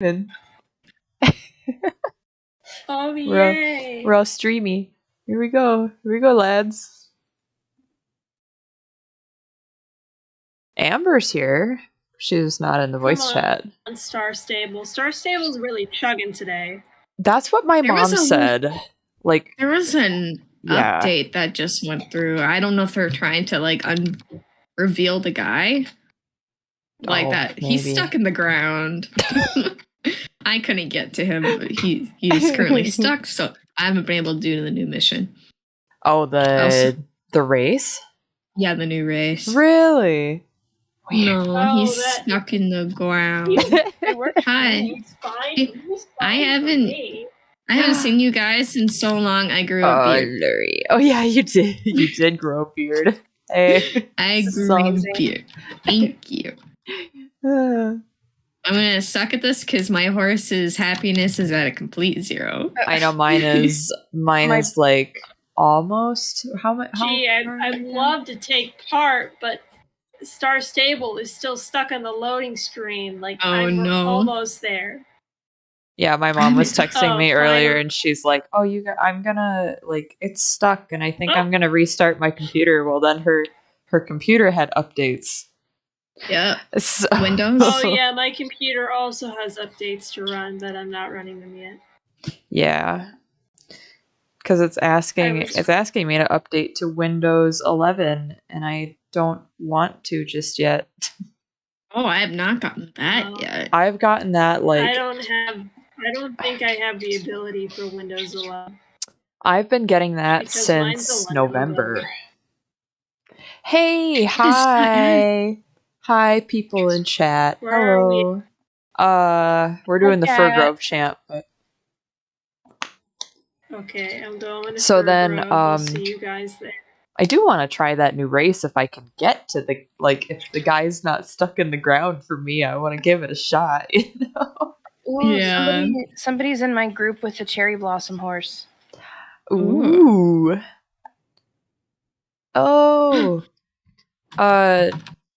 And Oh, we're yay! all streamy. Here we go, lads. Amber's here. She's not in the voice chat. Star Stable. Star Stable's really chugging today. That's what my mom said. Like, there was an update that just went through. I don't know if they're trying to like reveal the guy. Like that. Maybe. He's stuck in the ground. I couldn't get to him, but he's currently stuck, so I haven't been able to do the new mission. Oh, the race? Yeah, the new race. Really? No, he's stuck in the ground. Hi. He's fine. He's fine. I haven't seen you guys in so long. I grew a beard. Larry. Oh yeah, you did. You did grow a beard. Hey, I grew a beard. Thank you. I'm gonna suck at this because my horse's happiness is at a complete 0. I know mine is. Mine is like almost. How much? I'd love to take part, but Star Stable is still stuck on the loading screen. Like, I'm almost there. Yeah, my mom was texting me earlier, and she's like, "Oh, I'm gonna like it's stuck, and I think I'm gonna restart my computer." Well, then her computer had updates. Yeah, Windows. Oh yeah, my computer also has updates to run, but I'm not running them yet. Yeah, because it's asking me to update to Windows 11, and I don't want to just yet. Oh, I have not gotten that yet. I've gotten that like. I don't think I have the ability for Windows 11. I've been getting that since November. Hey, hi. Hi, people in chat. Hello. We're doing the Fir Grove chant, but okay, I'm going to so then Grove. I'll see you guys there. I do want to try that new race if I can get to the if the guy's not stuck in the ground for me, I want to give it a shot, you know. Ooh, yeah. Somebody's in my group with the cherry blossom horse. Ooh. Oh.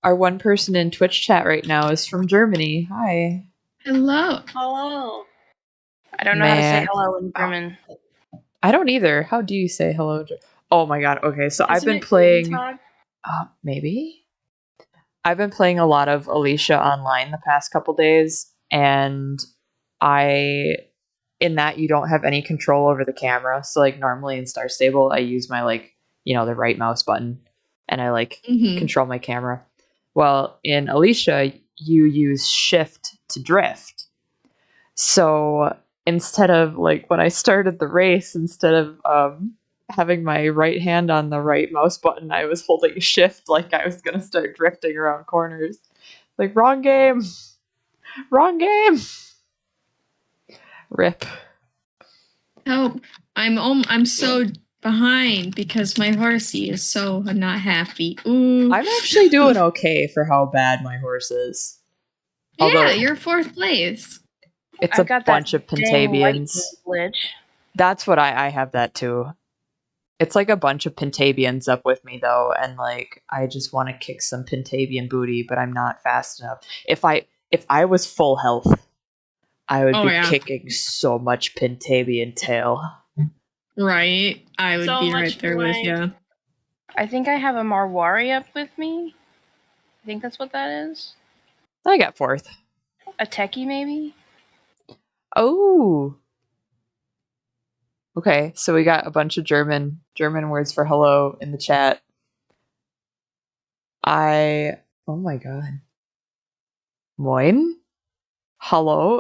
Our one person in Twitch chat right now is from Germany. Hi. Hello. Hello. I don't know how to say hello in German. I don't either. How do you say hello? Oh my god. Okay, so I've been playing. Maybe. I've been playing a lot of Alicia online the past couple days, and in that you don't have any control over the camera. So like normally in Star Stable, I use my the right mouse button, and I control my camera. Well, in Alicia, you use shift to drift. So instead of when I started the race, instead of having my right hand on the right mouse button, I was holding shift like I was gonna start drifting around corners. Like, wrong game. Rip. Help! I'm so behind because my horsey is so not happy. Ooh. I'm actually doing okay for how bad my horse is. Although, yeah, you're 4th place. It's a bunch of Pentavians. That's what I have that too. It's like a bunch of Pentavians up with me though, and I just want to kick some Pentavian booty, but I'm not fast enough. If I was full health, I would be kicking so much Pentavian tail. Right. I would be right there with you. I think I have a Marwari up with me. I think that's what that is. I got 4th. A techie, maybe? Oh. Okay, so we got a bunch of German words for hello in the chat. Oh my god. Moin? Hello?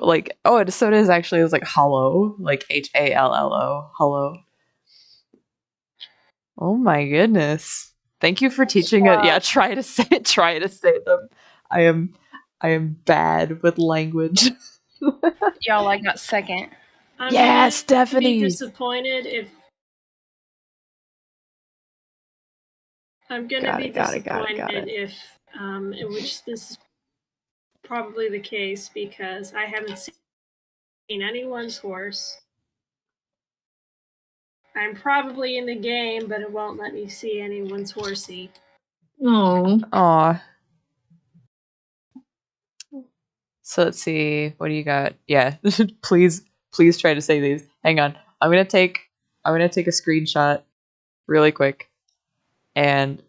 So it is actually, it was hello, HALLO, hello. Oh my goodness. Thank you for teaching it. Yeah, try to say them. I am bad with language. Y'all, I got 2nd. Yeah, Stephanie. I'm gonna be disappointed if which this is probably the case because I haven't seen anyone's horse. I'm probably in the game, but it won't let me see anyone's horsey. Oh. Aw. So let's see. What do you got? Yeah. please try to say these. Hang on. I'm gonna take a screenshot really quick, and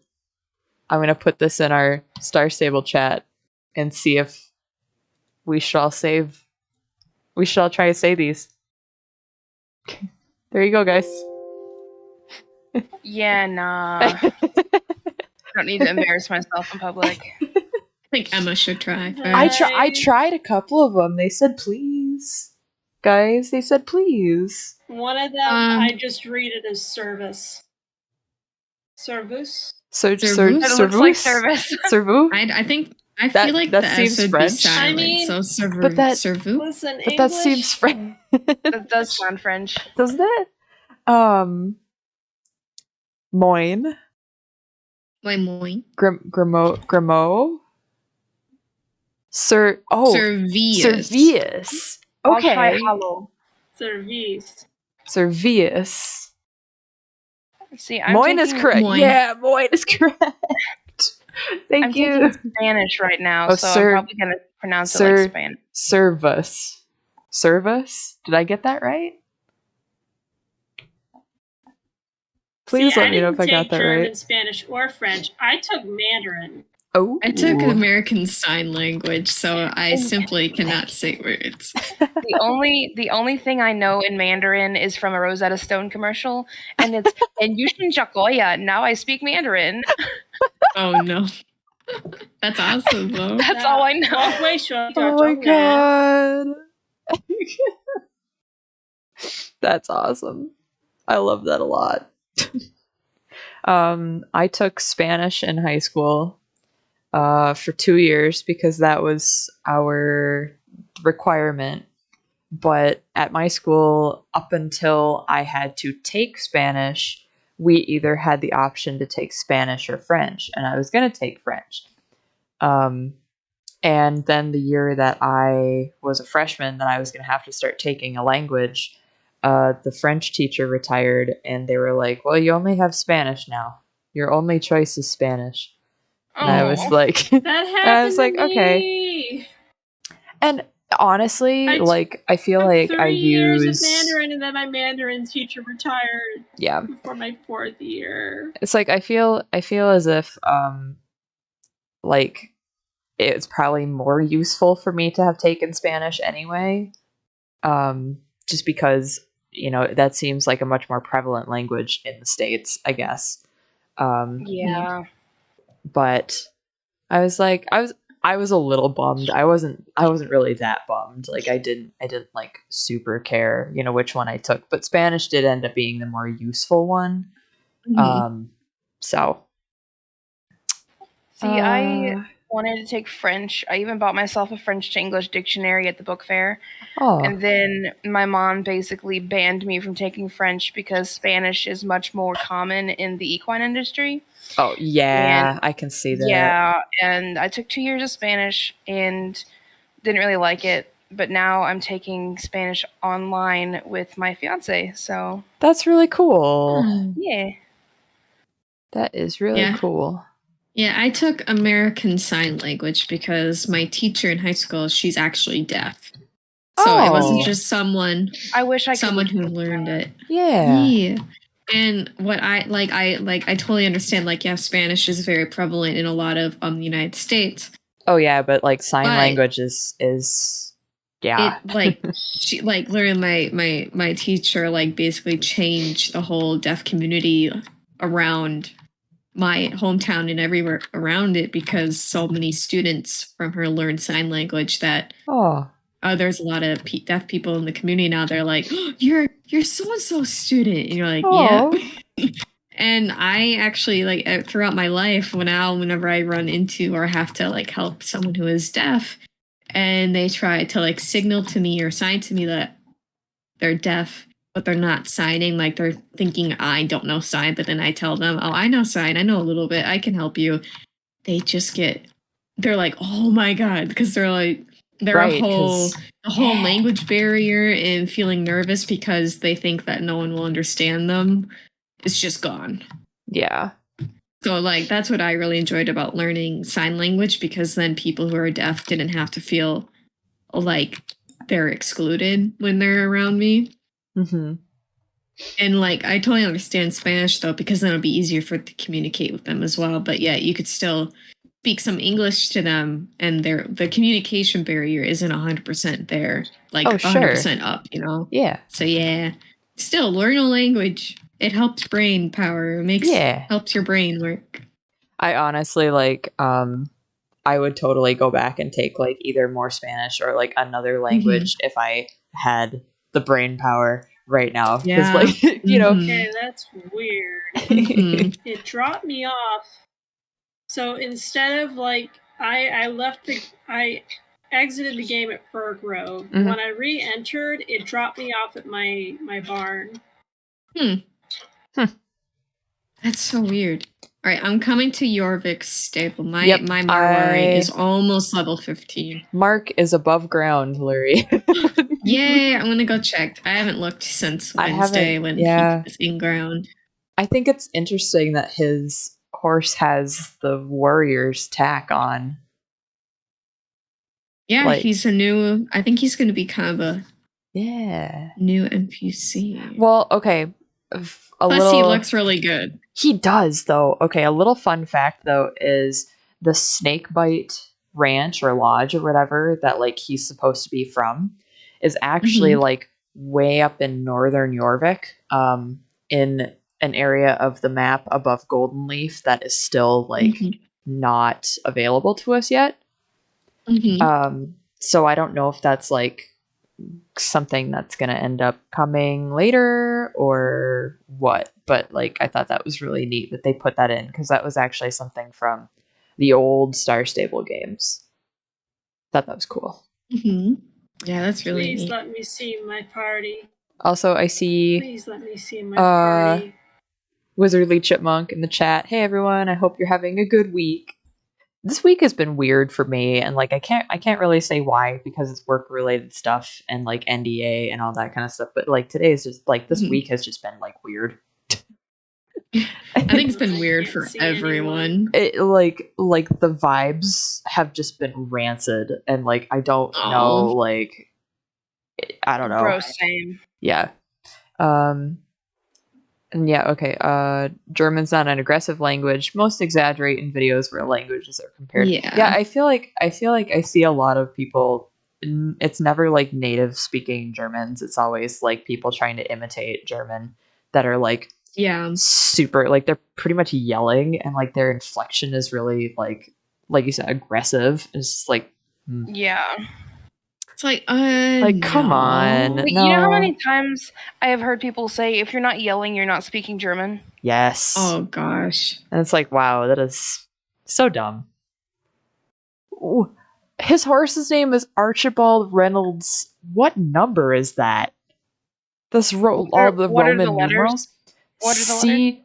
I'm gonna put this in our Star Stable chat and see if we should all try to say these. There you go, guys. Yeah, nah. I don't need to embarrass myself in public. I think Emma should try. I tried a couple of them. They said please. Guys, they said please. One of them, I just read it as service. Servus? It looks like service. Servu? I think I feel like that seems S would French. be silent, I mean, so servu. But that- servu? Listen, But that seems French. That does sound French. Doesn't it? Moine. Moin. Grimaud. Servius. Okay. I'll try hollow. Service. Servius. See, I'm Moine is correct. Moine. Yeah, Moine is correct. Thank you. I'm taking Spanish right now, so I'm probably going to pronounce it like Spanish. Servus. Servus? Did I get that right? Please let me know if I got that German, right. Spanish, or French. I took Mandarin. Oh, I took American Sign Language, so I simply cannot say words. The only thing I know in Mandarin is from a Rosetta Stone commercial, and it's "And Yushin Jakoya." Now I speak Mandarin. Oh no, that's awesome though. That's all I know. Oh my god, that's awesome. I love that a lot. I took Spanish in high school for 2 years because that was our requirement. But at my school, up until I had to take Spanish, we either had the option to take Spanish or French, and I was going to take French. And then the year that I was a freshman, that I was going to have to start taking a language, the French teacher retired, and they were like, well, you only have Spanish now. Your only choice is Spanish. And I was like, that happened I was like, to me. Okay. And honestly, I feel like I 3 years use of Mandarin, and then my Mandarin teacher retired. Yeah. Before my 4th year. It's like I feel as if like it's probably more useful for me to have taken Spanish anyway. Just because, that seems like a much more prevalent language in the States, I guess. Yeah. But I was like, I was a little bummed. I wasn't really that bummed. Like I didn't like super care, which one I took. But Spanish did end up being the more useful one. Mm-hmm. So. See, I wanted to take French. I even bought myself a French to English dictionary at the book fair. Oh. And then my mom basically banned me from taking French because Spanish is much more common in the equine industry. Oh, yeah, I can see that. Yeah, and I took 2 years of Spanish and didn't really like it. But now I'm taking Spanish online with my fiance, so. That's really cool. Yeah. That is really cool. Yeah, I took American Sign Language because my teacher in high school, she's actually deaf. So it wasn't just someone who learned it. Yeah. And what I totally understand, Spanish is very prevalent in a lot of the United States. Oh yeah, but sign language is yeah. She literally my teacher basically changed the whole deaf community around my hometown and everywhere around it because so many students from her learned sign language that there's a lot of deaf people in the community now. They're like, oh, you're so-and-so student. And you're like, yeah. And I actually throughout my life whenever I run into or have to help someone who is deaf and they try to signal to me or sign to me that they're deaf, but they're not signing, they're thinking I don't know sign, but then I tell them, oh, I know sign, I know a little bit, I can help you. They just they're like, oh my God, because they're a whole language barrier and feeling nervous because they think that no one will understand them. It's just gone. Yeah. So that's what I really enjoyed about learning sign language because then people who are deaf didn't have to feel like they're excluded when they're around me. Mm-hmm. And like I totally understand Spanish though, because then it'll be easier to communicate with them as well. But yeah, you could still speak some English to them, and the communication barrier isn't 100% there, like 100% up, you know? Yeah. So yeah, still learn a language. It helps brain power. It helps your brain work. I honestly like I would totally go back and take like either more Spanish or like another language if I had the brain power right now. Yeah. Like, you know. Okay, that's weird. It dropped me off. So instead of like I exited the game at Fur Grove. When I re-entered, it dropped me off at my barn. That's so weird. All right, I'm coming to Jorvik's stable. My Marwari is almost level 15. Mark is above ground, Lurie. Yay, I'm gonna go check. I haven't looked since Wednesday when he was in ground. I think it's interesting that his horse has the warrior's tack on. Yeah, like, he's a new... I think he's going to be kind of a new NPC. Well, okay. Plus, he looks really good. He does, though. Okay, a little fun fact, though, is the Snakebite Ranch or Lodge or whatever that, like, he's supposed to be from is actually, like, way up in northern Jorvik, in an area of the map above Golden Leaf that is still, like, not available to us yet. So I don't know if that's, like, something that's going to end up coming later or what, but like I thought that was really neat that they put that in, because that was actually something from the old Star Stable games. Thought that was cool. Yeah, that's really Please neat. let me see my party. Also, I see Please let me see my party. Wizardly Chipmunk in the chat. Hey everyone, I hope you're having a good week. This week has been weird for me, and like I can't really say why, because it's work related stuff and like NDA and all that kind of stuff. But like today is just like this week has just been like weird. I think it's been weird for everyone. It like the vibes have just been rancid, and like I don't know, like I don't know. Bro, same. Yeah. And yeah, okay. German's not an aggressive language. Most exaggerate in videos where languages are compared. Yeah, I feel like I see a lot of people. It's never like native speaking Germans. It's always like people trying to imitate German that are like super, like they're pretty much yelling, and like their inflection is really like you said, aggressive. It's just like It's like, come on. Wait, no. You know how many times I have heard people say, if you're not yelling, you're not speaking German? Yes. Oh, gosh. And it's like, wow, that is so dumb. Ooh. His horse's name is Archibald Reynolds. What number is that? All the Roman numerals? What are the letters?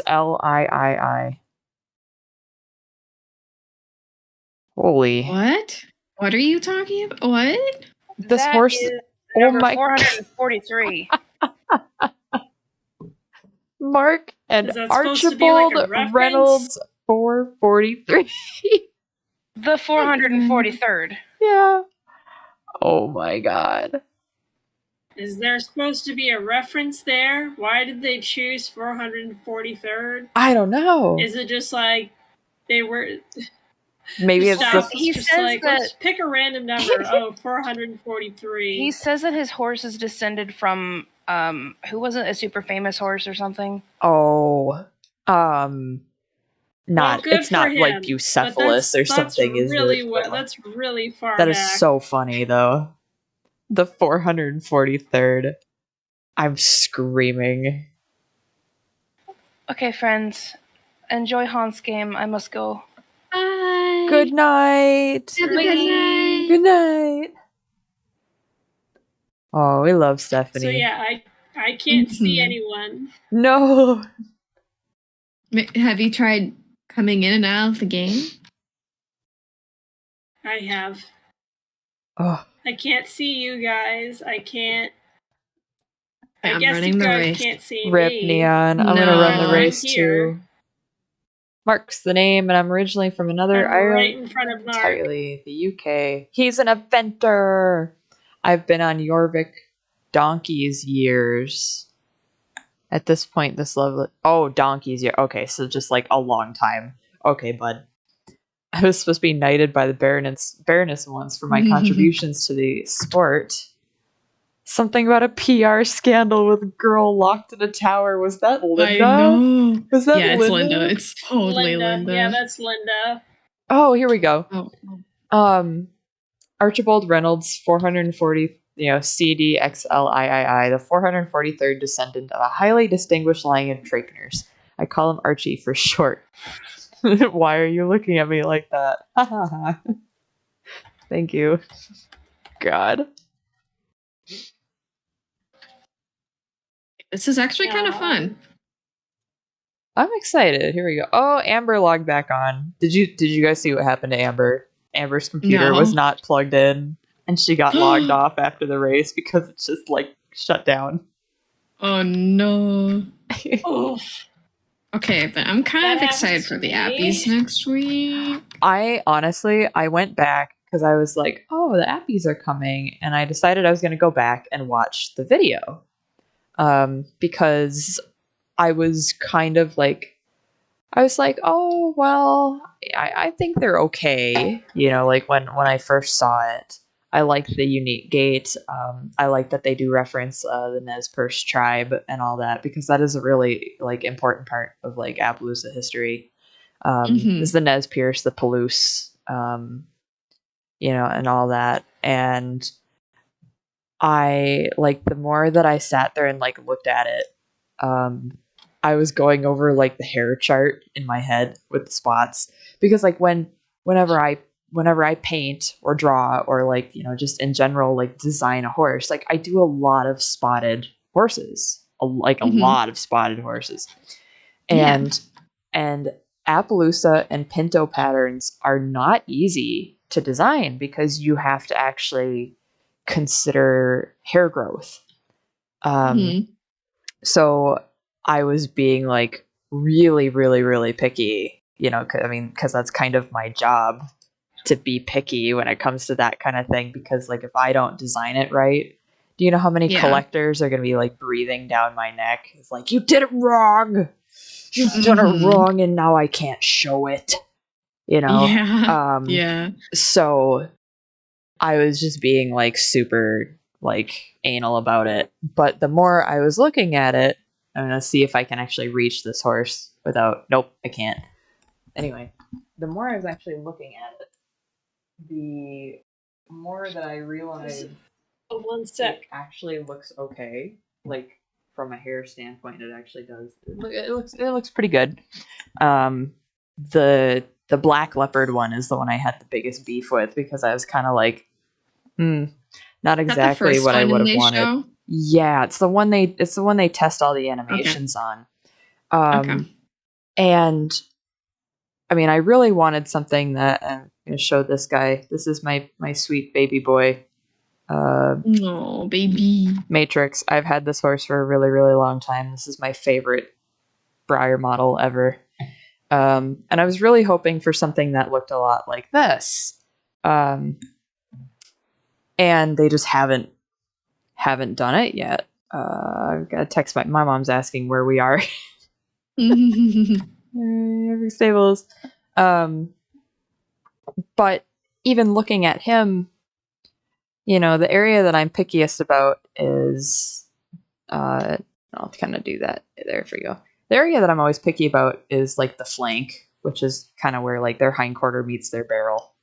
CDXLIII. Holy. What? What are you talking about? What? This horse is number 443. Mark and Archibald like Reynolds 443. The 443rd. Yeah. Oh my god. Is there supposed to be a reference there? Why did they choose 443rd? I don't know. Is it just like they were... Maybe it's just... He says like, that... let's pick a random number. 443. He says that his horse is descended from, who wasn't a super famous horse or something? Oh, it's not him, like Bucephalus or something, is it? That's really far That back. is so funny, though. The 443rd. I'm screaming. Okay, friends. Enjoy Hans' game. I must go. Bye. Good night. Have a good night. Good night. Oh, we love Stephanie. So yeah, I can't see anyone. No. Have you tried coming in and out of the game? I have. Oh. I can't see you guys. I can't. I'm guess running you the guys race. can't see Rip me. Neon. I'm gonna run the race too. Mark's the name, and I'm originally from another right in front of Mark. Entirely the UK. He's an inventor. I've been on Jorvik donkey's years. At this point, this level... Oh, donkey's year. Okay, so just like a long time. Okay, bud. I was supposed to be knighted by the Baroness once for my contributions to the sport. Something about a PR scandal with a girl locked in a tower. Was that Linda? I know. Was that Linda? It's Linda. It's totally Linda. Yeah, that's Linda. Oh, here we go. Oh. Archibald Reynolds, 440, CDXLIII, the 443rd descendant of a highly distinguished line of Trakeners. I call him Archie for short. Why are you looking at me like that? Thank you. God. This is actually kind of fun. I'm excited. Here we go. Oh, Amber logged back on. Did you guys see what happened to Amber? Amber's computer was not plugged in, and she got logged off after the race because it's just like shut down. Oh no. Okay, but I'm kind of excited for the Appies next week. I went back because I was like, oh, the Appies are coming, and I decided I was going to go back and watch the video. Because I was kind of like, oh, well, I think they're okay. Like when I first saw it, I liked the unique gate. I like that they do reference the Nez Perce tribe and all that, because that is a really like important part of like Appaloosa history. Is the Nez Perce, the Palouse, and all that. And I like, the more that I sat there and like looked at it, I was going over like the hair chart in my head with the spots, because like whenever I paint or draw or like, just in general, like design a horse, like I do a lot of spotted horses, a lot of spotted horses. And Appaloosa and Pinto patterns are not easy to design because you have to actually consider hair growth. So I was being like really, really, really picky, because that's kind of my job, to be picky when it comes to that kind of thing, because like if I don't design it right, do you know how many collectors are going to be like breathing down my neck? It's like, you did it wrong. You've done it wrong, and now I can't show it. So I was just being like super like anal about it. But the more I was looking at it, I'm gonna see if I can actually reach this horse without. Nope, I can't. Anyway, the more I was actually looking at it, the more that I realized it actually looks okay. Like from a hair standpoint, it actually does. It looks pretty good. The black leopard one is the one I had the biggest beef with, because I was kind of like, not exactly what I would have wanted. Show? Yeah, it's the one they test all the animations on. And I mean, I really wanted something that I'm going to show this guy. This is my sweet baby boy. Oh, baby. Matrix. I've had this horse for a really, really long time. This is my favorite Breyer model ever. And I was really hoping for something that looked a lot like this. And they just haven't done it yet. I've got to text my mom's asking where we are. Every stables. But even looking at him, the area that I'm pickiest about is, I'll kind of do that. There we go. The area that I'm always picky about is like the flank, which is kind of where like their hindquarter meets their barrel,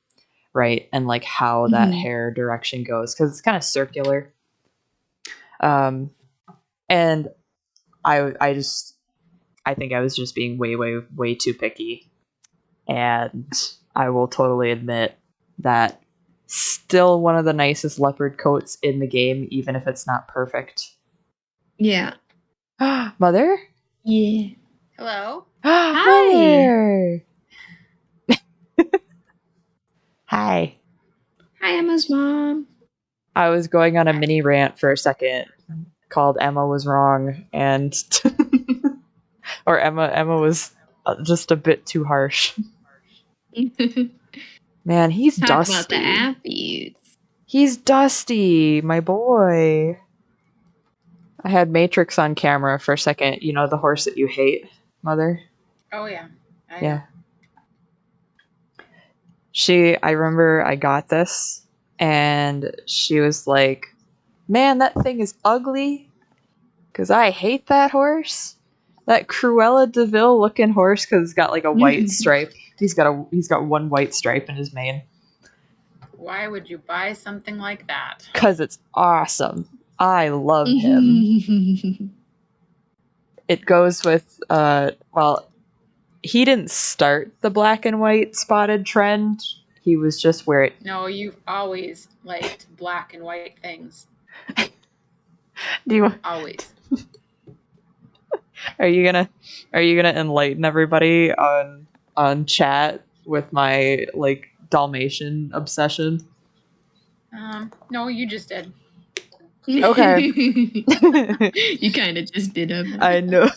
right? And like how that hair direction goes, because it's kind of circular. And I think I was just being way, way, way too picky. And I will totally admit that still one of the nicest leopard coats in the game, even if it's not perfect. Yeah. Mother? Yeah. Hello? Hi. Mother! Hi. Hi, Emma's mom. I was going on a mini rant for a second called Emma Was Wrong, and or Emma was just a bit too harsh. Man, he's Talk dusty. about the appies. He's dusty, my boy. I had Matrix on camera for a second. You know the horse that you hate, Mother? Oh, yeah. Yeah. I remember I got this, and she was like, man, that thing is ugly, because I hate that horse. That Cruella de Vil looking horse, because it's got like a white stripe. He's got one white stripe in his mane. Why would you buy something like that? Because it's awesome. I love him. It goes with, well, he didn't start the black and white spotted trend. He was just where it... No, you've always liked black and white things. Do you... Always. Are you gonna enlighten everybody on chat with my, like, Dalmatian obsession? No, you just did. Okay. You kind of just did it. I know.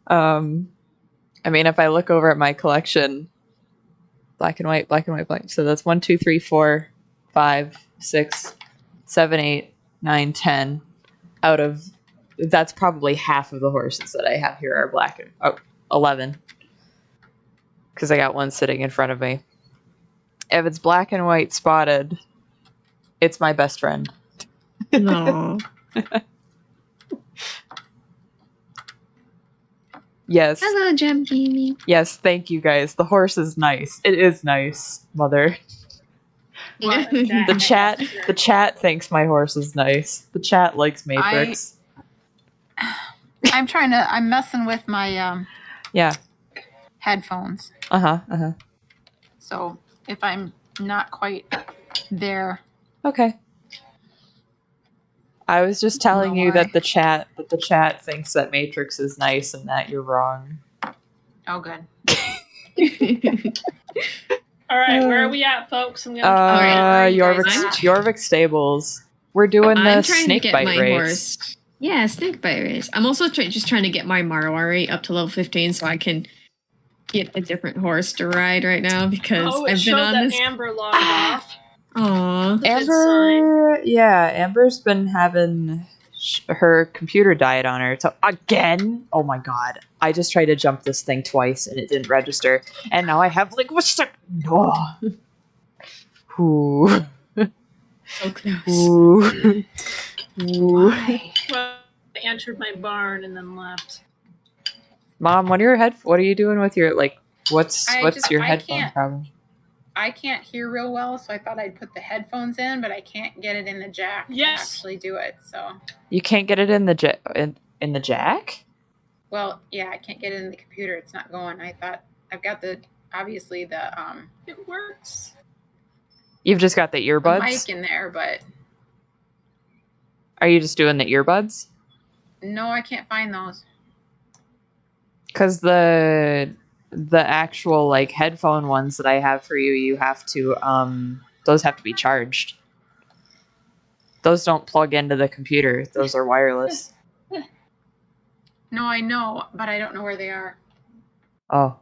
I mean, if I look over at my collection, black and white, black. So that's 1, 2, 3, 4, 5, 6, 7, 8, 9, 10. Out of, that's probably half of the horses that I have here are black. 11. Because I got one sitting in front of me. If it's black and white spotted, it's my best friend. No. Yes. Hello, Gem Jamie. Yes, thank you guys. The horse is nice. It is nice, Mother. The chat thinks my horse is nice. The chat likes Matrix. I'm messing with my headphones. So if I'm not quite there. Okay. I was just telling you that the chat thinks that Matrix is nice and that you're wrong. Oh, good. All right, where are we at, folks? I'm gonna Jorvik Stables. We're doing the snake bite race. Horse. Yeah, snake bite race. I'm also just trying to get my Marwari up to level 15 so I can get a different horse to ride right now because I've been on this. Amber logged off. Aww. Amber's been having her computer died on her. So again, oh my god. I just tried to jump this thing twice and it didn't register. And now I have like, what's the... Oh. Ooh. So close. Ooh. Well, I entered my barn and then left. Mom, what are you doing with your, like, what's your headphone problem? I can't hear real well, so I thought I'd put the headphones in, but I can't get it in the jack to actually do it. So you can't get it in the in the jack? Well, yeah, I can't get it in the computer. It's not going. I thought I've got it works. You've just got the earbuds? The mic in there, but are you just doing the earbuds? No, I can't find those. Because the actual like headphone ones that I have for you, you have to those have to be charged. Those don't plug into the computer. Those are wireless. No, I know, but I don't know where they are. Oh.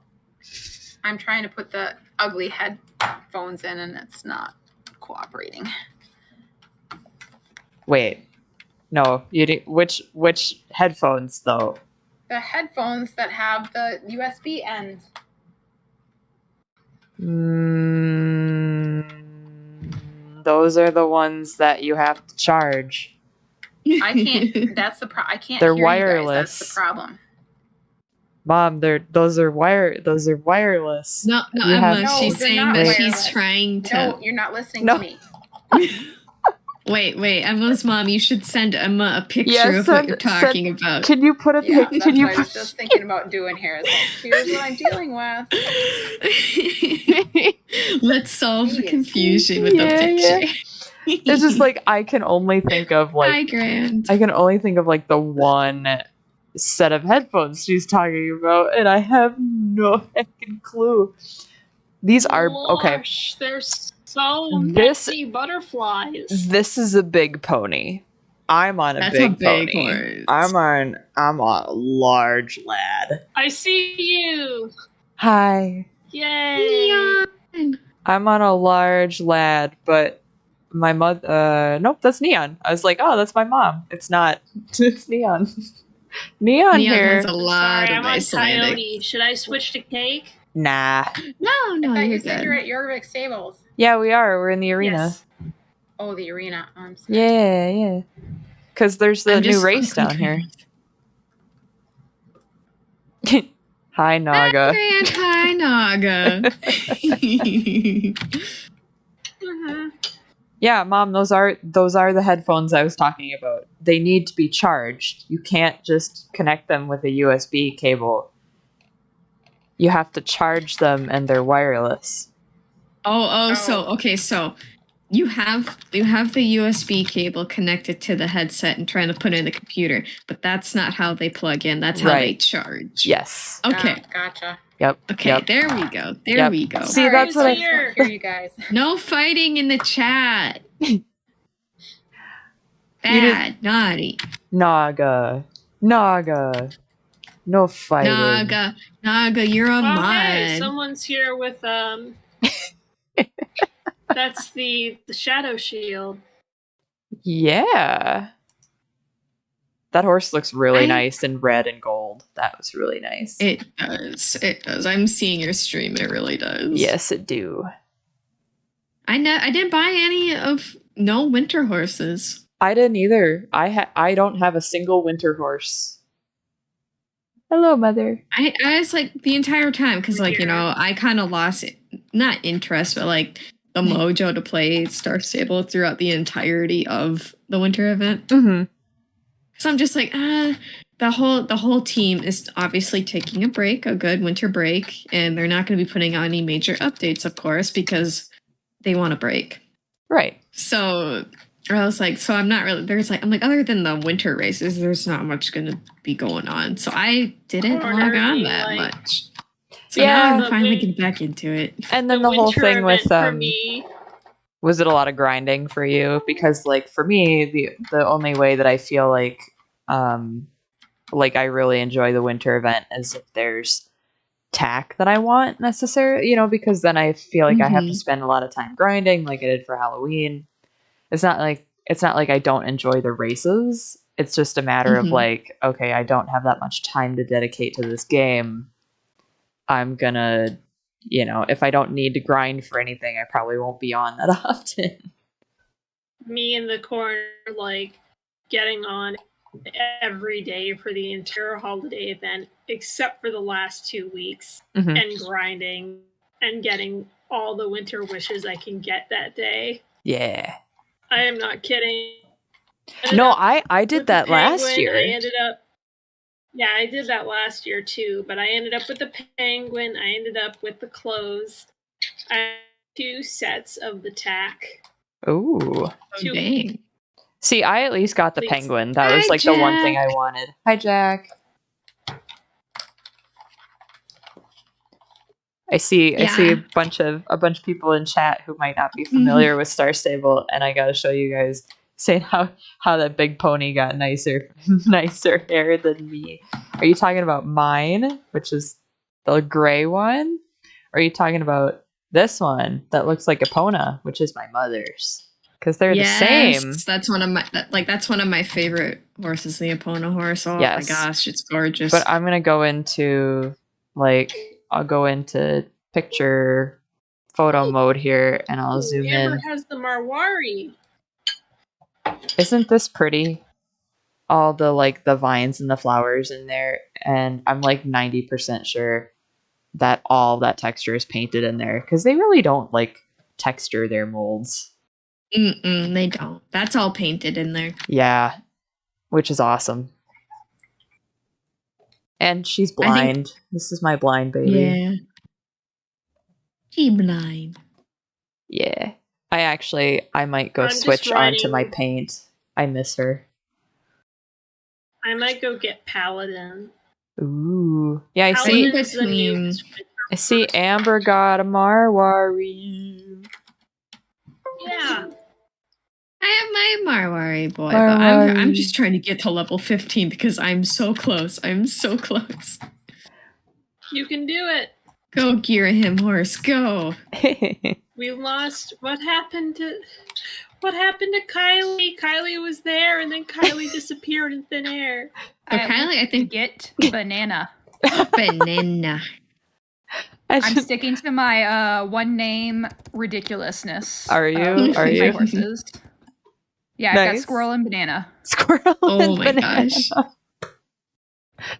I'm trying to put the ugly headphones in and it's not cooperating. Wait. No, you didn't. Which headphones though? The headphones that have the USB end. Those are the ones that you have to charge. I can't. That's the problem. I can't. They're hear wireless. You guys. That's the problem. Mom, those are wireless. No, Emma. She's saying that she's trying to. No, you're not listening to me. Wait, Emma's mom, you should send Emma a picture of what you're talking about. Can you put a picture? That's what I was just thinking about doing here. Is like, here's what I'm dealing with. Let's solve the confusion with the picture. Yeah. It's just like I can only think of like the one set of headphones she's talking about, and I have no heckin' clue. These are okay. There's so many butterflies. This is a big pony. I'm on a That's big a big pony. horse. I'm on a large lad. I see you. Hi. Yay. Neon. I'm on a large lad, but my mother. Nope, that's Neon. I was like, oh, that's my mom. It's not. It's Neon. Neon here. Has a lot Sorry, of I'm on Icelandic. Coyote. Should I switch to Cake? Nah. No, I thought you're you said good. you're at Jorvik Stables. Yeah, we are. We're in the arena. Yes. Oh, the arena. Oh, I'm sorry. Yeah. Because there's the new race down here. Hi, Naga. Hi, Naga. Yeah, Mom, those are the headphones I was talking about. They need to be charged. You can't just connect them with a USB cable. You have to charge them, and they're wireless. So you have the USB cable connected to the headset and trying to put it in the computer, but that's not how they plug in. That's how they charge. Yes. Okay. Gotcha. Yep. Okay. Yep. There we go. There we go. See, that's what I hear you guys. No fighting in the chat. Bad, naughty. Naga. No fighting. Naga, you're a mod. Hey, someone's here with that's the shadow shield. Yeah. That horse looks really nice in red and gold. That was really nice. It does. I'm seeing your stream. It really does. Yes, it do. I didn't buy any of no winter horses. I didn't either. I don't have a single winter horse. Hello, Mother. I was like the entire time because I kind of lost not interest, but like the mojo to play Star Stable throughout the entirety of the winter event. Mm-hmm. So I'm just like, the whole team is obviously taking a good winter break, and they're not going to be putting out any major updates, of course, because they want a break. Right. So I was like, I'm not really. I'm like, other than the winter races, there's not much going to be going on. So I didn't log on that much. So now I'm finally getting back into it. And then the whole thing with was it a lot of grinding for you? Because like for me, the only way that I feel like I really enjoy the winter event is if there's tack that I want necessarily, because then I feel like I have to spend a lot of time grinding like I did for Halloween. It's not like I don't enjoy the races. It's just a matter of like, okay, I don't have that much time to dedicate to this game. I'm gonna, if I don't need to grind for anything, I probably won't be on that often. Me in the corner, like, getting on every day for the entire holiday event, except for the last 2 weeks, and grinding and getting all the winter wishes I can get that day. Yeah. I am not kidding. No, I did that last year. I did that last year too, but I ended up with the penguin, I ended up with the clothes. I had 2 sets of the tack. Ooh. Dang. See, I at least got the penguin. That was like Jack. The one thing I wanted. Hi, Jack. I see a bunch of people in chat who might not be familiar with Star Stable, and I gotta show you guys saying how that big pony got nicer hair than me. Are you talking about mine, which is the gray one? Or are you talking about this one that looks like Epona, which is my mother's? Because they're the same. That's one of my favorite horses, the Epona horse. Oh my gosh, it's gorgeous. But I'm gonna go into I'll go into picture photo mode here, and I'll zoom in. Amber has the Marwari. Isn't this pretty? All the vines and the flowers in there, and I'm like 90% sure that all that texture is painted in there because they really don't texture their molds. They don't. That's all painted in there. Yeah, which is awesome. And she's blind. This is my blind baby. Yeah. She's blind. Yeah. I might go switch onto my paint. I miss her. I might go get Paladin. Ooh. Yeah, I see Amber got a Marwari. Yeah. I have my Marwari boy, but I'm just trying to get to level 15 because I'm so close. I'm so close. You can do it. Go gear him, horse. Go. We lost. What happened to Kylie? Kylie was there, and then Kylie disappeared in thin air. So Kylie, I think get banana. Banana. I'm sticking to my one name ridiculousness. Are you? Are you? My horses. Yeah, nice. I've got squirrel and banana. Squirrel and my banana. Gosh.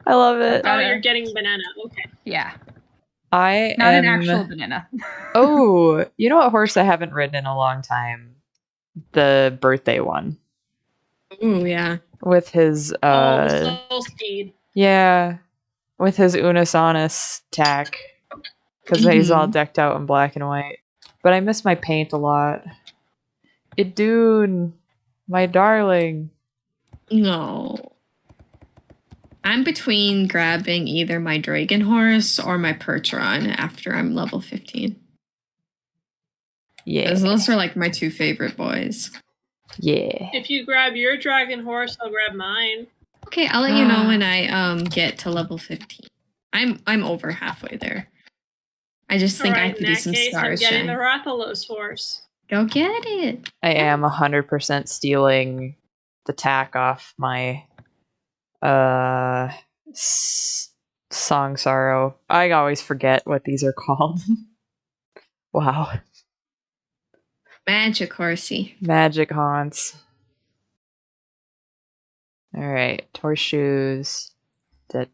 I love it. Oh, you're getting banana. Okay. Yeah. Not an actual banana. Oh, you know what horse I haven't ridden in a long time? The birthday one. Ooh, yeah. With his the soul steed. Yeah. With his Unus Honus tack. Because he's all decked out in black and white. But I miss my paint a lot. Idun, my darling. No. I'm between grabbing either my dragon horse or my Percheron after I'm level 15. Yeah. Those are like my two favorite boys. Yeah. If you grab your dragon horse, I'll grab mine. Okay, I'll let you know when I get to level 15. I'm over halfway there. I just think I have to do some stars. I'm getting the Rathalos horse. Go get it. I am 100% stealing the tack off my Song Sorrow. I always forget what these are called. Wow. Magic horsey. Magic haunts. Alright, horseshoes. And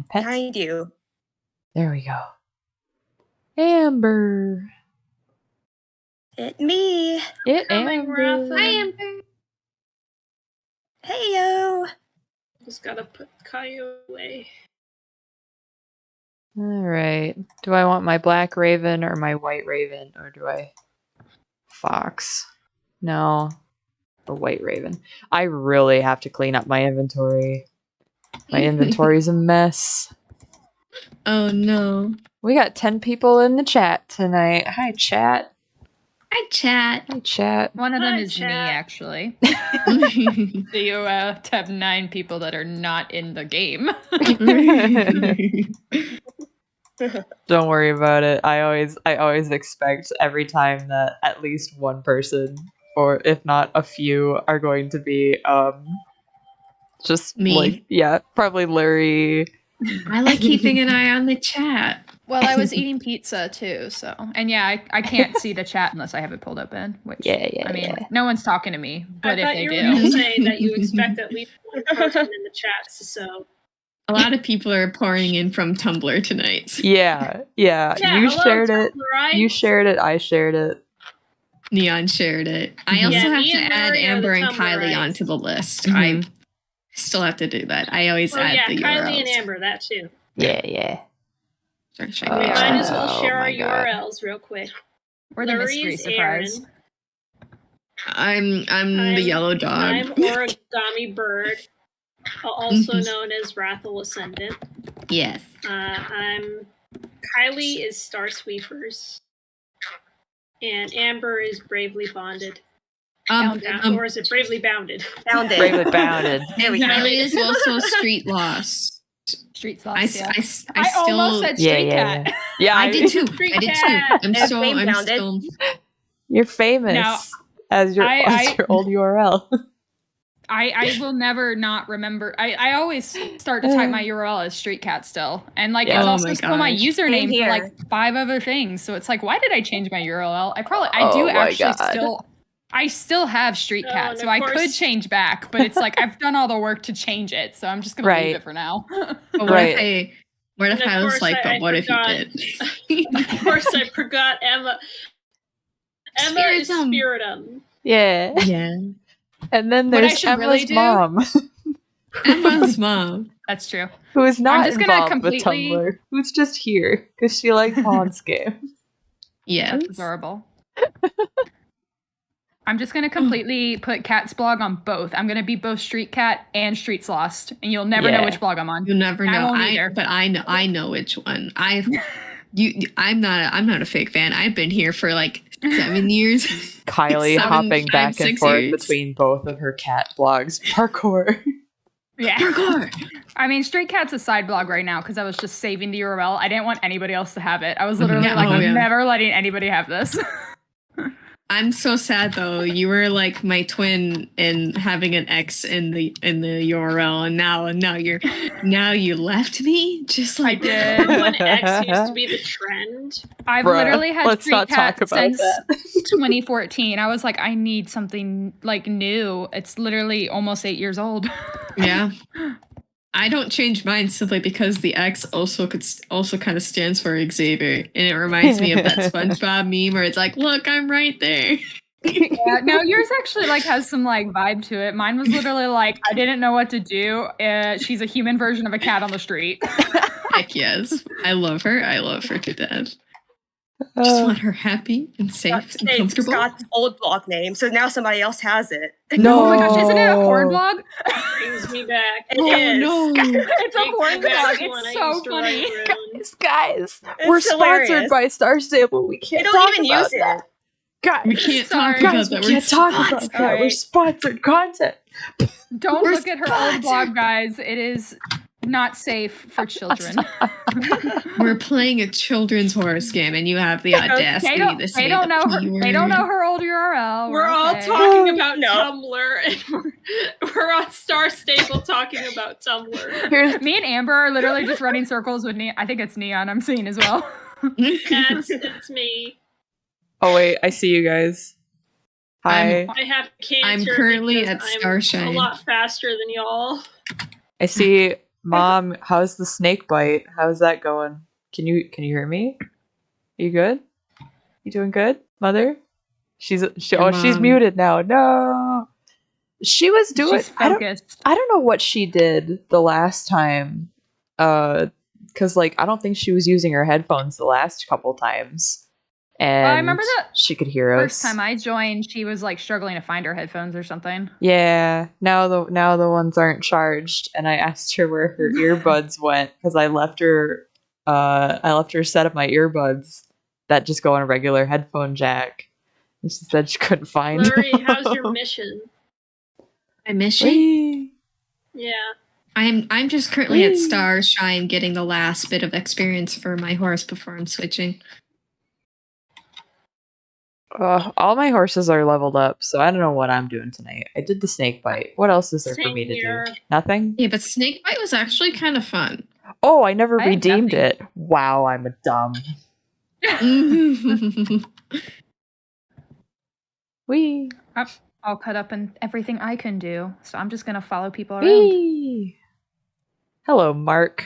pets. Behind you. There we go. Amber. It me. Amber. Hi, Amber. Hey yo. Just gotta put Caillou away. Alright. Do I want my black raven or my white raven? Or do I... Fox? No. A white raven. I really have to clean up my inventory. My inventory's a mess. Oh no. We got 10 people in the chat tonight. Hi, chat. Hi, chat. Hi, chat. One of them is chat. me, actually. So you have 9 people that are not in the game. Don't worry about it. I always expect every time that at least one person, or if not a few, are going to be just me. Like, yeah, probably Lurie. I like keeping an eye on the chat. Well, I was eating pizza too, so I can't see the chat unless I have it pulled up in. Which I mean, no one's talking to me, but if they do, I thought you were going to say that you expect at least one person in the chat. So a lot of people are pouring in from Tumblr tonight. Yeah. You shared it. Right? You shared it. I shared it. Neon shared it. I also have to add Amber and Kylie onto the list. I still have to do that. I always add the URLs. Kylie and Amber, that too. Yeah. We might as well share our URLs real quick. We're the mystery surprise. I'm the yellow dog. I'm Origami Bird, also known as Rathel Ascendant. Yes. Kylie is Star Sweepers. And Amber is Bravely Bonded. Or is it Bravely Bounded? Bounded. Bravely Bounded. There we go. Kylie is also Street Lost. Street I still almost said Street Cat. Yeah, I did too. I'm still. You're famous now, as your old URL. I will never not remember. I always start to type my URL as Street Cat still, and like it's also still my username for like 5 other things. So it's like, why did I change my URL? I still have Street Cat, so I could change back, but it's like I've done all the work to change it, so I'm just gonna leave it for now. But what if I was like, but what if you did? Of course, I forgot Emma. Emma is Spiritum. Yeah. And then there's Emma's mom. Emma's mom. That's true. Who is not involved with Tumblr. Who's just here because she likes Honske. Yeah. That's adorable. I'm just going to completely put Cat's blog on both. I'm going to be both Street Cat and Streets Lost, and you'll never know which blog I'm on. You'll never know. But I know which one. I'm not a fake fan. I've been here for like 7 years. Kylie hopping back and forth between both of her cat blogs. Parkour. Yeah. Parkour. I mean, Stray Cat's a side blog right now because I was just saving the URL. I didn't want anybody else to have it. I was literally I'm never letting anybody have this. I'm so sad though. You were like my twin in having an X in the URL, and now you left me. Just like I did. When X used to be the trend. I've literally had Street Cat since 2014. I was like, I need something like new. It's literally almost 8 years old. Yeah. I don't change mine simply because the X also kind of stands for Xavier, and it reminds me of that SpongeBob meme where it's like, "Look, I'm right there." Yeah, no, yours actually like has some like vibe to it. Mine was literally like, I didn't know what to do. She's a human version of a cat on the street. Heck yes, I love her. I love her to death. Just want her happy and safe and comfortable. Scott's old blog name, so now somebody else has it. No, oh my gosh, isn't it a porn blog? Brings me back. It is. No. It's a porn blog. It's so funny. Guys, we're sponsored by Star Stable. We can't talk about that. Guys, we can't talk about that. We can't talk about that. We're sponsored content. Don't look at her old blog, guys. It is not safe for children. We're playing a children's horse game, and you have the audacity to say they don't know her old URL. We're all talking about Tumblr, and we're on Star Stable talking about Tumblr. Me and Amber are literally just running circles with I think it's Neon I'm seeing as well. It's me. Oh wait, I see you guys. Hi. I have cancer. I'm currently at Starshine. I'm a lot faster than y'all. I see. Mom, how's the snake bite? How's that going? Can you hear me? Are you good? You doing good, Mother? She's muted now. No. She was doing I don't know what she did the last time. Cuz like I don't think she was using her headphones the last couple times. And I remember that she could hear us. First time I joined, she was like struggling to find her headphones or something. Yeah, now the ones aren't charged, and I asked her where her earbuds went because I left her a set of my earbuds that just go on a regular headphone jack. And she said she couldn't find Larry, them. how's your mission? My mission? Yeah. I'm just currently at Starshine getting the last bit of experience for my horse before I'm switching. All my horses are leveled up, so I don't know what I'm doing tonight. I did the snake bite. What else is there for me to do? Nothing? Yeah, but snake bite was actually kind of fun. Oh, I never redeemed it. Wow, I'm a dumb. Wee. I'm all cut up in everything I can do, so I'm just gonna follow people around. Wee. Hello, Mark.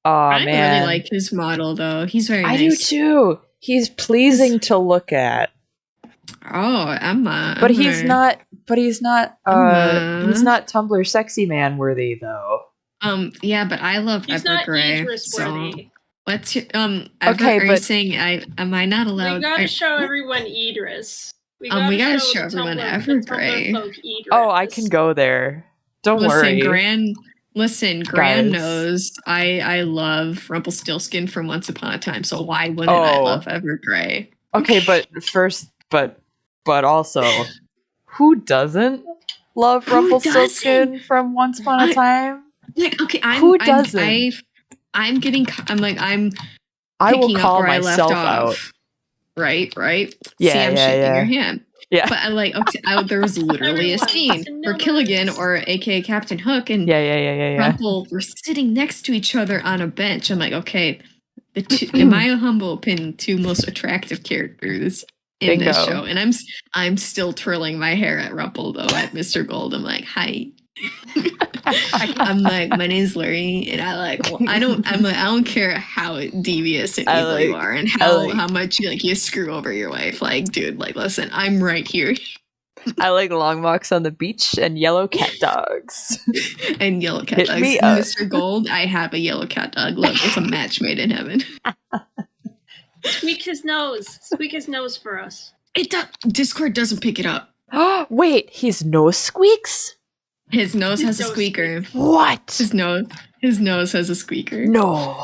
I really like his model, though. He's very nice. I do too. He's pleasing to look at. Oh, Emma. But he's not Tumblr sexy man worthy though. Yeah, but I love he's Ever not Gray. So what's your are you saying am I not allowed? We gotta show everyone Idris. We gotta show everyone Ever Gray. Oh, I can go there. Don't worry. Gran knows I love Rumpelstiltskin from Once Upon a Time, so why wouldn't I love Evergrey? Okay, but also, who doesn't love Rumpelstiltskin from Once Upon a Time? Like, okay, who doesn't? I'm picking I will call up where myself I left off. Right? Yeah, See, I'm shaking your hand. Yeah. But there was literally a scene where Killigan, or aka Captain Hook, and Rumple were sitting next to each other on a bench. I'm like, okay, in my humble opinion, two most attractive characters in this show. And I'm still twirling my hair at Rumple though, at Mr. Gold. I'm like, hi. I'm like, my name's Larry, and I don't care how devious and evil you are, and how much you screw over your wife. Like, dude, listen, I'm right here. I like long walks on the beach and yellow cat dogs. And yellow cat dogs. Mr. Gold, I have a yellow cat dog. Look, it's a match made in heaven. Squeak his nose for us. Discord doesn't pick it up. Wait, his nose squeaks? His nose has a squeaker. What? His nose has a squeaker. No.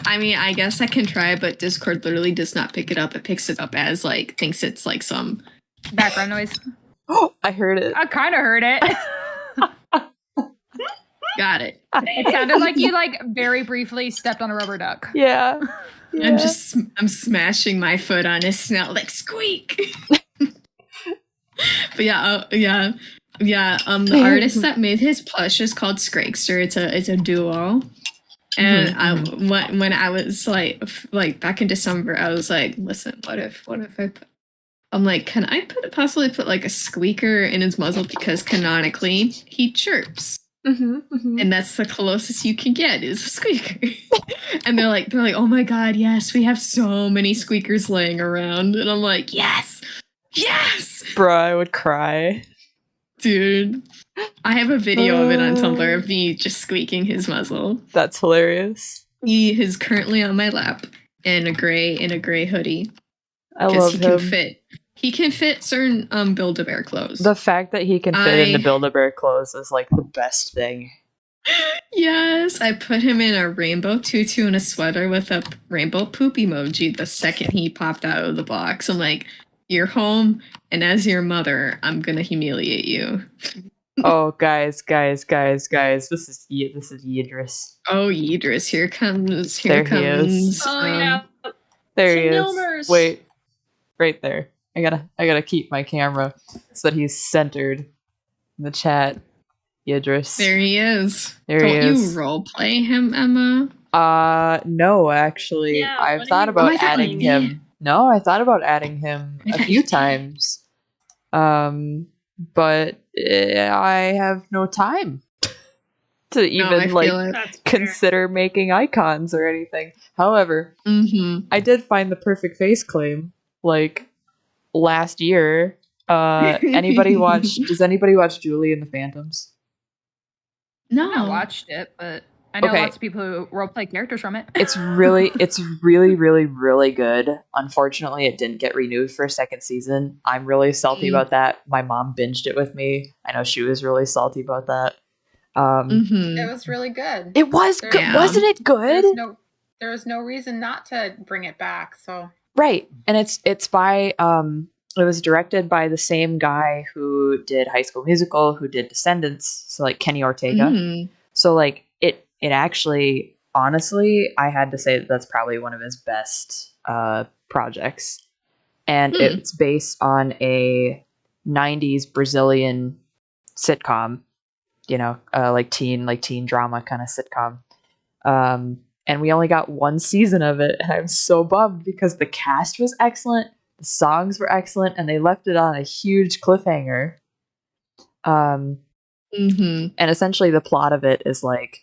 I mean, I guess I can try, but Discord literally does not pick it up. It picks it up as like thinks it's like some background noise. Oh, I heard it. I kind of heard it. Got it. It sounded like you like very briefly stepped on a rubber duck. Yeah. I'm smashing my foot on his snout like squeak. But the artist that made his plush is called Scrakester. It's a duo. And when I was like back in December, I was like, listen, what if I'm like, can I possibly put like a squeaker in his muzzle, because canonically he chirps. And that's the closest you can get is a squeaker. And they're like, oh my god, yes, we have so many squeakers laying around. And I'm like, yes. Bro, I would cry. Dude, I have a video of it on Tumblr of me just squeaking his muzzle. That's hilarious. He is currently on my lap in a gray hoodie. I love him. He can fit certain Build-A-Bear clothes. The fact that he can fit into Build-A-Bear clothes is like the best thing. Yes, I put him in a rainbow tutu and a sweater with a rainbow poop emoji the second he popped out of the box. I'm like, you're home, and as your mother, I'm gonna humiliate you. Oh, guys, this is Yidris. Oh, Yidris, here comes. He is. Oh yeah, there he is. Wait, right there. I gotta keep my camera so that he's centered in the chat. Yidris. There he is. There he is. Don't you roleplay him, Emma? No, actually, Yeah, I've thought about adding him. No, I thought about adding him a few times. But I have no time to even consider making icons or anything. However, I did find the perfect face claim like last year. Does anybody watch Julie and the Phantoms? No, I watched it, but I know lots of people who roleplay characters from it. It's really, really good. Unfortunately, it didn't get renewed for a second season. I'm really salty about that. My mom binged it with me. I know she was really salty about that. It was really good. It was good. Yeah. Wasn't it good? There was no reason not to bring it back. So right, and it's by it was directed by the same guy who did High School Musical, who did Descendants. So like Kenny Ortega. So like it actually, honestly, I had to say that's probably one of his best projects. And it's based on a 90s Brazilian sitcom, like teen drama kind of sitcom. And we only got one season of it, and I'm so bummed because the cast was excellent, the songs were excellent, and they left it on a huge cliffhanger. And essentially the plot of it is like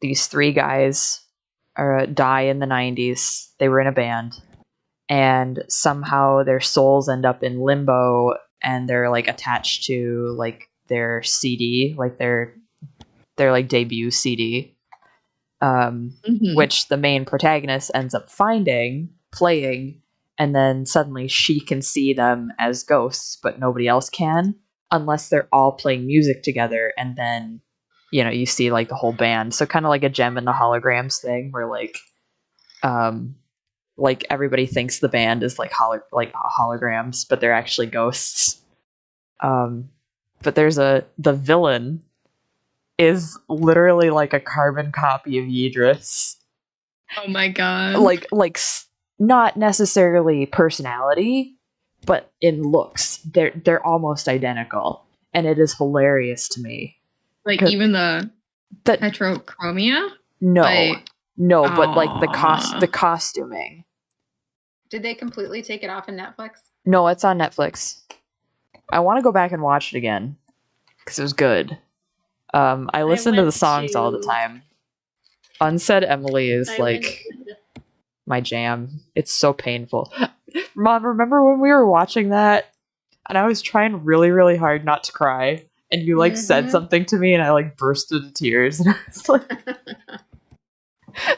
these three guys die in the 90s. They were in a band, and somehow their souls end up in limbo, and they're like attached to like their CD, like their like debut CD, which the main protagonist ends up playing, and then suddenly she can see them as ghosts, but nobody else can unless they're all playing music together, and then you see like the whole band. So kind of like a Gem and the Holograms thing, where like everybody thinks the band is like holograms, but they're actually ghosts. But the villain is literally like a carbon copy of Yidris. Oh my god! Like not necessarily personality, but in looks, they're almost identical, and it is hilarious to me. Like even the heterochromia? No, but like the costuming. Did they completely take it off of Netflix? No, it's on Netflix. I want to go back and watch it again because it was good. I listen to the songs all the time. Unsaid Emily is my jam. It's so painful. Mom, remember when we were watching that and I was trying really, really hard not to cry, and you said something to me and I burst into tears, and I was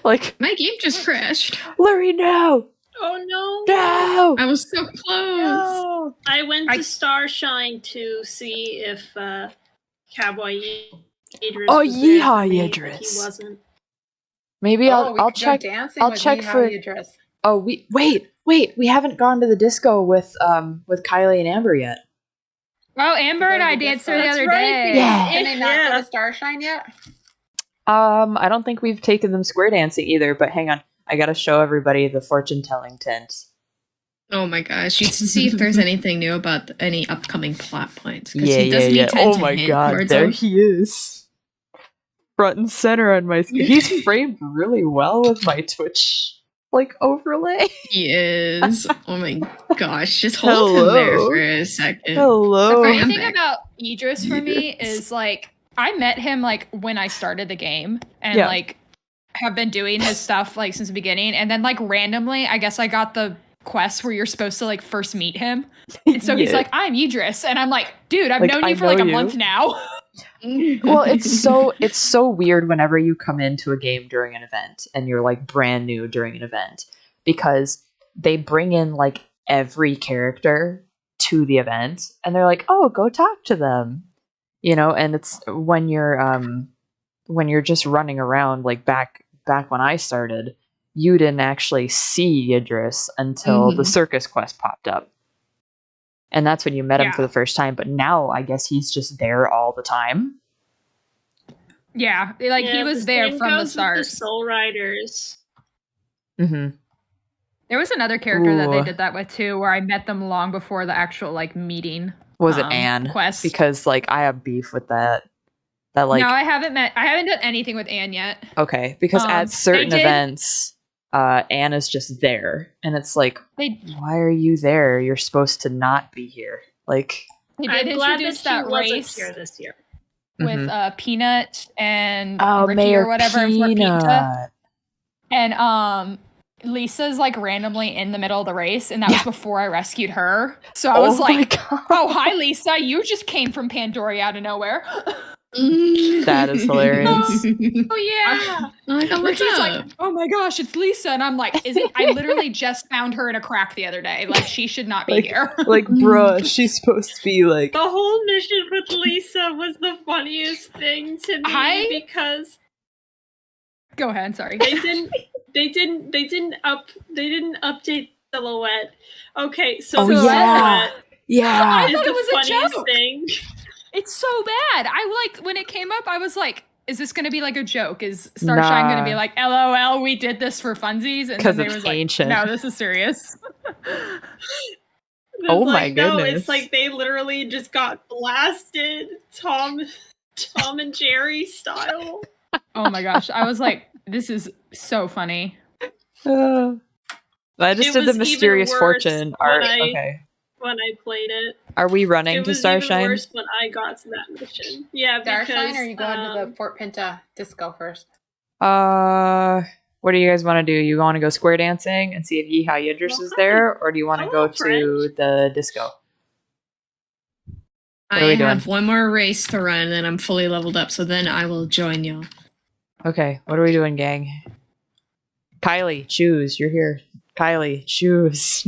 like my game just crashed. Larry, no! Oh no! No! I was so close. No. I went to Starshine to see if Cowboy Idris was yeehaw, there, Idris. he wasn't. Maybe I'll check. I'll check for. Oh, wait. We haven't gone to the disco with Kylie and Amber yet. Oh, Amber and I danced there the other day. Yeah. Can they not go to Starshine yet? I don't think we've taken them square dancing either. But hang on, I gotta show everybody the fortune telling tent. Oh my gosh! You should see if there's anything new about any upcoming plot points. Yeah. Oh my god, there he is, front and center on my screen. He's framed really well with my Twitch overlay. He is. Oh my gosh! Just hold him there for a second. Hello. The funny thing about Idris for me is I met him when I started the game and have been doing his stuff since the beginning, and then randomly, I guess I got the quest where you're supposed to first meet him, and so he's like, I'm Idris, and I'm like, dude, I've known you for a month now. Well, it's so weird whenever you come into a game during an event and you're brand new during an event, because they bring in every character to the event and they're like, oh, go talk to them, and it's when you're just running around back when I started, you didn't actually see Idris until the circus quest popped up. And that's when you met him for the first time. But now I guess he's just there all the time. Yeah, he was there from the start. The Soul Riders. Mm-hmm. There was another character that they did that with too, where I met them long before the actual meeting. Was it Anne? Quest? Because I have beef with that. No, I haven't done anything with Anne yet. Okay, because at certain events, Anne is just there, and it's why are you there? You're supposed to not be here. They did introduce that race here this year with Peanut and Ricky Mayor or whatever, Peanut. And Lisa's randomly in the middle of the race, and that was before I rescued her. So I was like, "Oh, hi, Lisa! You just came from Pandora out of nowhere." That is hilarious. Oh yeah. Ricky's like, oh my gosh, it's Lisa, and I'm like, is it? I literally just found her in a crack the other day. She should not be here. Bruh, she's supposed to be The whole mission with Lisa was the funniest thing to me because. Go ahead. Sorry. They didn't update Silhouette. Okay, so Silhouette. I thought it was the a joke. Thing. It's so bad. I when it came up, I was like, is this going to be a joke? Is Starshine going to be LOL, we did this for funsies? And then they was ancient. No, this is serious. Oh my goodness. No, it's they literally just got blasted Tom and Jerry style. Oh my gosh. I was like, this is so funny. I just did the mysterious fortune art. When I played it. Are we running to Starshine? It was even worse when I got to that mission. Yeah, Starshine, or are you going to the Fort Pinta disco first? What do you guys want to do? You want to go square dancing and see if Yeehaw Yidris is there, or do you want to go to the disco? I have one more race to run, and then I'm fully leveled up, so then I will join y'all. Okay, what are we doing, gang? Kylie, choose. You're here. Kylie, choose.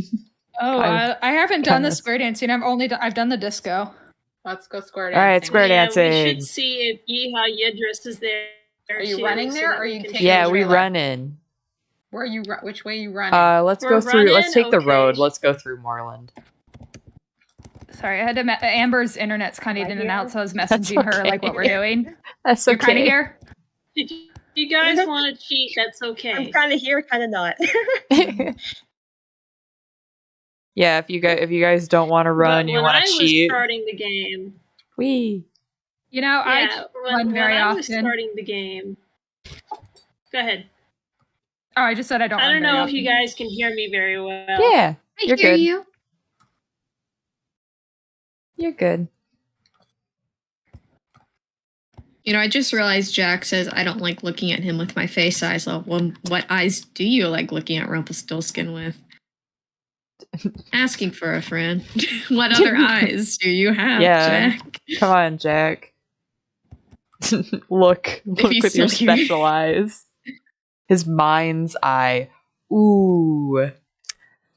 Oh, I haven't done the square dancing. I've done the disco. Let's go square dancing. All right, square dancing. We should see if Yeehaw Yidris is there. Are you running there, or are you taking? Yeah, we run in. Where are you? Which way you running? Let's go through. Let's take the road. Let's go through Moreland. Sorry, I had to. Amber's internet's kind of in and out, so I was messaging her what we're doing. That's okay. You're kind of here. If you guys want to cheat, that's okay. I'm kind of here, kind of not. Yeah, if you guys don't want to run, you want to cheat. When I was starting the game, I run very often. I was starting the game. Go ahead. Oh, I just said I don't. I don't know if you guys can hear me very well. Yeah, I hear you. You're good. I just realized Jack says I don't like looking at him with my face eyes. Well, what eyes do you like looking at Rumpelstiltskin with? Asking for a friend. What other eyes do you have, Jack? Come on, Jack. Look with your special eyes. His mind's eye. Ooh.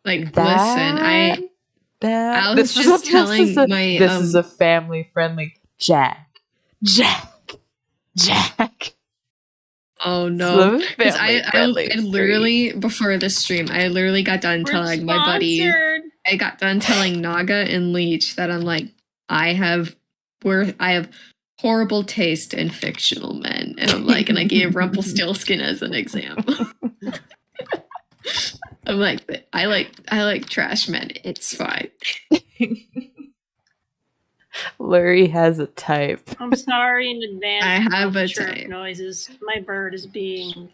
Listen, I was just telling my... This is a family-friendly... Jack. Oh no! Because I literally before this stream, I literally got done telling my buddy, I got done telling Naga and Leech that I'm like, I have horrible taste in fictional men, and I'm like, and I gave Rumpelstiltskin as an example. I'm like, I like trash men. It's fine. Lurie has a type. I'm sorry in advance. I have a type. Noises. My bird is being.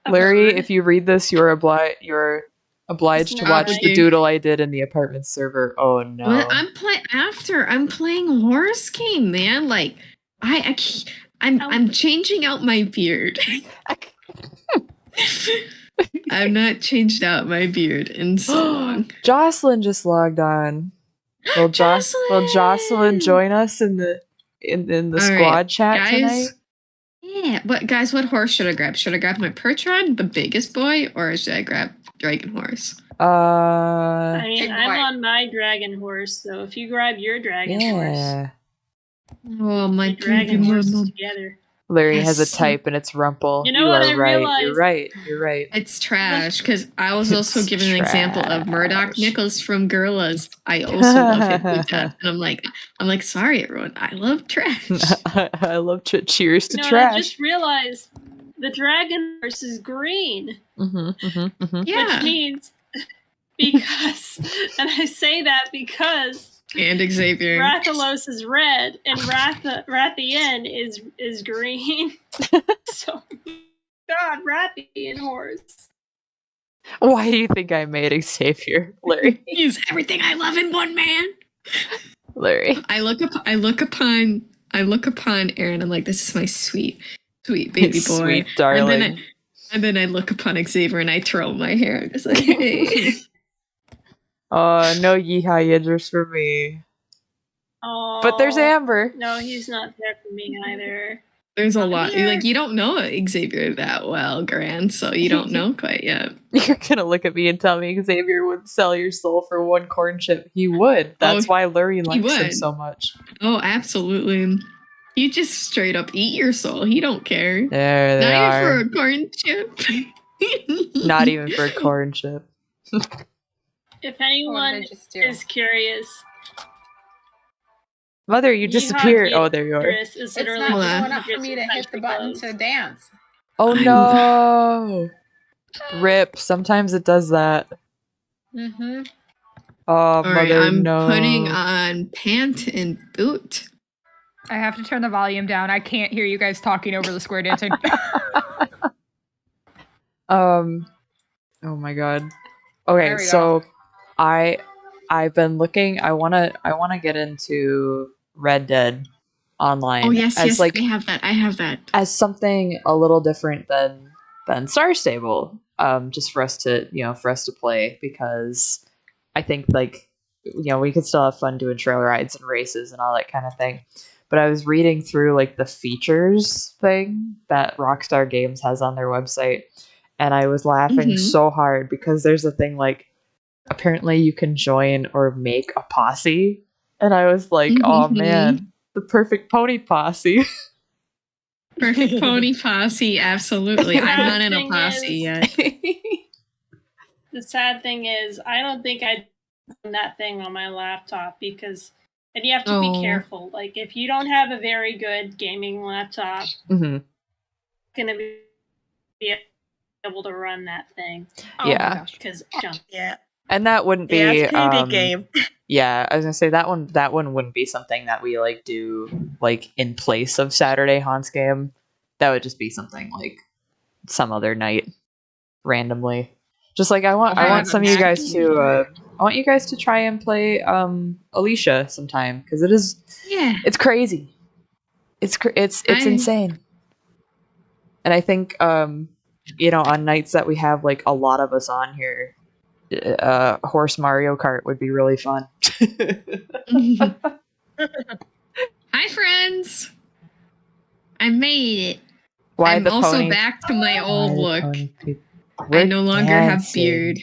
Larry, if you read this, you're obliged to watch the doodle I did in the apartment server. Oh no! Well, I'm playing horse game, man. Like I'm changing out my beard. I've not changed out my beard in so long. Jocelyn just logged on. Will Jocelyn join us in the squad chat tonight? Yeah, guys, what horse should I grab? Should I grab my Percheron, the biggest boy, or should I grab Dragon Horse? I mean, I'm on my dragon horse, so if you grab your dragon horse. Oh, my dragon horses together. Larry has a type and it's Rumple. You know what I right. realized? You're right. It's trash, because I was also given an example of Murdoch Nichols from Gorillas. I also love him to death. And I'm like, sorry everyone, I love trash. I love cheers to trash. I just realized the dragon horse is green. Yeah. Which means because, and I say that because and Xavier. Rathalos is red, and Rathian is green. So, God, Rathian horse. Why do you think I made Xavier, Larry? He's everything I love in one man. Larry. I look upon Aaron. I'm like, this is my sweet baby boy, sweet darling. And then I look upon Xavier and I twirl my hair. I'm just like, hey. Oh, no Yeehaw Yidris for me. Oh, but there's Amber. No, he's not there for me either. There's a lot. Like, you don't know Xavier that well, Gran, so you don't know quite yet. You're gonna look at me and tell me Xavier would sell your soul for one corn chip. He would. That's why Lurie likes him so much. Oh, absolutely. You just straight up eat your soul. He don't care. There they are. Not even for a corn chip. Not even for a corn chip. If anyone is curious, Mother, you disappeared. Oh, there you are. It's not showing up for me to hit the button to dance. Oh no! Rip. Sometimes it does that. Mm-hmm. Oh, Mother, I'm no. putting on pant and boot. I have to turn the volume down. I can't hear you guys talking over the square dancing. Oh my god. Okay, so I've been looking. I wanna get into Red Dead Online. Oh yes, as I have that. As something a little different than Star Stable. Just for us to play, because I think we could still have fun doing trail rides and races and all that kind of thing. But I was reading through the features thing that Rockstar Games has on their website, and I was laughing so hard because there's a thing apparently you can join or make a posse, and I was like, oh man, the perfect pony posse. Perfect pony posse, absolutely. I'm not in a posse yet. The sad thing is, I don't think I'd done that thing on my laptop and you have to be careful. If you don't have a very good gaming laptop, gonna be able to run that thing. Yeah, because and that wouldn't be it's a pretty big game. Yeah, I was gonna say that one wouldn't be something that we do in place of Saturday Honse game. That would just be something some other night randomly. Just I want some of you guys to I want you guys to try and play Alicia sometime, because it's crazy. It's insane. And I think on nights that we have a lot of us on here, Horse Mario Kart would be really fun. Hi friends, I made it. Why I'm also back to my old look. I no longer have beard.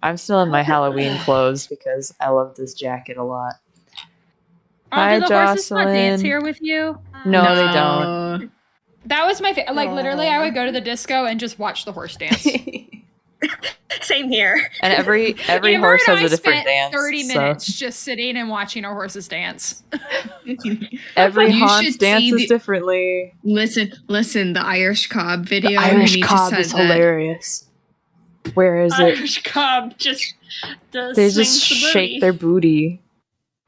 I'm still in my Halloween clothes because I love this jacket a lot. Hi, do the horses not dance here with you? No, they don't. That was my like literally I would go to the disco and just watch the horse dance. Same here. And every horse has a different dance. 30 minutes just sitting and watching our horses dance. Every honse dances differently. Listen, the Irish cob video. The Irish cob is hilarious. Where is it? Irish cob just does. They just shake their booty.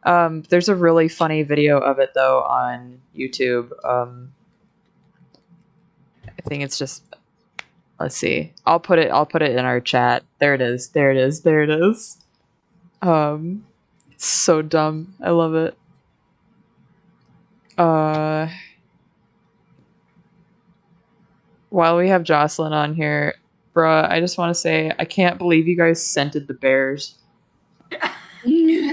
There's a really funny video of it though on YouTube. I think it's just. Let's see. I'll put it in our chat. There it is. It's so dumb. I love it. While we have Jocelyn on here, bruh, I just want to say I can't believe you guys scented the bears.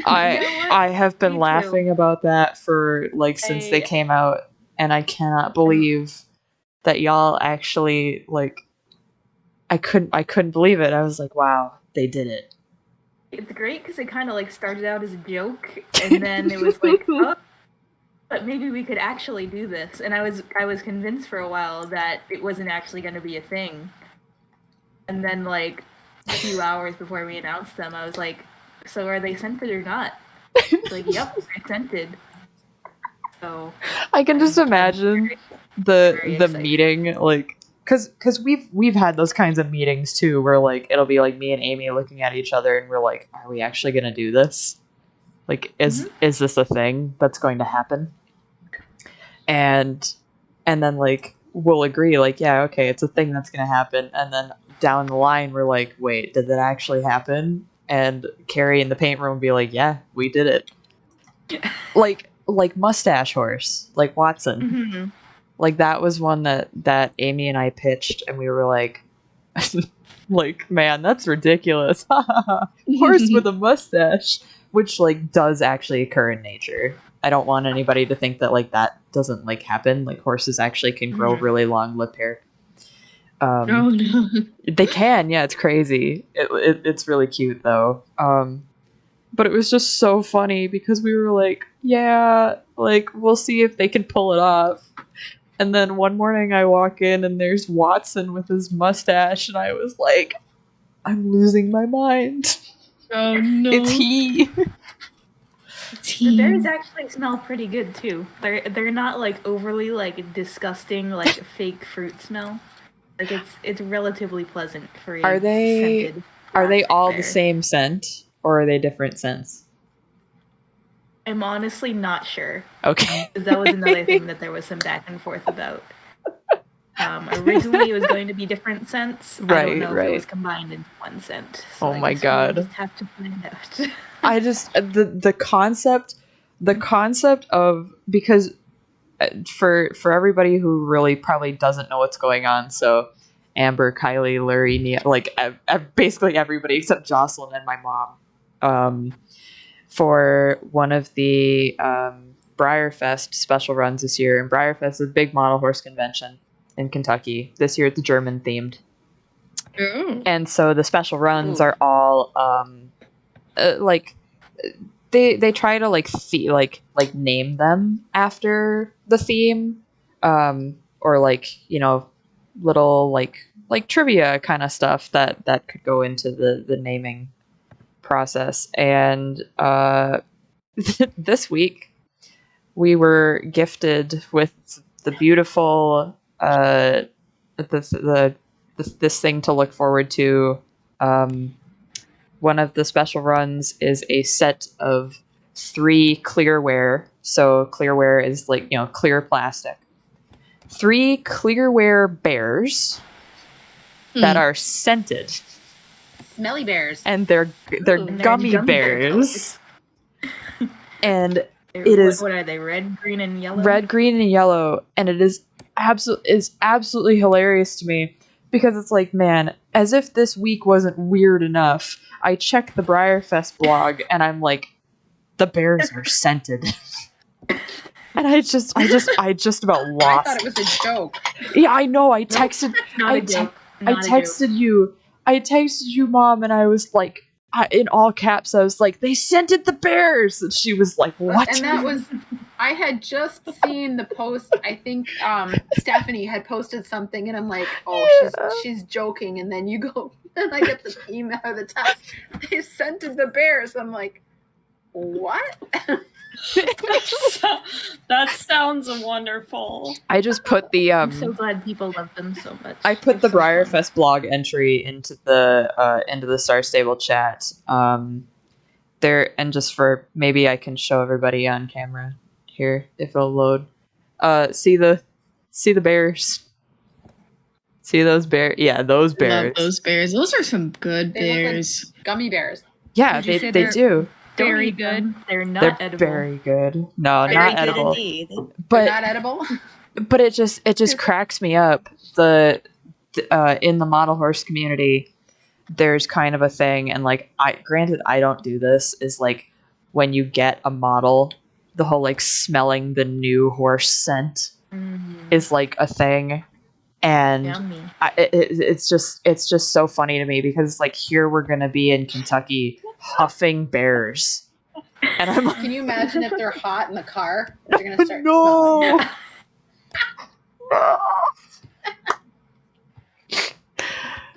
I have been laughing about that for since they came out, and I cannot believe that y'all actually I couldn't believe it. I was like, wow, they did it. It's great because it kind of started out as a joke, and then it was like, oh, but maybe we could actually do this. And I was convinced for a while that it wasn't actually going to be a thing. And then a few hours before we announced them, I was like, so are they scented or not? Yep, they're scented. So I can just imagine the meeting because we've had those kinds of meetings too, where it'll be me and Amy looking at each other, and we're like, are we actually gonna do this? Is this a thing that's going to happen? And then we'll agree, yeah, okay, it's a thing that's gonna happen, and then down the line we're like, wait, did that actually happen? And Carrie in the paint room will be like, yeah, we did it. Like mustache horse, like Watson. Mm-hmm. That was one that Amy and I pitched, and we were like, man, that's ridiculous. Horse with a mustache, which does actually occur in nature. I don't want anybody to think that that doesn't happen. Horses actually can grow really long lip hair. Oh no, they can. Yeah, it's crazy. It's really cute though. But it was just so funny because we were like, yeah, we'll see if they can pull it off. And then one morning I walk in and there's Watson with his mustache, and I was like, I'm losing my mind. Oh no. It's he. The bears actually smell pretty good too. They're not overly disgusting fake fruit smell. It's relatively pleasant for you. Are they all the same scent, or are they different scents? I'm honestly not sure. Okay. Because that was another thing that there was some back and forth about. Originally, it was going to be different scents. Right, I don't know right. if it was combined into one scent. So oh my god! We'll just have to find out. I just the concept of, because for everybody who really probably doesn't know what's going on, so Amber, Kylie, Lurie, Nia, basically everybody except Jocelyn and my mom. For one of the Breyerfest special runs this year, and Breyerfest is a big model horse convention in Kentucky. This year it's German themed. Ooh. And so the special runs are all they try to name them after the theme, or little trivia kind of stuff that could go into the naming process. And this week we were gifted with the beautiful this thing to look forward to. One of the special runs is a set of 3 clearware. So clearware is clear plastic. 3 clearware bears that are scented. Smelly bears. And they're gummy bears. And it is, what are they? Red, green, and yellow. Red, green, and yellow, and it is absolutely hilarious to me, because it's man, as if this week wasn't weird enough, I check the Breyerfest blog and I'm like, the bears are scented. And I just about lost. I thought it was a joke. Yeah, I know. I texted. Not a joke. I texted you. I texted you, Mom, and I was like, in all caps, I was like, they scented the bears, and she was like, what? And that was I had just seen the post. I think Stephanie had posted something, and I'm like, oh, she's joking. And then you go, and I get the email or the text. They scented the bears. I'm like, what? That sounds wonderful. I just put the I'm so glad people love them so much. I put the Briarfest blog entry into the Star Stable chat. There, and just for maybe I can show everybody on camera here if it'll load. See the bears. See those bears? Yeah, those bears. Love those bears. Those are some good bears. Look like gummy bears. Yeah, they do. Very good. They're not They're edible. very good. No, Very not good edible. indeed. But They're not edible. But it just cracks me up. In the model horse community, there's kind of a thing, and like granted I don't do this, is like when you get a model, the whole like smelling the new horse scent is like a thing, and it's just so funny to me because like here we're gonna be in Kentucky huffing bears, and I'm like, Can you imagine if they're hot in the car? They're gonna start no. smelling.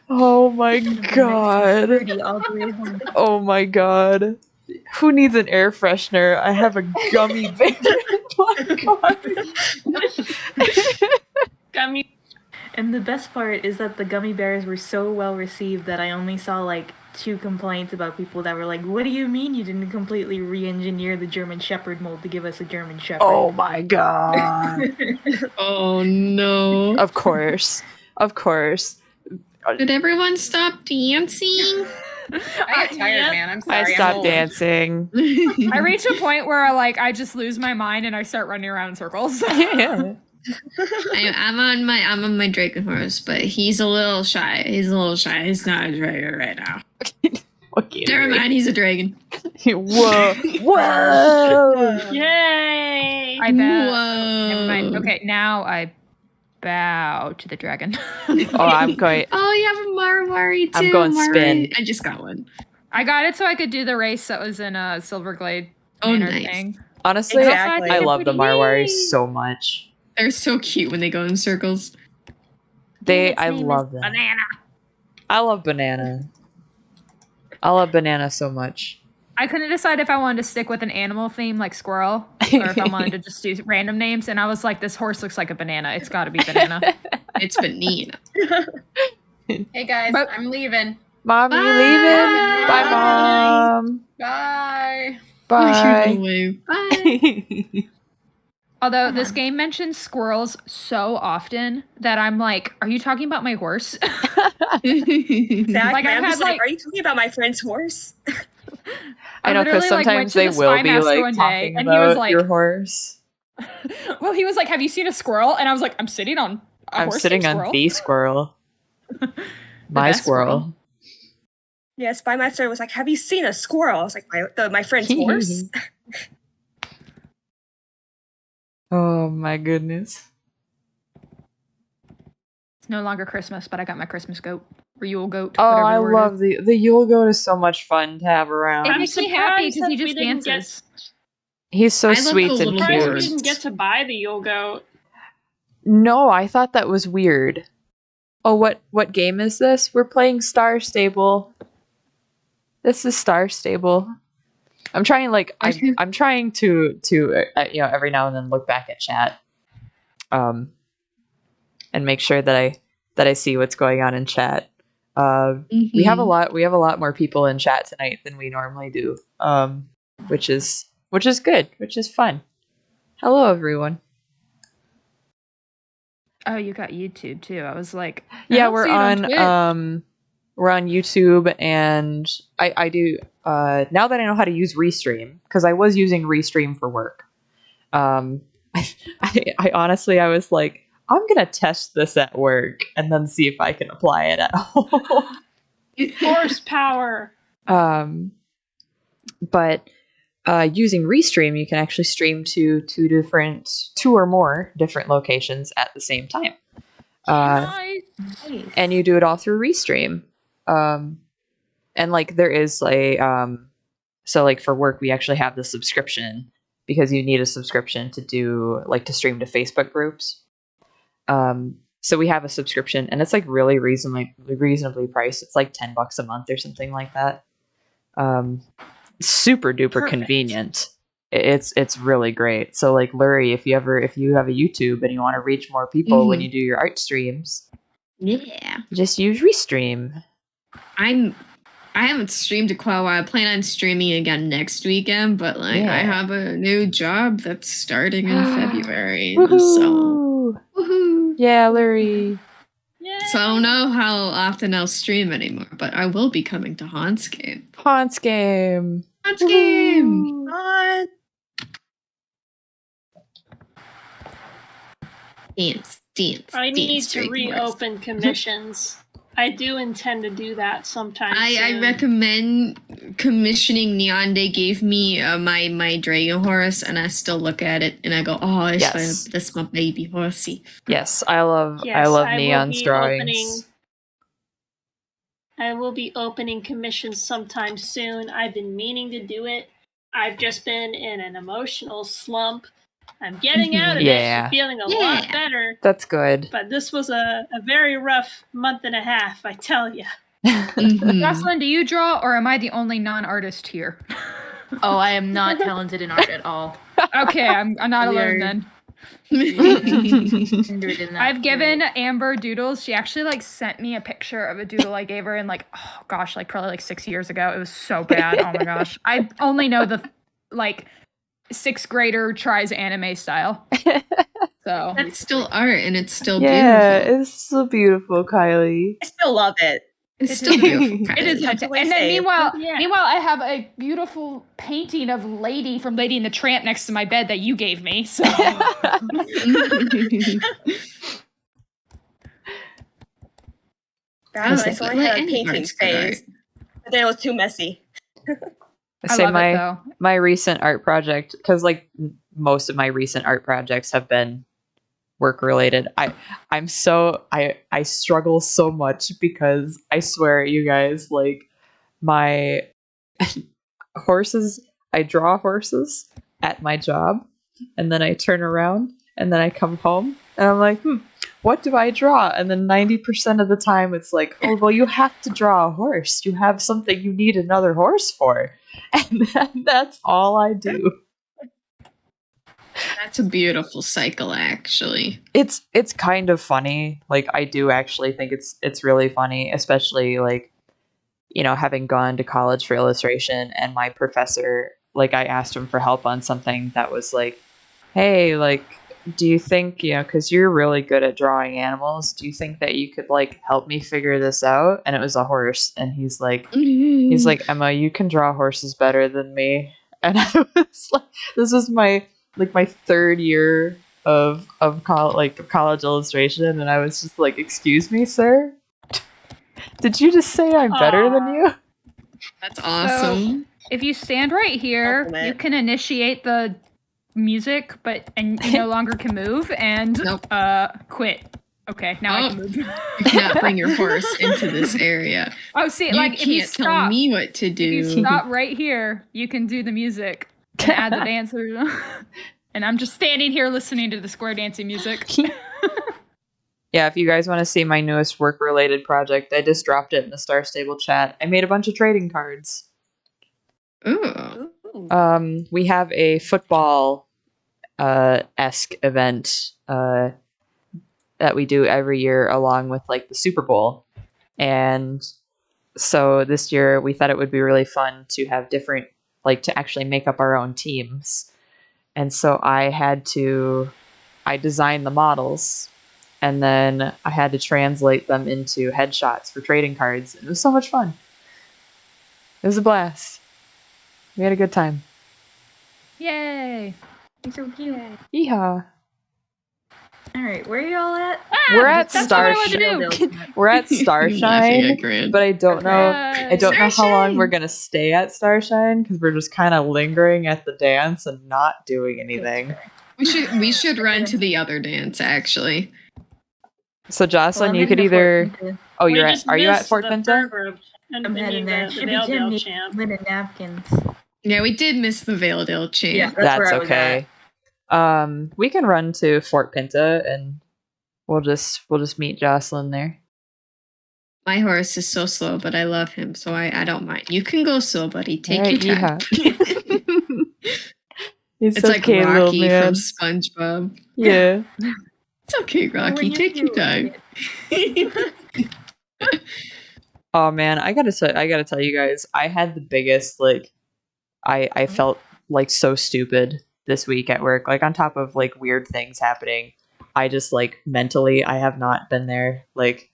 Oh my god. Oh my god. Who needs an air freshener? I have a gummy bear. Oh my god. Gummy. And the best part is that the gummy bears were so well received that I only saw like 2 complaints about people that were like, what do you mean you didn't completely re-engineer the German Shepherd mold to give us a German Shepherd? Oh my god. Oh no. Of course. Did everyone stop dancing? I got tired, man. I'm sorry. I stopped dancing. I reach a point where I just lose my mind and I start running around in circles. Yeah. I'm on my dragon horse, but he's a little shy. He's not a dragon right now. Okay. Never mind, he's a dragon. Whoa. Yay! I bet. Whoa. Never mind. Okay, now I bow to the dragon. I'm going. Oh, you have a Marwari too. I'm going spin. I just got one. I got it so I could do the race that was in a Silverglade Oh, Manor nice. thing. Honestly, Exactly. I love the Marwari so much. They're so cute when they go in circles. I love them. Banana. I love Banana. I love Banana so much. I couldn't decide if I wanted to stick with an animal theme like squirrel or if I wanted to just do random names. And I was like, this horse looks like a banana. It's got to be banana. It's Banana. Hey guys, But- I'm leaving. Mom, you leaving? Bye, Mom. Bye. Bye. Bye. Although this game mentions squirrels so often that I'm like, are you talking about my horse? Exactly. Like, I've I'm had, just like, like- are you talking about my friend's horse? I know, because literally, sometimes went they to the will Spy be Master like one day, talking and he was about like, your horse. well, he was like, have you seen a squirrel? And I was like, I'm sitting on a I'm horse sitting named on Squirrel. the squirrel. My best squirrel. Yeah, Spy Master was like, have you seen a squirrel? I was like, my friend's horse? Oh my goodness. It's no longer Christmas, but I got my Christmas goat. Or Yule goat. Oh, whatever I the word love is. the Yule goat is so much fun to have around. It I'm makes me happy surprised because he that we just didn't dances. He's so I love sweet the and little Surprised we birds. didn't get to buy the Yule Goat. No, I thought that was weird. Oh, what game is this? We're playing Star Stable. This is Star Stable. I'm trying I'm trying to every now and then look back at chat, and make sure that I see what's going on in chat. We have a lot more people in chat tonight than we normally do. Which is good, which is fun. Hello everyone. Oh, you got YouTube too. I was like, Yeah, we're on YouTube, and I do now that I know how to use Restream, because I was using Restream for work. I honestly I was like, I'm gonna test this at work and then see if I can apply it at home. Horsepower. But using Restream, you can actually stream to two or more different locations at the same time. nice. And you do it all through Restream. And like there is a so like for work we actually have the subscription because you need a subscription to do like to stream to Facebook groups. So we have a subscription, and it's like really reasonably priced. It's like $10 a month or something like that. Super duper convenient. It's really great. So like Lurie, if you have a YouTube and you want to reach more people when you do your art streams, just use Restream. I haven't streamed a while. I plan on streaming again next weekend, but like I have a new job that's starting in February. So woohoo! Yeah, Lurie. So I don't know how often I'll stream anymore, but I will be coming to Honse Game. Honse Game. Honse Game. Dance. I need to reopen commissions. I do intend to do that sometime soon. I recommend commissioning Neon. They gave me my dragon horse, and I still look at it and I go, "Oh, that's my baby horsey." Yes, I love Neon's drawings. I will be opening commissions sometime soon. I've been meaning to do it. I've just been in an emotional slump. I'm getting out of it. I'm feeling a lot better. That's good. But this was a very rough month and a half, I tell you. Jocelyn, do you draw, or am I the only non-artist here? Oh, I am not talented in art at all. Okay, I'm not alone then. I've given Amber doodles. She actually like sent me a picture of a doodle I gave her in like, oh gosh, like probably like 6 years ago. It was so bad. Oh my gosh. I only know the like 6th grader tries anime style. So that's still art, and it's still beautiful. Yeah, it's still beautiful, Kylie. I still love it. It's still beautiful. It is. And then meanwhile, I have a beautiful painting of Lady from Lady and the Tramp next to my bed that you gave me. So I only had a painting phase, but then it was too messy. I say my recent art project, because like most of my recent art projects have been work related. I struggle so much because I swear, you guys, like my horses, I draw horses at my job, and then I turn around and then I come home and I'm like, what do I draw? And then 90% of the time it's like, oh, well, you have to draw a horse. You have something you need another horse for. And that's all I do. That's a beautiful cycle, actually. It's kind of funny. Like, I do actually think it's really funny, especially like, you know, having gone to college for illustration, and my professor, like, I asked him for help on something that was like, hey, like, do you think, you know, because you're really good at drawing animals, do you think that you could like help me figure this out? And it was a horse, and he's like, Emma, you can draw horses better than me. And I was like, this was my 3rd year of college illustration, and I was just like, excuse me, sir, did you just say I'm better than you? That's awesome. So, if you stand right here, you can initiate the music, and you no longer can move, and quit. Okay, now I can move. You cannot bring your horse into this area. Oh, see, you like, can't if you stop, tell me what to do. If you stop right here, you can do the music and add the dancers. And I'm just standing here listening to the square dancing music. Yeah, if you guys want to see my newest work-related project, I just dropped it in the Star Stable chat. I made a bunch of trading cards. Ooh. We have a football esque event that we do every year along with like the Super Bowl. And so this year we thought it would be really fun to have different, like, to actually make up our own teams. And so I designed the models, and then I had to translate them into headshots for trading cards. It was so much fun. It was a blast. We had a good time. Yay! You're so cute. Yeehaw. Alright, where are y'all at? We're at Starshine. We're at Starshine, but I don't know. I don't know how long we're gonna stay at Starshine, because we're just kind of lingering at the dance and not doing anything. We should run to the other dance, actually. So Jocelyn, you could either. Oh, are you at Fort Pinta? I'm heading there. Should be Jim needing linen napkins. Yeah, we did miss the Valedale chain. Yeah, that's okay. We can run to Fort Pinta and we'll just meet Jocelyn there. My horse is so slow, but I love him, so I don't mind. You can go slow, buddy. Take your time. It's like okay, Rocky from SpongeBob. Yeah. It's okay, Rocky. Take your time. Oh man, I gotta tell you guys, I had the biggest I felt like so stupid this week at work. Like on top of like weird things happening, I just like mentally I have not been there. Like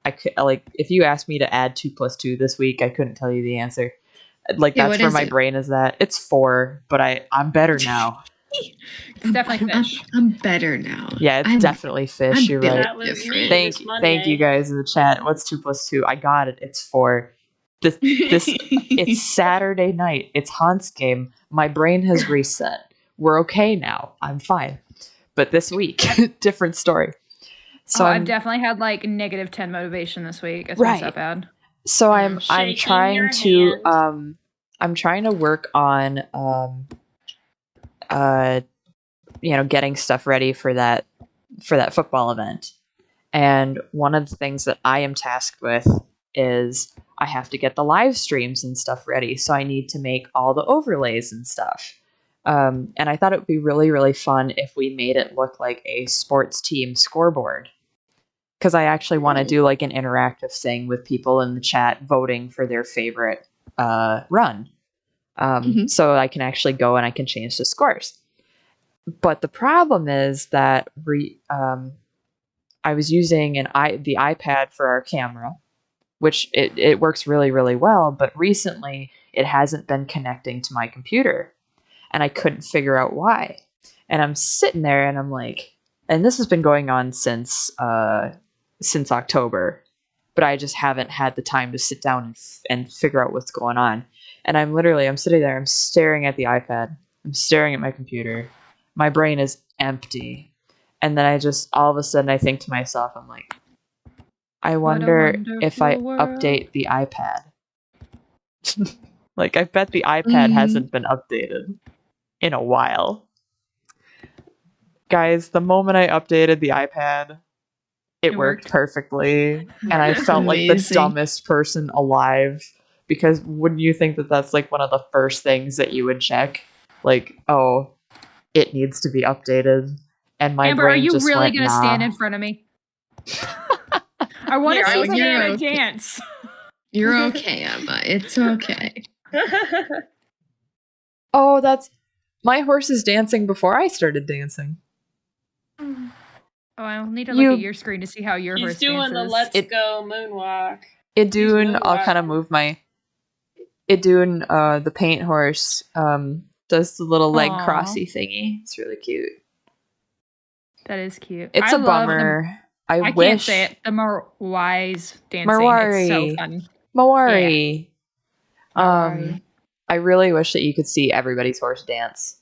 I could if you asked me to add 2 + 2 this week, I couldn't tell you the answer. Like that's where my brain is at. It's 4, but I'm better now. It's definitely fish. I'm better now. Yeah, it's definitely fish. You're right. Thank you guys in the chat. What's 2 + 2? I got it. It's 4. This it's Saturday night. It's Hans game. My brain has reset. We're okay now. I'm fine. But this week, different story. So I've definitely had like -10 motivation this week. It's not that bad. So I'm trying to I'm trying to work on getting stuff ready for that football event. And one of the things that I am tasked with is I have to get the live streams and stuff ready. So I need to make all the overlays and stuff. And I thought it would be really, really fun if we made it look like a sports team scoreboard. Because I actually want to do like an interactive thing with people in the chat voting for their favorite run. So I can actually go and I can change the scores. But the problem is that I was using the iPad for our camera, which it works really, really well. But recently it hasn't been connecting to my computer. And I couldn't figure out why. And I'm sitting there and I'm like, and this has been going on since October, but I just haven't had the time to sit down and figure out what's going on. And I'm sitting there, I'm staring at the iPad, I'm staring at my computer, my brain is empty. And then all of a sudden I think to myself, I'm like, I wonder if I update the iPad. Like I bet the iPad hasn't been updated in a while. Guys, the moment I updated the iPad, it worked perfectly, and I felt like the dumbest person alive, because wouldn't you think that that's like one of the first things that you would check? Like, oh, it needs to be updated, and my Amber, brain are you just really went, gonna stand in front of me? I want to see you in a dance. You're okay, Emma. It's okay. Oh, my horse is dancing before I started dancing. Oh, I'll need to look at your screen to see how your horse dances. He's doing the let's go moonwalk. I'll kind of move my... the paint horse, does the little leg crossy thingy. It's really cute. That is cute. It's a bummer. I wish... can't say it. The Marwai's dancing. Marwari. It's so fun. Mawari. Yeah. I really wish that you could see everybody's horse dance.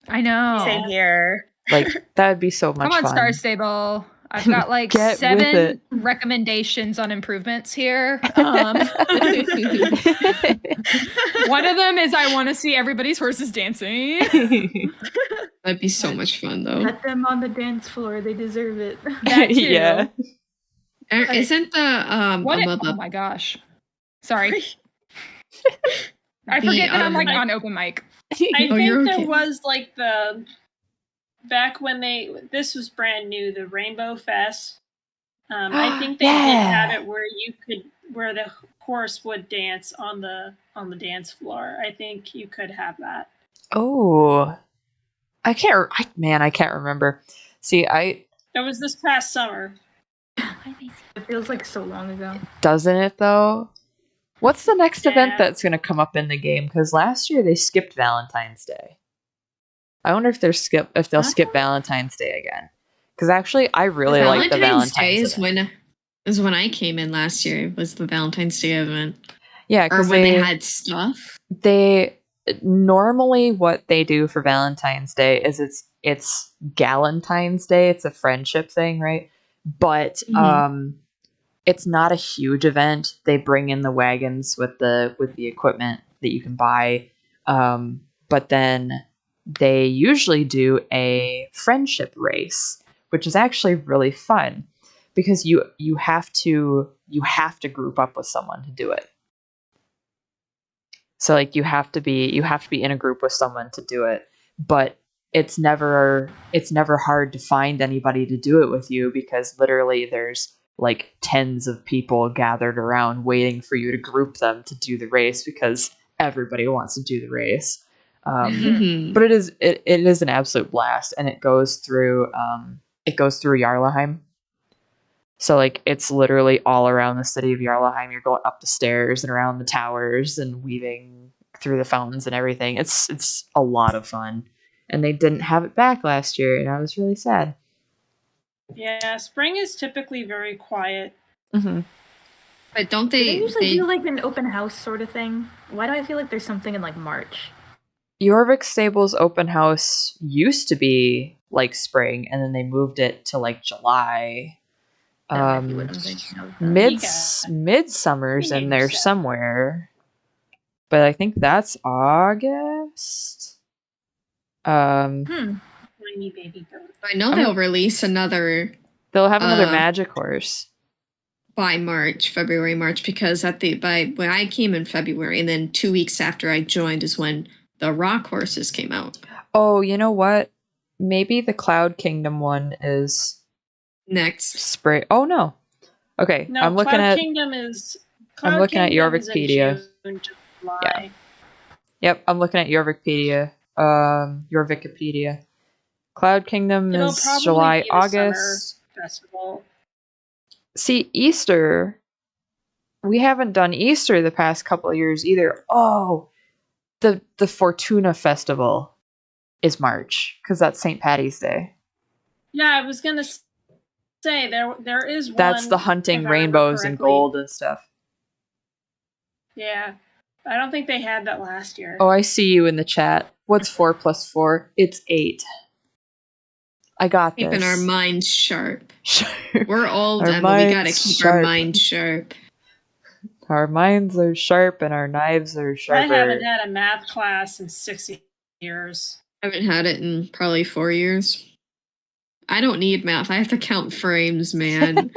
I know. Same here. Like, that would be so much fun. Come on, Star Stable. I've got like 7 recommendations on improvements here. One of them is I want to see everybody's horses dancing. That'd be so much fun, though. Let them on the dance floor. They deserve it. That too. Yeah. Isn't the oh my gosh. Sorry. I forget that I'm like on open mic. I think there was like back when this was brand new, the Rainbow Fest. I think they did have it where the horse would dance on the dance floor. I think you could have that. Oh, I can't remember. See, it was this past summer. It feels like so long ago. Doesn't it though? What's the next event that's going to come up in the game? Because last year they skipped Valentine's Day. I wonder if they'll skip Valentine's Day again. Because actually, I really like the Valentine's Day. Is when I came in last year. Was the Valentine's Day event? Yeah, or when they had stuff. They normally what they do for Valentine's Day is it's Galentine's Day. It's a friendship thing, right? But it's not a huge event. They bring in the wagons with the equipment that you can buy. But then they usually do a friendship race, which is actually really fun because you have to group up with someone to do it. So like you have to be in a group with someone to do it, but it's never hard to find anybody to do it with you because literally there's like tens of people gathered around waiting for you to group them to do the race because everybody wants to do the race. But it is an absolute blast, and it goes through Jarlaheim. So like it's literally all around the city of Jarlaheim. You're going up the stairs and around the towers and weaving through the fountains and everything. It's a lot of fun. And they didn't have it back last year, and I was really sad. Yeah, spring is typically very quiet. Mm-hmm. But don't they usually do like an open house sort of thing? Why do I feel like there's something in like March? Jorvik Stable's open house used to be like spring, and then they moved it to like July. Midsummer's in there somewhere, but I think that's August. Tiny baby goat. I know they'll release another. They'll have another magic horse by February, March, because when I came in February, and then 2 weeks after I joined is when the rock horses came out. Oh, you know what? Maybe the Cloud Kingdom one is next spring. Oh no. Okay, no, I'm looking Cloud at. Kingdom is. I'm looking at Jorvikpedia. Yeah. Yep, I'm looking at Jorvikpedia. Jorvikipedia. Cloud Kingdom is July, August. Festival. See, Easter. We haven't done Easter the past couple of years either. Oh, the Fortuna Festival is March because that's St. Patty's Day. Yeah, I was gonna say there is one. That's the hunting rainbows and gold and stuff. Yeah, I don't think they had that last year. Oh, I see you in the chat. What's 4 plus 4? It's 8. I got this. Keeping our minds sharp. We're old and we gotta keep our minds sharp. Our minds are sharp and our knives are sharper. I haven't had a math class in 6 years. I haven't had it in probably 4 years. I don't need math. I have to count frames, man.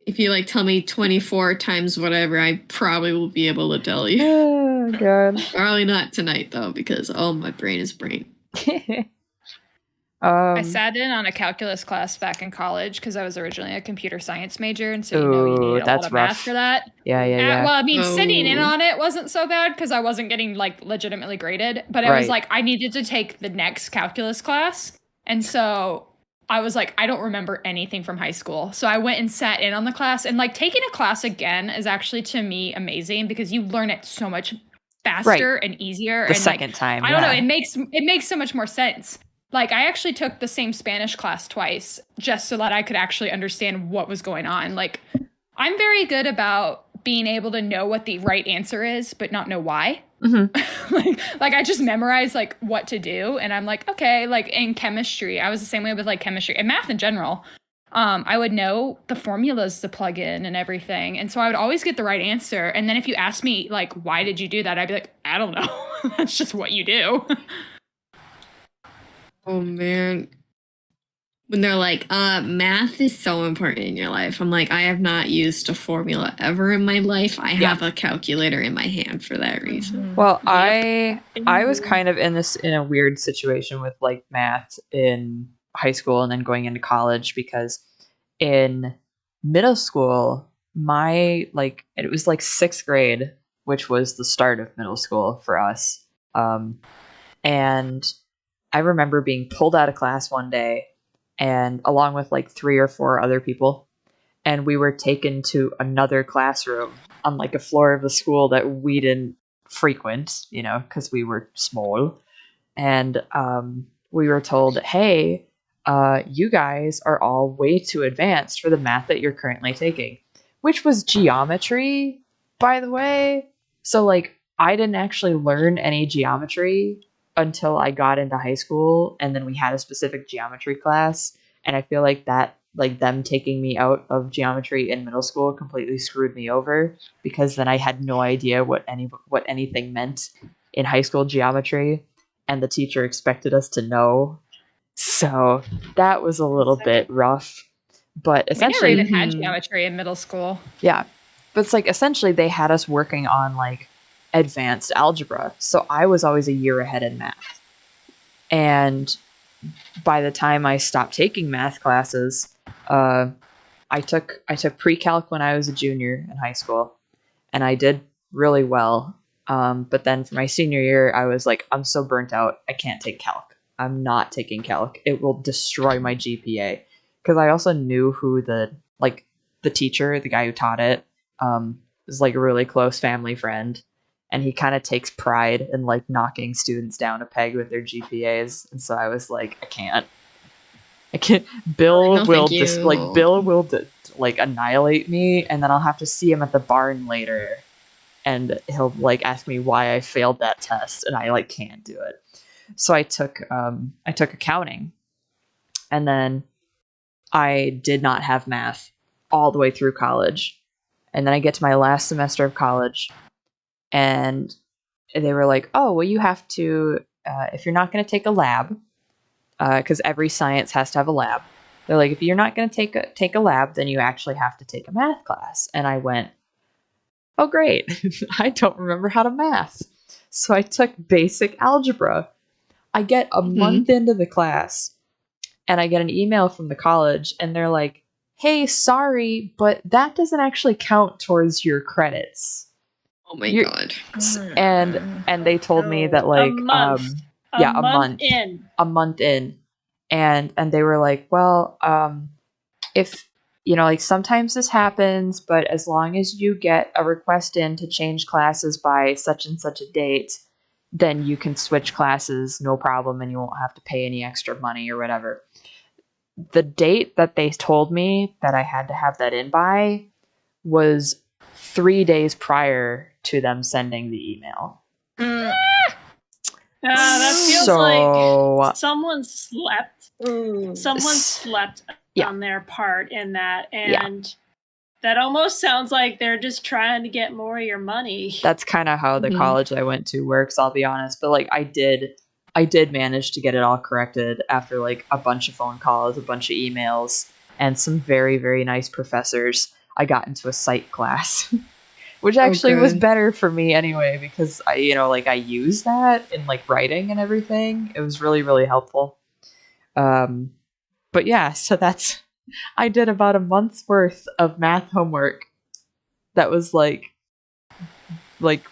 If you tell me 24 times whatever, I probably will be able to tell you. Oh, God. Probably not tonight, though, because, my brain is brain. I sat in on a calculus class back in college because I was originally a computer science major, and so you needed a lot of math for that. Yeah. Well, I mean, sitting in on it wasn't so bad because I wasn't getting legitimately graded, but it was I needed to take the next calculus class, and so I was I don't remember anything from high school, so I went and sat in on the class, and taking a class again is actually to me amazing because you learn it so much faster and easier. The second time, I don't know, it makes so much more sense. I actually took the same Spanish class twice just so that I could actually understand what was going on. I'm very good about being able to know what the right answer is, but not know why. Mm-hmm. I just memorize what to do, and I'm okay. In chemistry, I was the same way with chemistry and math in general. I would know the formulas to plug in and everything, and so I would always get the right answer. And then if you ask me why did you do that, I'd be I don't know. That's just what you do. Oh, man. When they're math is so important in your life. I'm I have not used a formula ever in my life. I have a calculator in my hand for that reason. Well, I was kind of in a weird situation with math in high school and then going into college because in middle school, it was 6th grade, which was the start of middle school for us. And I remember being pulled out of class one day and along with 3 or 4 other people, and we were taken to another classroom on a floor of the school that we didn't frequent, because we were small. And we were told, hey, you guys are all way too advanced for the math that you're currently taking, which was geometry, by the way. So I didn't actually learn any geometry until I got into high school, and then we had a specific geometry class, and I feel that them taking me out of geometry in middle school completely screwed me over because then I had no idea what anything meant in high school geometry, and the teacher expected us to know. So that was a little bit rough. But essentially, we never even had geometry in middle school. Yeah, but it's like essentially they had us working on like advanced algebra. So I was always a year ahead in math. And by the time I stopped taking math classes, I took pre-calc when I was a junior in high school, and I did really well. But then for my senior year, I was like, I'm so burnt out, I can't take calc. I'm not taking calc. It will destroy my GPA. Because I also knew who the teacher, the guy who taught it, was like a really close family friend. And he kind of takes pride in like knocking students down a peg with their GPAs. And so I was like, I can't. Bill will annihilate me, and then I'll have to see him at the barn later, and he'll like ask me why I failed that test, and I like can't do it. So I took accounting, and then I did not have math all the way through college. And then I get to my last semester of college, and they were like, oh, well, you have to, if you're not going to take a lab, because every science has to have a lab. They're like, if you're not going to take a lab, then you actually have to take a math class. And I went, oh, great. I don't remember how to math. So I took basic algebra. I get a month into the class, and I get an email from the college, and they're like, hey, sorry, but that doesn't actually count towards your credits. Oh my God. And they told me that like a month in. And they were like, well, if like sometimes this happens, but as long as you get a request in to change classes by such and such a date, then you can switch classes, no problem, and you won't have to pay any extra money or whatever. The date that they told me that I had to have that in by was 3 days prior to them sending the email. That feels like someone slept. Someone slept on their part in that, and that almost sounds like they're just trying to get more of your money. That's kind of how the college I went to works, I'll be honest. But like I did manage to get it all corrected after like a bunch of phone calls, a bunch of emails, and some very, very nice professors. I got into a psych class, which actually was better for me anyway, because I used that in like writing and everything. It was really, really helpful. But yeah, so I did about a month's worth of math homework that was like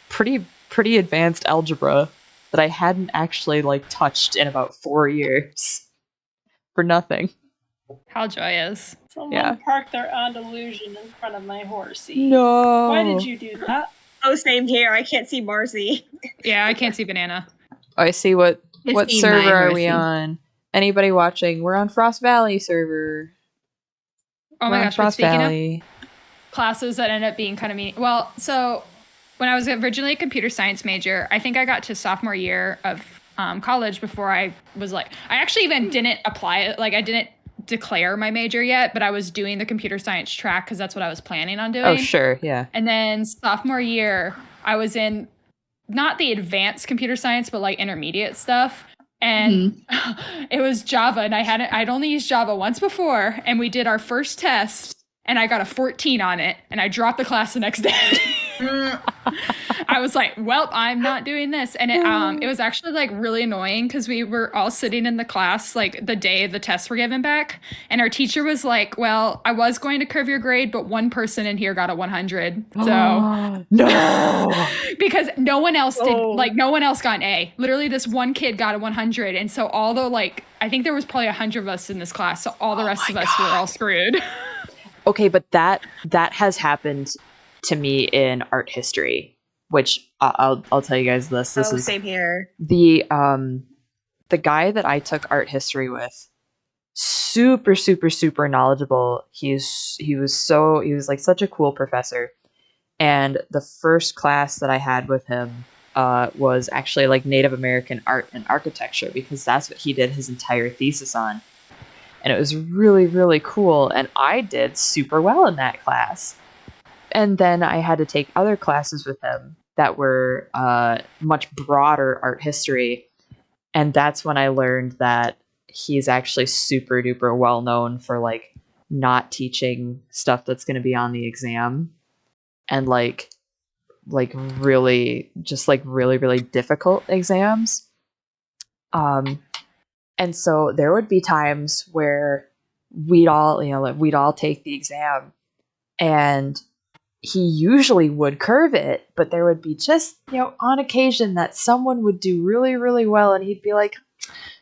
pretty advanced algebra that I hadn't actually like touched in about 4 years for nothing. How joyous. Someone parked their Andalusian in front of my horsey. No. Why did you do that? Oh, same here. I can't see Marcy. Yeah, I can't see Banana. I see. What server are we on? Anybody watching? We're on Frost Valley server. Oh my gosh, Frost Valley. Classes that end up being kind of mean. Well, so when I was originally a computer science major, I think I got to sophomore year of college before I was like, I actually even didn't apply it. Like I didn't declare my major yet, but I was doing the computer science track because that's what I was planning on doing. Oh, sure. Yeah. And then sophomore year, I was in not the advanced computer science, but like intermediate stuff. And it was Java, and I'd only used Java once before, and we did our first test, and I got a 14 on it, and I dropped the class the next day. I was like, well, I'm not doing this. And it was actually like really annoying because we were all sitting in the class like the day the tests were given back. And our teacher was like, well, I was going to curve your grade, but one person in here got a 100. So no, because no one else did, like no one else got an A. Literally this one kid got a 100. And so I think there was probably 100 of us in this class. So all the rest of us were all screwed. Okay, but that has happened to me in art history, which I'll tell you guys this. This is same here. The guy that I took art history with, super, super, super knowledgeable. He was like such a cool professor. And the first class that I had with him was actually like Native American art and architecture, because that's what he did his entire thesis on. And it was really, really cool. And I did super well in that class. And then I had to take other classes with him. that were much broader art history. And that's when I learned that he's actually super duper well known for like not teaching stuff that's going to be on the exam, and like really just like really, really difficult exams. And so there would be times where we'd all take the exam, and he usually would curve it, but there would be just, on occasion that someone would do really, really well, and he'd be like,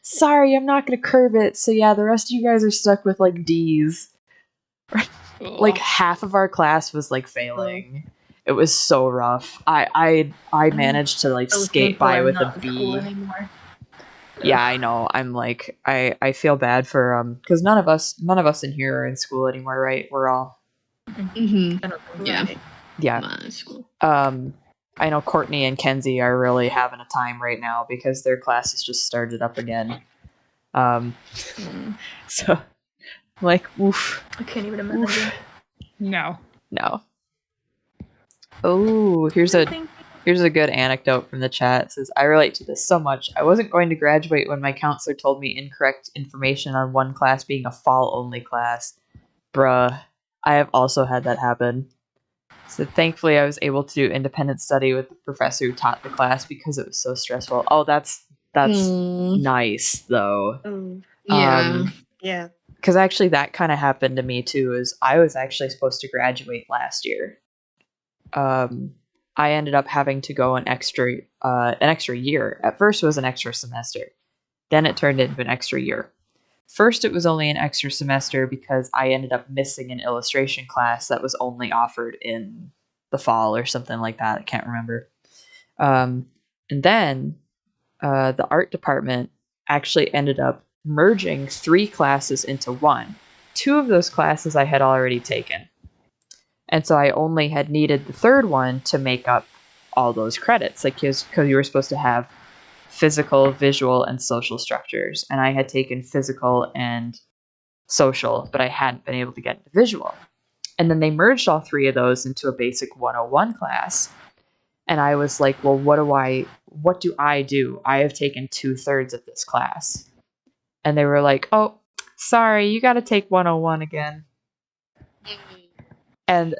sorry, I'm not going to curve it. So yeah, the rest of you guys are stuck with like D's. Like half of our class was like failing. It was so rough. I managed to like skate by with a B. Yeah, I know. I'm like, I feel bad for because none of us in here are in school anymore, right? We're all yeah. School. I know Courtney and Kenzie are really having a time right now because their classes just started up again. So like, oof. I can't even imagine. Oof. No. Oh, here's a good anecdote from the chat. It says, I relate to this so much. I wasn't going to graduate when my counselor told me incorrect information on one class being a fall-only class. Bruh, I have also had that happen. So thankfully I was able to do independent study with the professor who taught the class because it was so stressful. Oh, that's nice, though. Yeah. Because actually that kind of happened to me, too, is I was actually supposed to graduate last year. I ended up having to go an extra year. At first it was an extra semester. Then it turned into an extra year. First it was only an extra semester because I ended up missing an illustration class that was only offered in the fall or something like that. I can't remember. And then the art department actually ended up merging 3 classes into one. 2 of those classes I had already taken. And so I only had needed the 3rd one to make up all those credits, like because you were supposed to have physical, visual, and social structures. And I had taken physical and social, but I hadn't been able to get into visual. And then they merged all 3 of those into a basic 101 class. And I was like, well, what do I do? I have taken 2/3 of this class. And they were like, oh, sorry, you got to take 101 again. And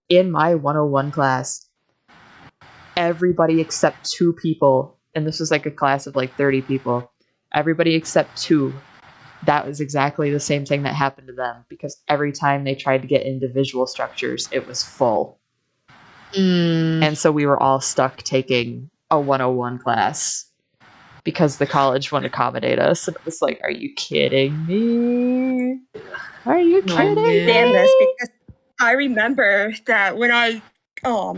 in my 101 class, everybody except 2 people, and this was like a class of like 30 people, everybody except 2, that was exactly the same thing that happened to them, because every time they tried to get into visual structures, it was full. And so we were all stuck taking a 101 class because the college wouldn't accommodate us. And it was like, are you kidding me? Are you kidding me? This because I remember that when I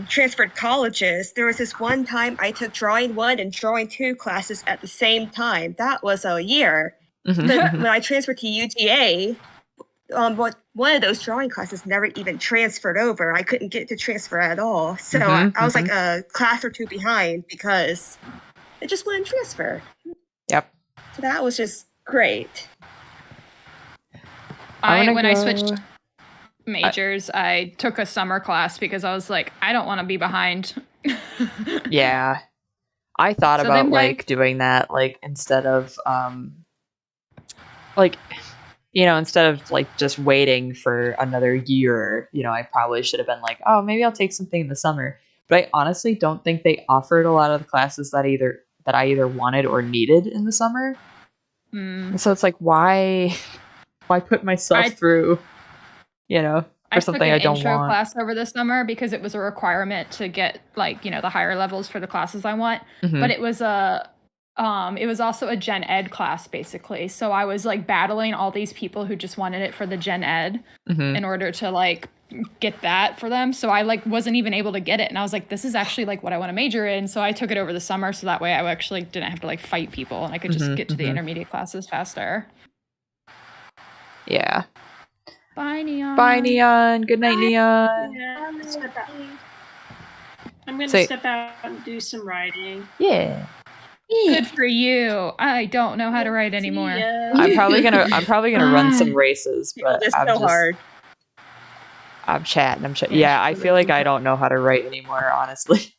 transferred colleges, there was this one time I took Drawing 1 and Drawing 2 classes at the same time. That was a year. When I transferred to UGA, one of those drawing classes never even transferred over. I couldn't get to transfer at all. So I was like a class or 2 behind because it just wouldn't transfer. Yep. So that was just great. When I switched majors, I took a summer class because I was like, I don't want to be behind. Yeah. I thought about like doing that, like instead of instead of like just waiting for another year, I probably should have been like, oh, maybe I'll take something in the summer. But I honestly don't think they offered a lot of the classes that I either wanted or needed in the summer. So it's like, why put myself through, for something I don't want. I took an intro class over the summer because it was a requirement to get like, the higher levels for the classes I want. But it was it was also a gen ed class basically. So I was like battling all these people who just wanted it for the gen ed in order to like get that for them. So I like wasn't even able to get it. And I was like, this is actually like what I want to major in. So I took it over the summer. So that way I actually didn't have to like fight people and I could just get to the intermediate classes faster. Yeah. Bye, Neon. Bye, Neon. Good night, Neon. Yeah, I'm going to step out and do some writing. Yeah. Good for you. I don't know how to write anymore. I'm probably gonna run some races, but it's so hard. I'm chatting. Yeah, I feel like I don't know how to write anymore, honestly.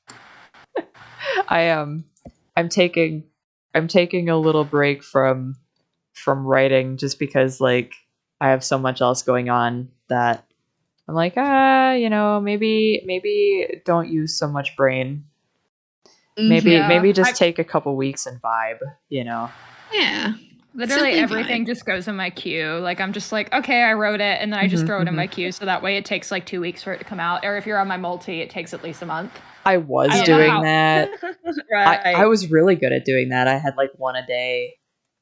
I'm taking a little break from writing just because like I have so much else going on that I'm like, maybe don't use so much brain. Maybe just take a couple weeks and vibe, Yeah. Literally everything just goes in my queue. Like I'm just like, okay, I wrote it, and then I just throw it in my queue. So that way it takes like 2 weeks for it to come out. Or if you're on my multi, it takes at least a month. I was doing that. Right. I was really good at doing that. I had like one a day.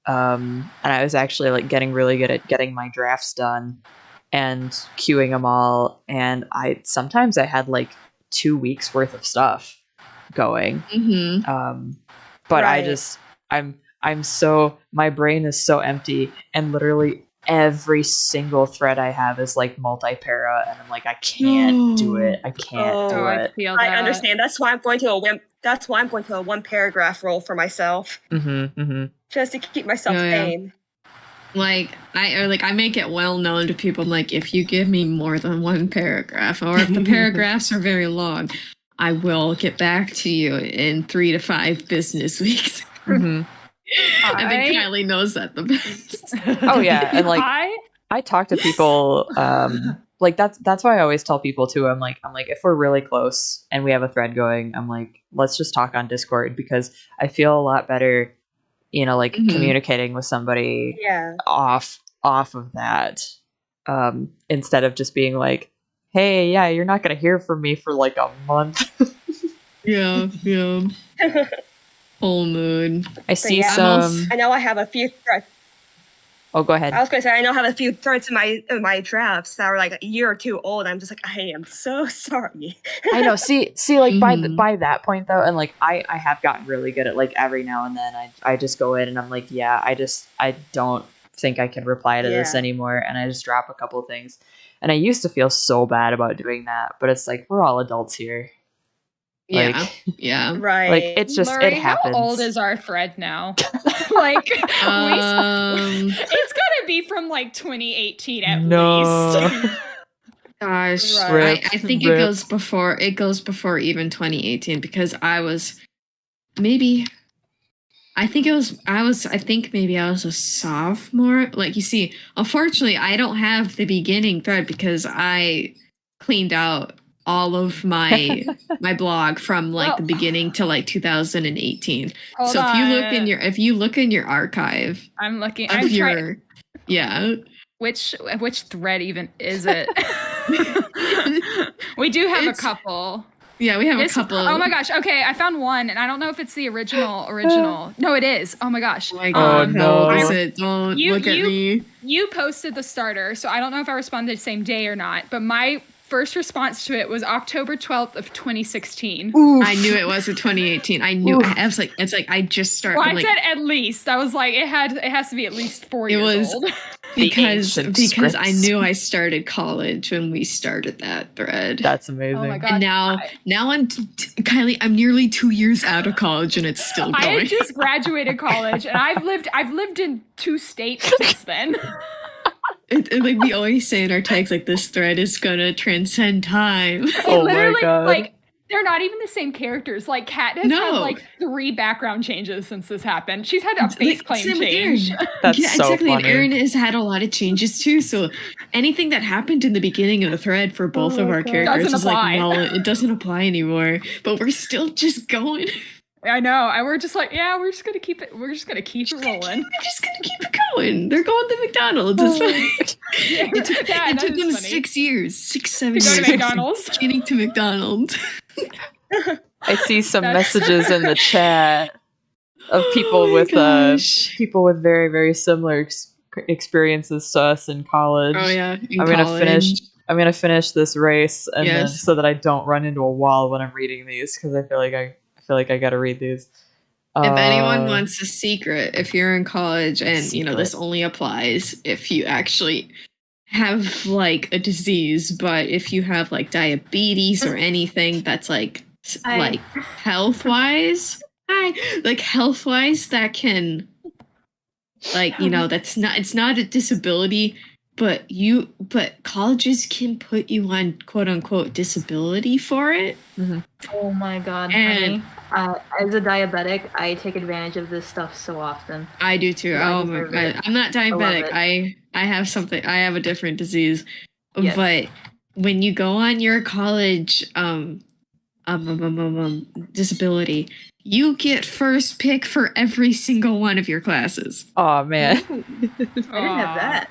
And I was actually like getting really good at getting my drafts done and queuing them all. And sometimes I had like 2 weeks worth of stuff going. But my brain is so empty, and literally every single thread I have is like multi-para, and I'm like, I can't do it. I can't do it. I understand. That's why I'm going to a one paragraph rule for myself. Just to keep myself sane. Like I make it well known to people. I'm like, if you give me more than one paragraph, or if the paragraphs are very long, I will get back to you in 3 to 5 business weeks. I think Kylie knows that the best. Oh yeah, and like I talk to people. Like that's why I always tell people too. I'm like if we're really close and we have a thread going, I'm like, let's just talk on Discord, because I feel a lot better, like communicating with somebody off of that, instead of just being like, hey, yeah, you're not gonna hear from me for like a month. yeah. Full mood. I see some. I know I have a few threads. Oh, go ahead. I was going to say, I know I have a few threads in my drafts that are like a year or two old. I'm just like, I am so sorry. I know. See, like by that point though, and like I have gotten really good at like every now and then I just go in and I'm like, yeah, I don't think I can reply to this anymore, and I just drop a couple of things. And I used to feel so bad about doing that, but it's like, we're all adults here. Yeah, right. Like it's just Murray, it happens. How old is our thread now? Like, it's gotta be from like 2018 at least. Gosh, right. I think it goes before even 2018, because I think maybe I was a sophomore. Like, you see, unfortunately, I don't have the beginning thread because I cleaned out all of my blog from like the beginning to like 2018. So if you look in your archive, I'm looking. Which thread even is it? We do have a couple. Yeah, we have a couple. Oh my gosh. Okay, I found one, and I don't know if it's the original. No, it is. Oh my gosh. Oh my god. No. Don't look at me. You posted the starter, so I don't know if I responded the same day or not, but my first response to it was October 12th of 2016. Oof. I knew it was in 2018. I knew. I was like, it's like I just started. Well, I said at least. I was like, it has to be at least 4 years old. Because I knew I started college when we started that thread. That's amazing. Oh my God. And now I'm Kylie. I'm nearly 2 years out of college, and it's still going. I had just graduated college, and I've lived in 2 states since then. Like we always say in our tags, like, this thread is gonna transcend time. Oh my god! Like, they're not even the same characters. Like, Kat has had like 3 background changes since this happened. She's had a face claim change. That's so exactly. funny. And Erin has had a lot of changes too. So anything that happened in the beginning of the thread for both of our characters is like, well, it doesn't apply anymore. But we're still just going. I know. We're just like, yeah, we're just gonna keep it. We're just gonna keep it rolling. We're just gonna keep it going. They're going to McDonald's. It's fine. It took them 6 years, 7 years to go to McDonald's. Getting to McDonald's. I see some messages in the chat of people with very, very similar experiences to us in college. Oh yeah, I'm gonna finish this race, and then, so that I don't run into a wall when I'm reading these, because I feel like I gotta read these. If anyone wants a secret, if you're in college, and this only applies if you actually have like a disease, but if you have like diabetes or anything that's like health wise, that can, like, it's not a disability, but colleges can put you on quote unquote disability for it. Mm-hmm. Oh my god, honey. As a diabetic, I take advantage of this stuff so often. I do too. Oh my god. I'm not diabetic. I have something. I have a different disease. Yes. But when you go on your college disability, you get first pick for every single one of your classes. Oh man. I didn't have that.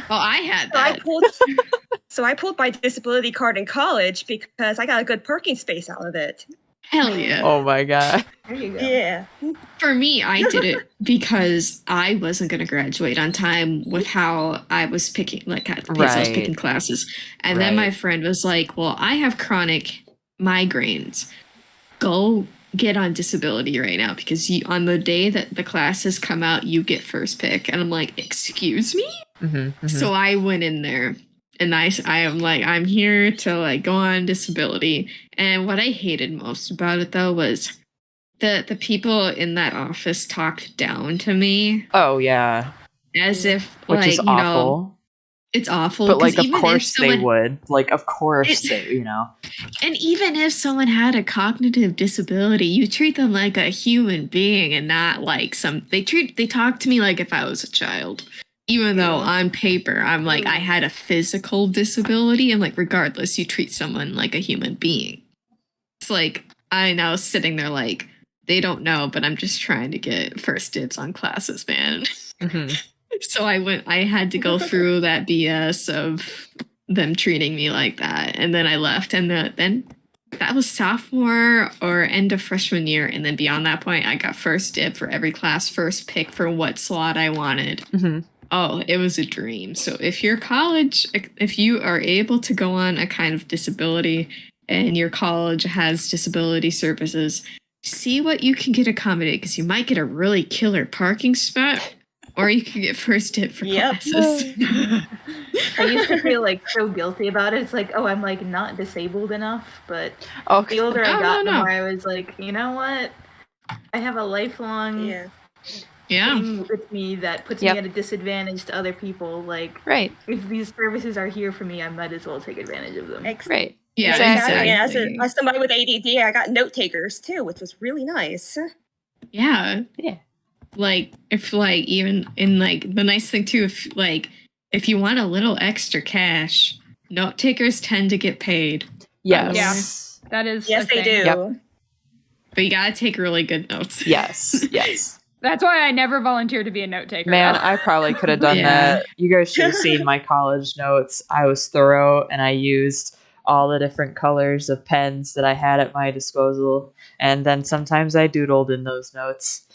Well, I had that. So I pulled my disability card in college because I got a good parking space out of it. Hell yeah. Oh my god. There you go. Yeah. For me, I did it because I wasn't going to graduate on time with how I was picking, like, at the pace I was picking classes. And then my friend was like, well, I have chronic migraines. Go get on disability right now because on the day that the classes come out, you get first pick. And I'm like, excuse me? Mm-hmm, mm-hmm. So I went in there and I am like, I'm here to like go on disability. And what I hated most about it though was the people in that office talked down to me. Oh yeah. As if which like, is awful. It's awful. But like, of course they would. Like, of course they, And even if someone had a cognitive disability, you treat them like a human being and not like they talk to me like if I was a child. Even though on paper, I'm like, I had a physical disability. And like, regardless, you treat someone like a human being. It's like, I now sitting there like, they don't know, but I'm just trying to get first dibs on classes, man. Mm-hmm. So I had to go through that BS of them treating me like that. And then I left. And then that was sophomore or end of freshman year. And then beyond that point, I got first dib for every class, first pick for what slot I wanted. Mm-hmm. Oh, it was a dream. So if your college, if you are able to go on a kind of disability and your college has disability services, see what you can get accommodated because you might get a really killer parking spot or you can get first dib for classes. I used to feel like so guilty about it. It's like, oh, I'm like not disabled enough. But the older I got, the more I was like, you know what? I have a lifelong thing with me that puts me at a disadvantage to other people. Like, if these services are here for me, I might as well take advantage of them. Right. Yeah, exactly. As somebody with ADD, I got note takers too, which was really nice. Yeah. Yeah. Like, if like even in like the nice thing too, if you want a little extra cash, note takers tend to get paid. Yes. Yeah. That is. Yes, they do. Yep. But you gotta take really good notes. Yes. Yes. That's why I never volunteered to be a note taker. Man, I probably could have done that. You guys should have seen my college notes. I was thorough and I used all the different colors of pens that I had at my disposal. And then sometimes I doodled in those notes.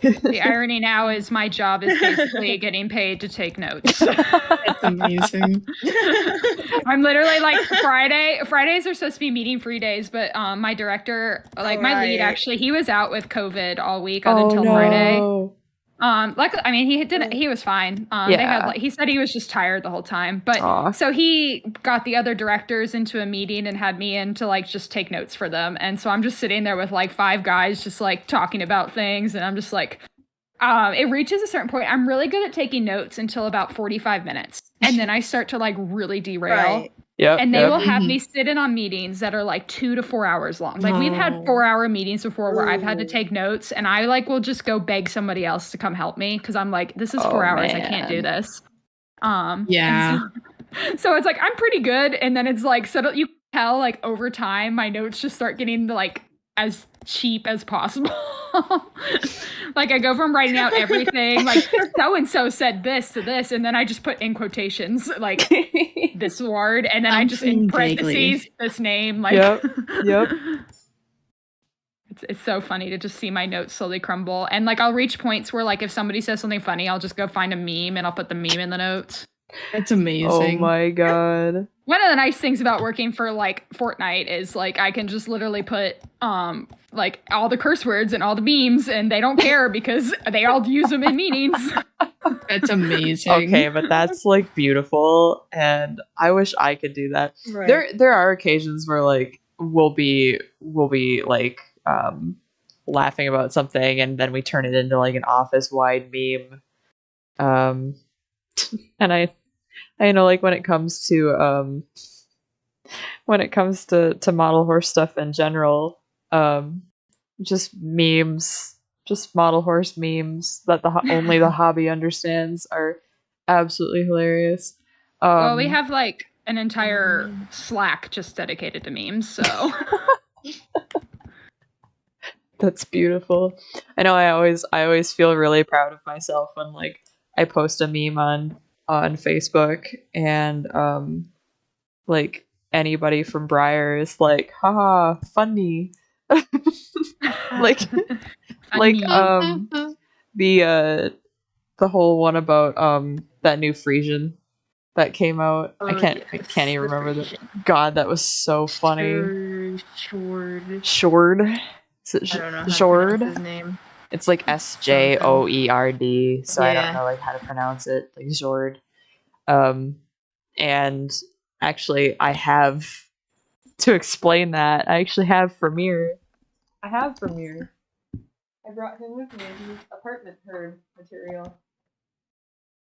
The irony now is my job is basically getting paid to take notes. That's amazing. I'm literally like Fridays are supposed to be meeting free days, but my director, like my lead actually, he was out with COVID all week until Friday. Luckily, I mean, he was fine. They had, he said he was just tired the whole time, but so he got the other directors into a meeting and had me in to like just take notes for them. And so I'm just sitting there with like 5 guys just like talking about things. And I'm just like, it reaches a certain point. I'm really good at taking notes until about 45 minutes. And then I start to like really derail. Right. Yep, and they will have me sit in on meetings that are like 2 to 4 hours long. Like we've had 4-hour meetings before where I've had to take notes and I like will just go beg somebody else to come help me because I'm like, this is 4 hours. I can't do this. So it's like, I'm pretty good. And then it's like, so you tell like over time, my notes just start getting like as cheap as possible. Like I go from writing out everything like so-and-so said this to this and then I just put in quotations like this word and then I just in parentheses this name like yep. It's so funny to just see my notes slowly crumble and like I'll reach points where like if somebody says something funny I'll just go find a meme and I'll put the meme in the notes. That's amazing. Oh my god. One of the nice things about working for like Fortnite is like I can just literally put like all the curse words and all the memes and they don't care because they all use them in meetings. That's amazing. Okay, but that's like beautiful and I wish I could do that. Right. There are occasions where like we'll be like laughing about something and then we turn it into like an office wide meme. And I know, like when it comes to model horse stuff in general, just memes, just model horse memes that only the hobby understands are absolutely hilarious. Well, we have like an entire Slack just dedicated to memes, so that's beautiful. I know. I always feel really proud of myself when like I post a meme on Facebook and like anybody from Briar is like, haha, funny. like the whole one about that new Frisian that came out. I can't even remember God, that was so funny. Shord. I don't know how to pronounce his name. It's like Sjoerd, so I don't know like how to pronounce it. Like Jord. And actually I have to explain that. I actually have Vermeer. I brought him with me. He's apartment herd material.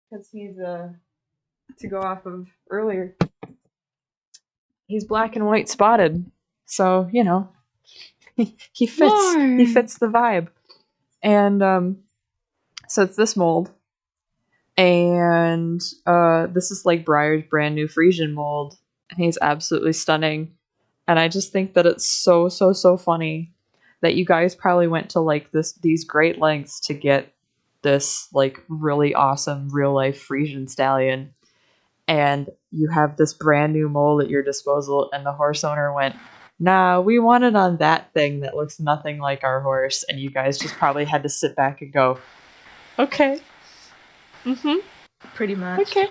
Because he's to go off of earlier. He's black and white spotted. So, you know, he fits Lord. He fits the vibe. And so it's this mold. And this is like Briar's brand new Frisian mold. And he's absolutely stunning. And I just think that it's so funny that you guys probably went to like these great lengths to get this like really awesome real life Frisian stallion, and you have this brand new mold at your disposal, and the horse owner went, nah, we want it on that thing that looks nothing like our horse, and you guys just probably had to sit back and go, okay. Pretty much. Okay.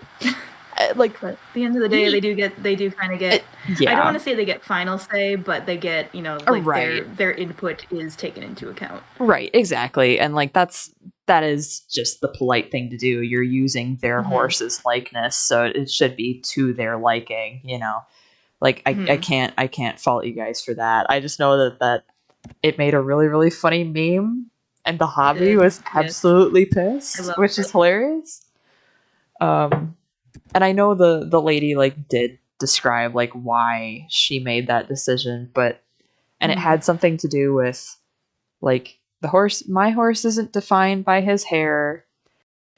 Like at the end of the day, they do kind of get. Yeah. I don't want to say they get final say, but they get, you know, like right. their input is taken into account. Right, exactly, and like that is just the polite thing to do. You're using their horse's likeness, so it should be to their liking. You know, like I can't fault you guys for that. I just know that it made a really funny meme, and the hobby was absolutely pissed, which is hilarious. And I know the lady like did describe like why she made that decision, but it had something to do with like my horse isn't defined by his hair,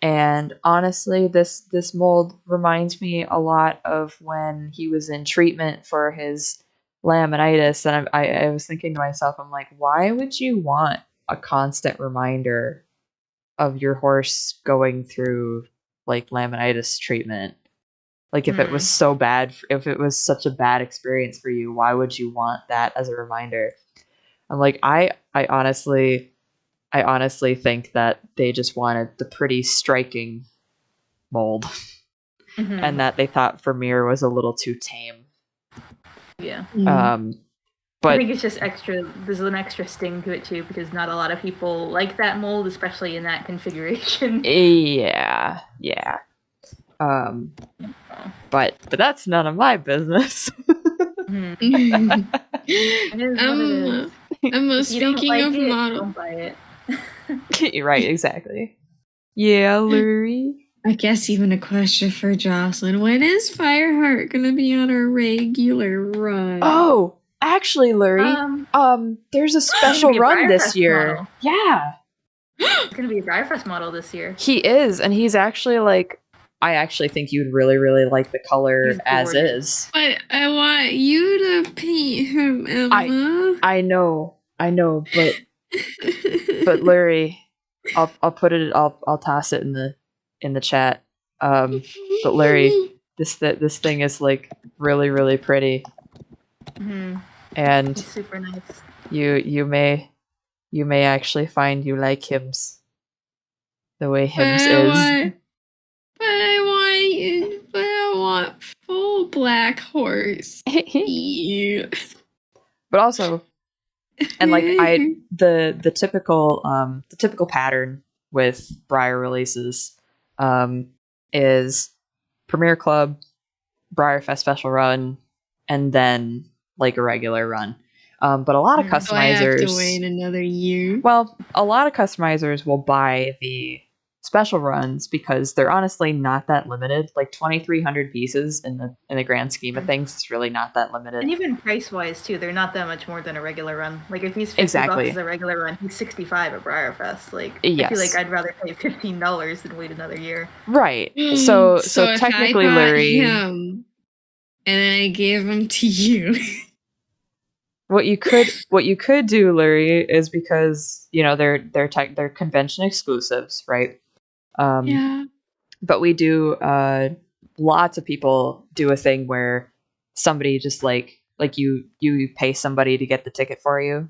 and honestly this mold reminds me a lot of when he was in treatment for his laminitis, and I was thinking to myself, I'm like, why would you want a constant reminder of your horse going through like laminitis treatment? Like if it was so bad, if it was such a bad experience for you, why would you want that as a reminder? I'm like, I honestly think that they just wanted the pretty striking mold, and that they thought Vermeer was a little too tame. Yeah. But I think it's just extra. There's an extra sting to it too, because not a lot of people like that mold, especially in that configuration. Yeah. But that's none of my business. Speaking of model, don't buy it. Right, exactly. Yeah, Lurie. I guess even a question for Jocelyn. When is Fireheart gonna be on a regular run? Oh, actually, Lurie, there's a special run this year. Model. Yeah. It's gonna be a Briarfest model this year. He is, and he's actually like, I actually think you'd really like the color as is. But I want you to paint him, Emma. I know, but Larry, I'll put it. I'll toss it in the chat. But Larry, this thing is like really pretty. And it's super nice. You may actually find you like Hims the way Hims is. But I want full black horse. But also, and like the typical pattern with Briar releases is Premier Club, Briarfest special run, and then like a regular run. But a lot of customizers I have to wait another year. Well, a lot of customizers will buy the special runs because they're honestly not that limited. Like 2,300 pieces in the grand scheme of things, it's really not that limited. And even price wise too, they're not that much more than a regular run. Like if he's $50 as a regular run, he's $65 at Briarfest. Like I feel like I'd rather pay $15 than wait another year. Right. So technically, if I bought Larry, him and then I gave him to you. What you could do, Larry, is because they're convention exclusives, right? Yeah. But we do lots of people do a thing where somebody just like you pay somebody to get the ticket for you,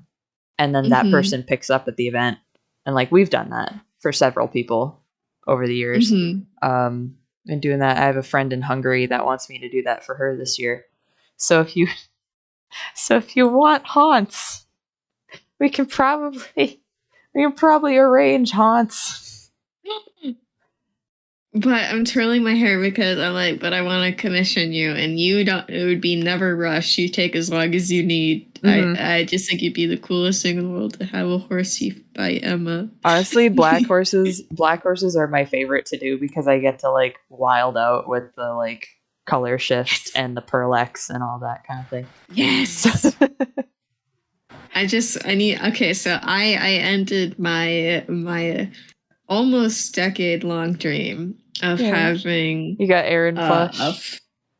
and then that person picks up at the event, and like we've done that for several people over the years. Been doing that. I have a friend in Hungary that wants me to do that for her this year. So if you want honse, we can probably arrange honse. But I'm twirling my hair because I'm like, but I want to commission you, and you don't. It would be never rush. You take as long as you need. I just think you'd be the coolest thing in the world to have a horsey by Emma. Honestly, black horses are my favorite to do because I get to like wild out with the like color shifts and the pearlex and all that kind of thing. Yes. So I ended my almost decade-long dream of having... You got Aaron plush.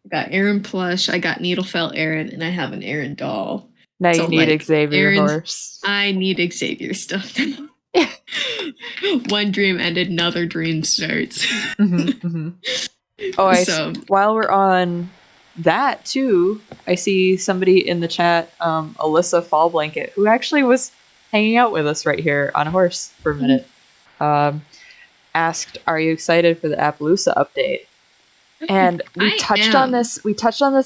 I got Aaron plush, I got Needlefelt Aaron, and I have an Aaron doll. Now you need Xavier horse. I need Xavier stuff. One dream ended, another dream starts. While we're on that too, I see somebody in the chat, Alyssa Fall Blanket, who actually was hanging out with us right here on a horse for a minute. Asked, "Are you excited for the Appaloosa update?" And we touched on this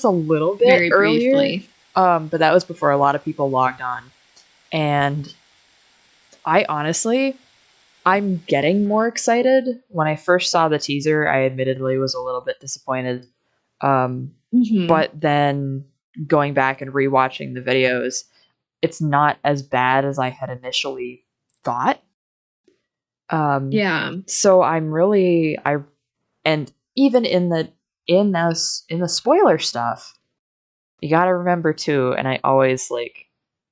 a little bit very earlier, briefly. But that was before a lot of people logged on. And I'm getting more excited. When I first saw the teaser, I admittedly was a little bit disappointed. But then going back and rewatching the videos, it's not as bad as I had initially thought. So I'm really and even in the spoiler stuff, you got to remember too. And I always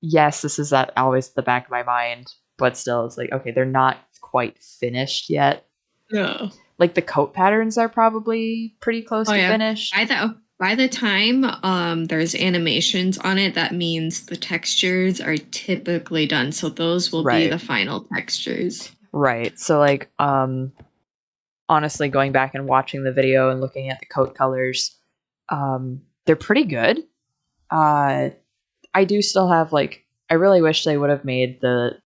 yes, this is that always at the back of my mind, but still, it's like, okay, they're not quite finished yet. No, like the coat patterns are probably pretty close to finished. By the time there's animations on it, that means the textures are typically done. So those will be the final textures. Right. So honestly, going back and watching the video and looking at the coat colors, they're pretty good. I do still have I really wish they would have made the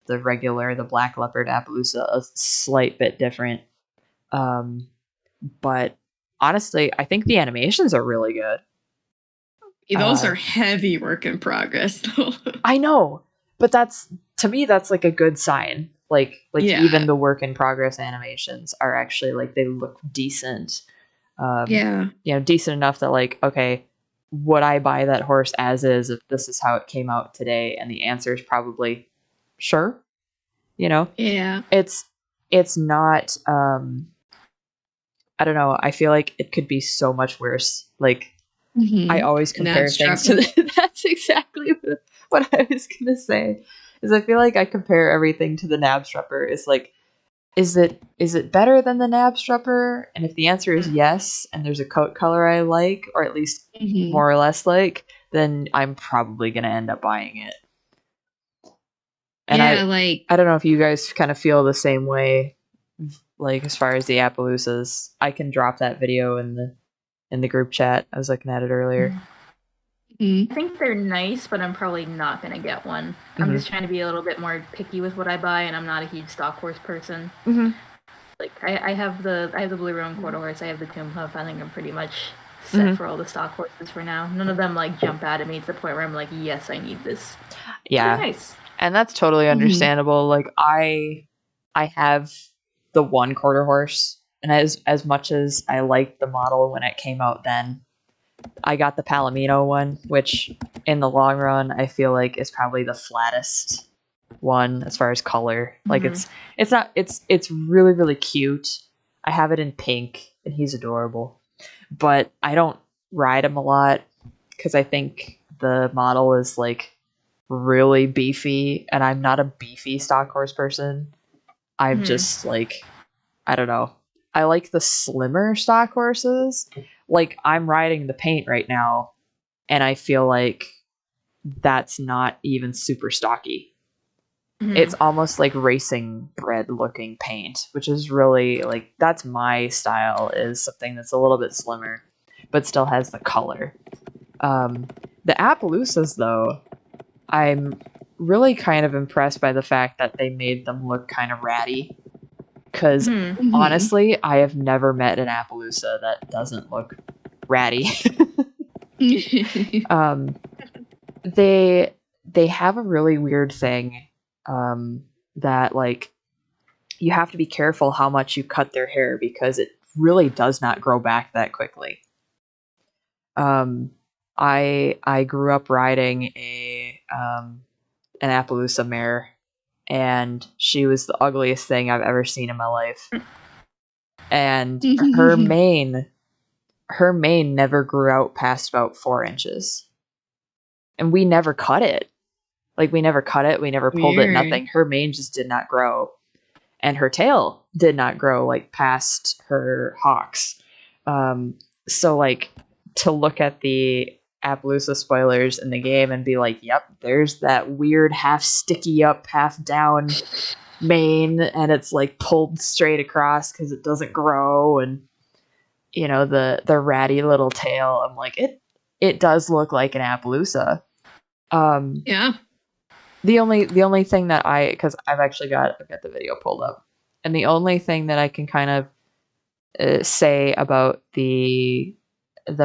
Black Leopard Appaloosa a slight bit different. But honestly, I think the animations are really good. Those are heavy work in progress, though. I know, but to me that's a good sign. Even the work in progress animations are actually they look decent. Decent enough that okay, would I buy that horse as is if this is how it came out today? And the answer is probably sure. Yeah. It's not. I don't know. I feel like it could be so much worse. I always compare things to that's exactly what I was gonna say. Is I feel like I compare everything to the Nabstrupper. It's is it better than the Nabstrupper? And if the answer is yes, and there's a coat color I like, or at least more or less then I'm probably gonna end up buying it. And I don't know if you guys kind of feel the same way. As far as the Appaloosas, I can drop that video in the group chat. I was looking at it earlier. I think they're nice, but I'm probably not going to get one. I'm just trying to be a little bit more picky with what I buy, and I'm not a huge stock horse person. I have the Blue Roan quarter horse, I have the Tomb Hoof. I think I'm pretty much set for all the stock horses for now. None of them jump out at me to the point where I'm like, yes, I need this. Yeah, nice. And that's totally understandable. I have the one quarter horse, and as much as I liked the model when it came out then, I got the Palomino one, which in the long run I feel like is probably the flattest one as far as color. It's really, really cute, I have it in pink, and he's adorable. But I don't ride him a lot because I think the model is like really beefy, and I'm not a beefy stock horse person. I'm just like, I don't know. I like the slimmer stock horses. Like, I'm riding the paint right now, and I feel like that's not even super stocky. It's almost like racing bred looking paint, which is really like, that's my style, is something that's a little bit slimmer but still has the color. The Appaloosas, though, I'm really kind of impressed by the fact that they made them look kind of ratty, because honestly, I have never met an Appaloosa that doesn't look ratty. They have a really weird thing that, like, you have to be careful how much you cut their hair, because it really does not grow back that quickly. I grew up riding an Appaloosa mare, and she was the ugliest thing I've ever seen in my life. And her mane never grew out past about 4 inches. And we never cut it. Like, we never cut it, we never pulled it, nothing. Her mane just did not grow. And her tail did not grow, like, past her hocks. So, like, to look at the Appaloosa spoilers in the game and be like, yep, there's that weird half sticky up, half down mane, and it's like pulled straight across because it doesn't grow, and you know, the ratty little tail. I'm like, it does look like an Appaloosa. Yeah. The only thing that because I've got the video pulled up, and the only thing that I can kind of say about the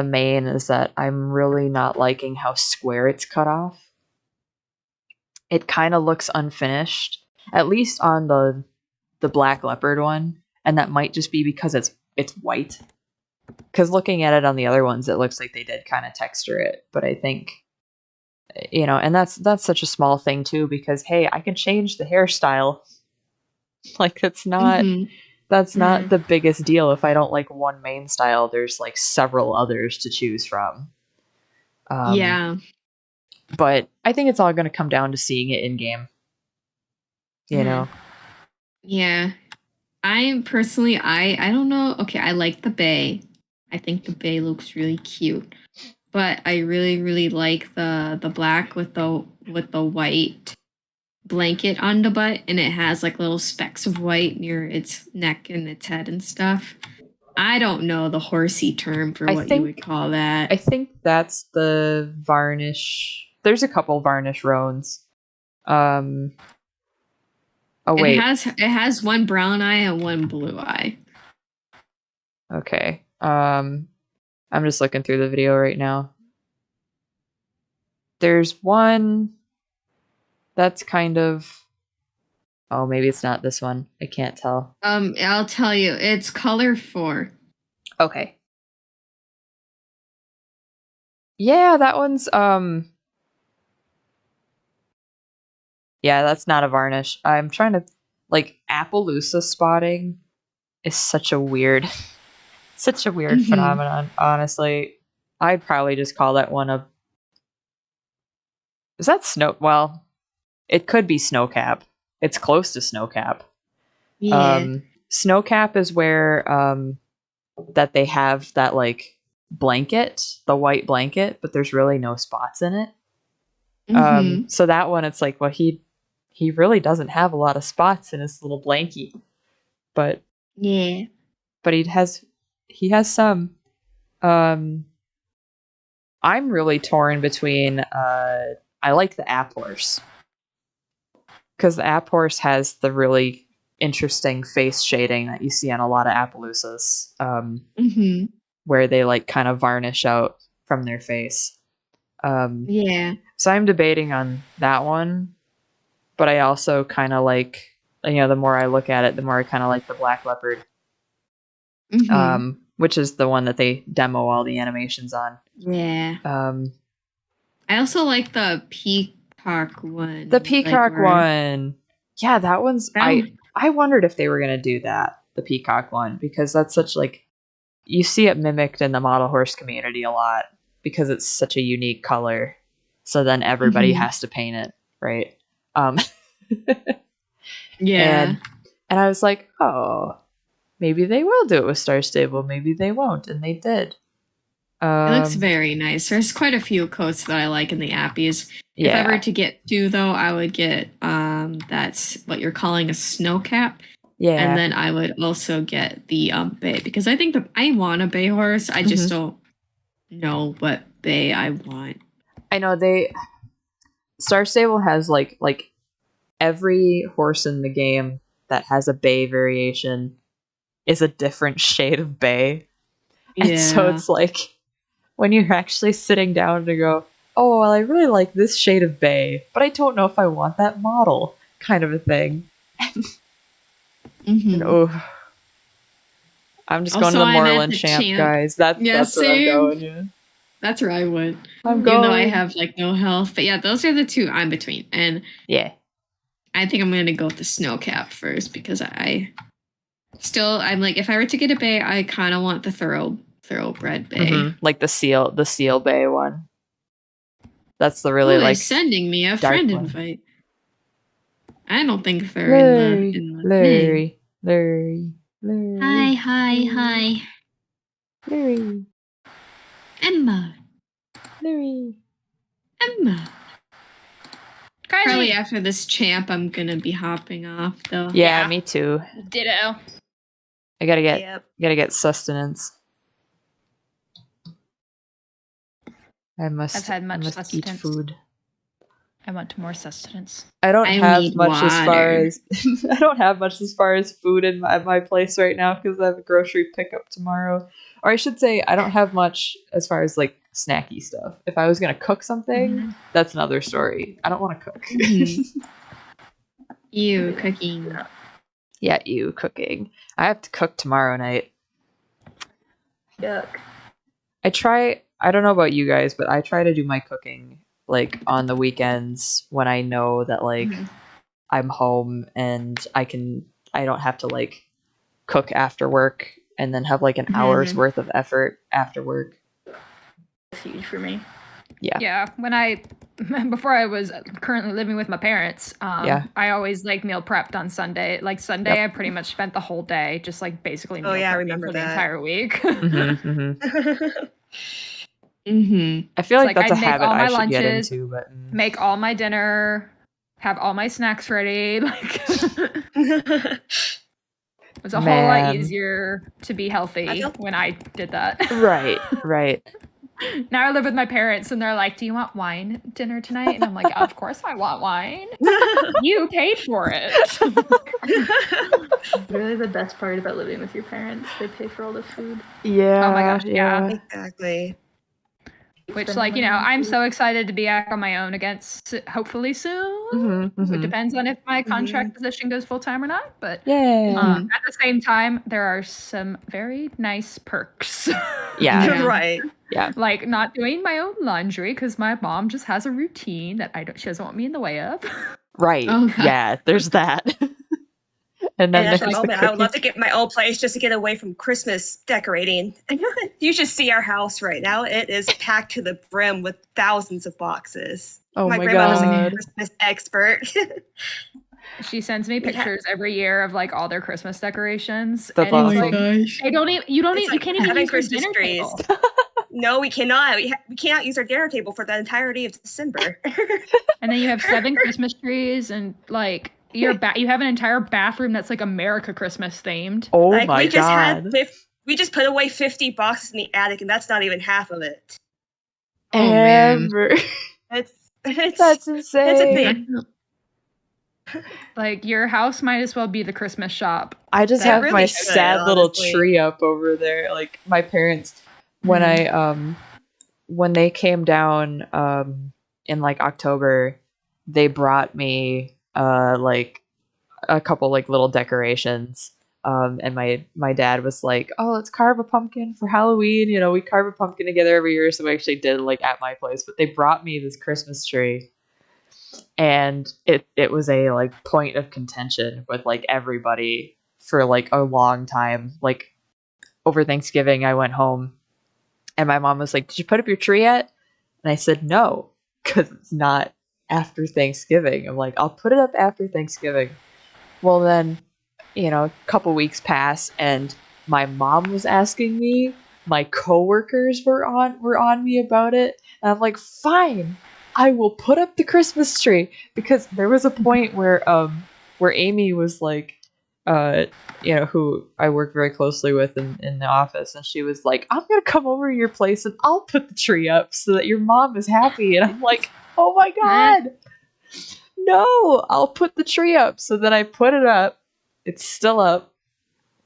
mane is that I'm really not liking how square it's cut off. It kind of looks unfinished, at least on the black leopard one, and that might just be because it's white. Because looking at it on the other ones, it looks like they did kind of texture it, but I think, you know, and that's such a small thing too, because hey, I can change the hairstyle. Like, it's not that's not the biggest deal. If I don't like one main style, there's like several others to choose from. Yeah. But I think it's all going to come down to seeing it in game. You know? Yeah. I personally, I don't know. Okay, I like the bay. I think the bay looks really cute. But I really, really like the black with the white blanket on the butt, and it has like little specks of white near its neck and its head and stuff. I don't know the horsey term for what you would call that. I think that's the varnish. There's a couple varnish roans. Oh wait. It has one brown eye and one blue eye. Okay. I'm just looking through the video right now. There's one that's kind of, oh, maybe it's not this one. I can't tell. I'll tell you. It's color 4. Okay. Yeah, that one's yeah, that's not a varnish. I'm trying to, like, Appaloosa spotting is such a weird phenomenon, honestly. I'd probably just call that one a, is that snow? Well, it could be snowcap. It's close to snowcap. Yeah. Snowcap is where that they have that, like, blanket, the white blanket, but there's really no spots in it. So that one, it's like, well, he really doesn't have a lot of spots in his little blankie, but yeah, but he has some. I'm really torn between I like the App Horse, because the App Horse has the really interesting face shading that you see on a lot of Appaloosas, where they like kind of varnish out from their face. Yeah. So I'm debating on that one, but I also kind of like, you know, the more I look at it, the more I kind of like the Black Leopard, which is the one that they demo all the animations on. Yeah. I also like the peacock one. The peacock one. Yeah, that one's... I wondered if they were going to do that. the peacock one, because that's such like, you see it mimicked in the model horse community a lot because it's such a unique color. So then everybody has to paint it, right? Yeah. And I was like, oh, maybe they will do it with Star Stable. Maybe they won't. And they did. It looks very nice. There's quite a few coats that I like in the appies. Yeah. If I were to get two, though, I would get that's what you're calling a snow cap. Yeah. And then I would also get the bay, because I think I want a bay horse. I just don't know what bay I want. I know Star Stable has like every horse in the game that has a bay variation is a different shade of bay. Yeah. And so it's like, when you're actually sitting down to go, oh, well, I really like this shade of bay, but I don't know if I want that model, kind of a thing. And, I'm just going to the Moreland Champ, guys. That's where I'm going. Yeah. That's where I would. Even though I have like no health. But yeah, those are the two I'm between. And yeah, I think I'm going to go with the snow cap first, because I'm like, if I were to get a bay, I kind of want the thoroughbred bay. Like the seal bay one. That's the really like sending me a friend invite. I don't think they're in the Larry. Hi. Larry. Emma. Larry. Emma. Probably after this champ, I'm gonna be hopping off though. Yeah, me too. Ditto. I gotta get sustenance. I must eat food. I want more sustenance. I don't have much as far as food at my place right now, because I have a grocery pickup tomorrow. Or I should say, I don't have much as far as like snacky stuff. If I was gonna cook something, that's another story. I don't want to cook. You cooking? Yeah, you cooking. I have to cook tomorrow night. Yuck. I don't know about you guys, but I try to do my cooking like on the weekends when I know that like I'm home and I don't have to like cook after work and then have like an hour's worth of effort after work. It's huge for me. Yeah. Before I was currently living with my parents, I always like meal prepped on Sunday. Like Sunday, I pretty much spent the whole day just like basically meal prepping for the entire week. I feel like that's a habit I should get into. But make all my dinner, have all my snacks ready. Like it was a whole lot easier to be healthy when I did that. Right. Now I live with my parents and they're like, do you want wine dinner tonight? And I'm like, of course I want wine. You paid for it. Really the best part about living with your parents. They pay for all the food. Yeah. Oh my gosh, yeah. Exactly. Which, like, you know, I'm so excited to be back on my own hopefully soon. It depends on if my contract position goes full-time or not. But at the same time, there are some very nice perks. Yeah. Right. Yeah. Like not doing my own laundry because my mom just has a routine that she doesn't want me in the way of. Right. Okay. Yeah, there's that. And then I would love to get my old place just to get away from Christmas decorating. You should see our house right now. It is packed to the brim with thousands of boxes. Oh my grandma was like a Christmas expert. She sends me pictures every year of like all their Christmas decorations. That's awesome. Oh my gosh. You can't even use Christmas trees. No, we cannot. We cannot use our dinner table for the entirety of December. And then you have 7 Christmas trees and like you have an entire bathroom that's like America Christmas themed. Oh like, my god! We just put away 50 boxes in the attic, and that's not even half of it. Oh man, that's insane. That's a thing. Like your house might as well be the Christmas shop. I just have really my sad little tree up over there. Like my parents, when when they came down in like October, they brought me like a couple like little decorations. And my dad was like, "Oh, let's carve a pumpkin for Halloween." You know, we carve a pumpkin together every year, so we actually did like at my place. But they brought me this Christmas tree, and it was a like point of contention with like everybody for like a long time. Like over Thanksgiving, I went home and my mom was like, "Did you put up your tree yet?" And I said, "No, because it's not after Thanksgiving." I'm like, "I'll put it up after Thanksgiving." Well, then, a couple weeks pass and my mom was asking me, my coworkers were on me about it, and I'm like, "Fine, I will put up the Christmas tree," because there was a point where Amy was like, who I work very closely with in the office, and she was like, "I'm gonna come over to your place and I'll put the tree up so that your mom is happy," and I'm like, "Oh my god, no, I'll put the tree up." So then I put it up. It's still up.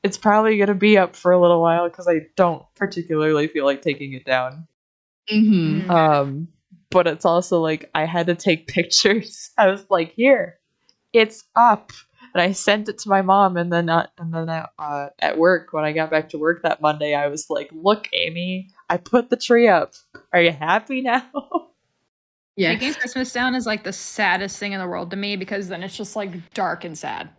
It's probably going to be up for a little while because I don't particularly feel like taking it down. But it's also like I had to take pictures. I was like, "Here, it's up," and I sent it to my mom. And then at work, when I got back to work that Monday, I was like, "Look, Amy, I put the tree up. Are you happy now?" Yeah. Taking Christmas down is like the saddest thing in the world to me because then it's just like dark and sad.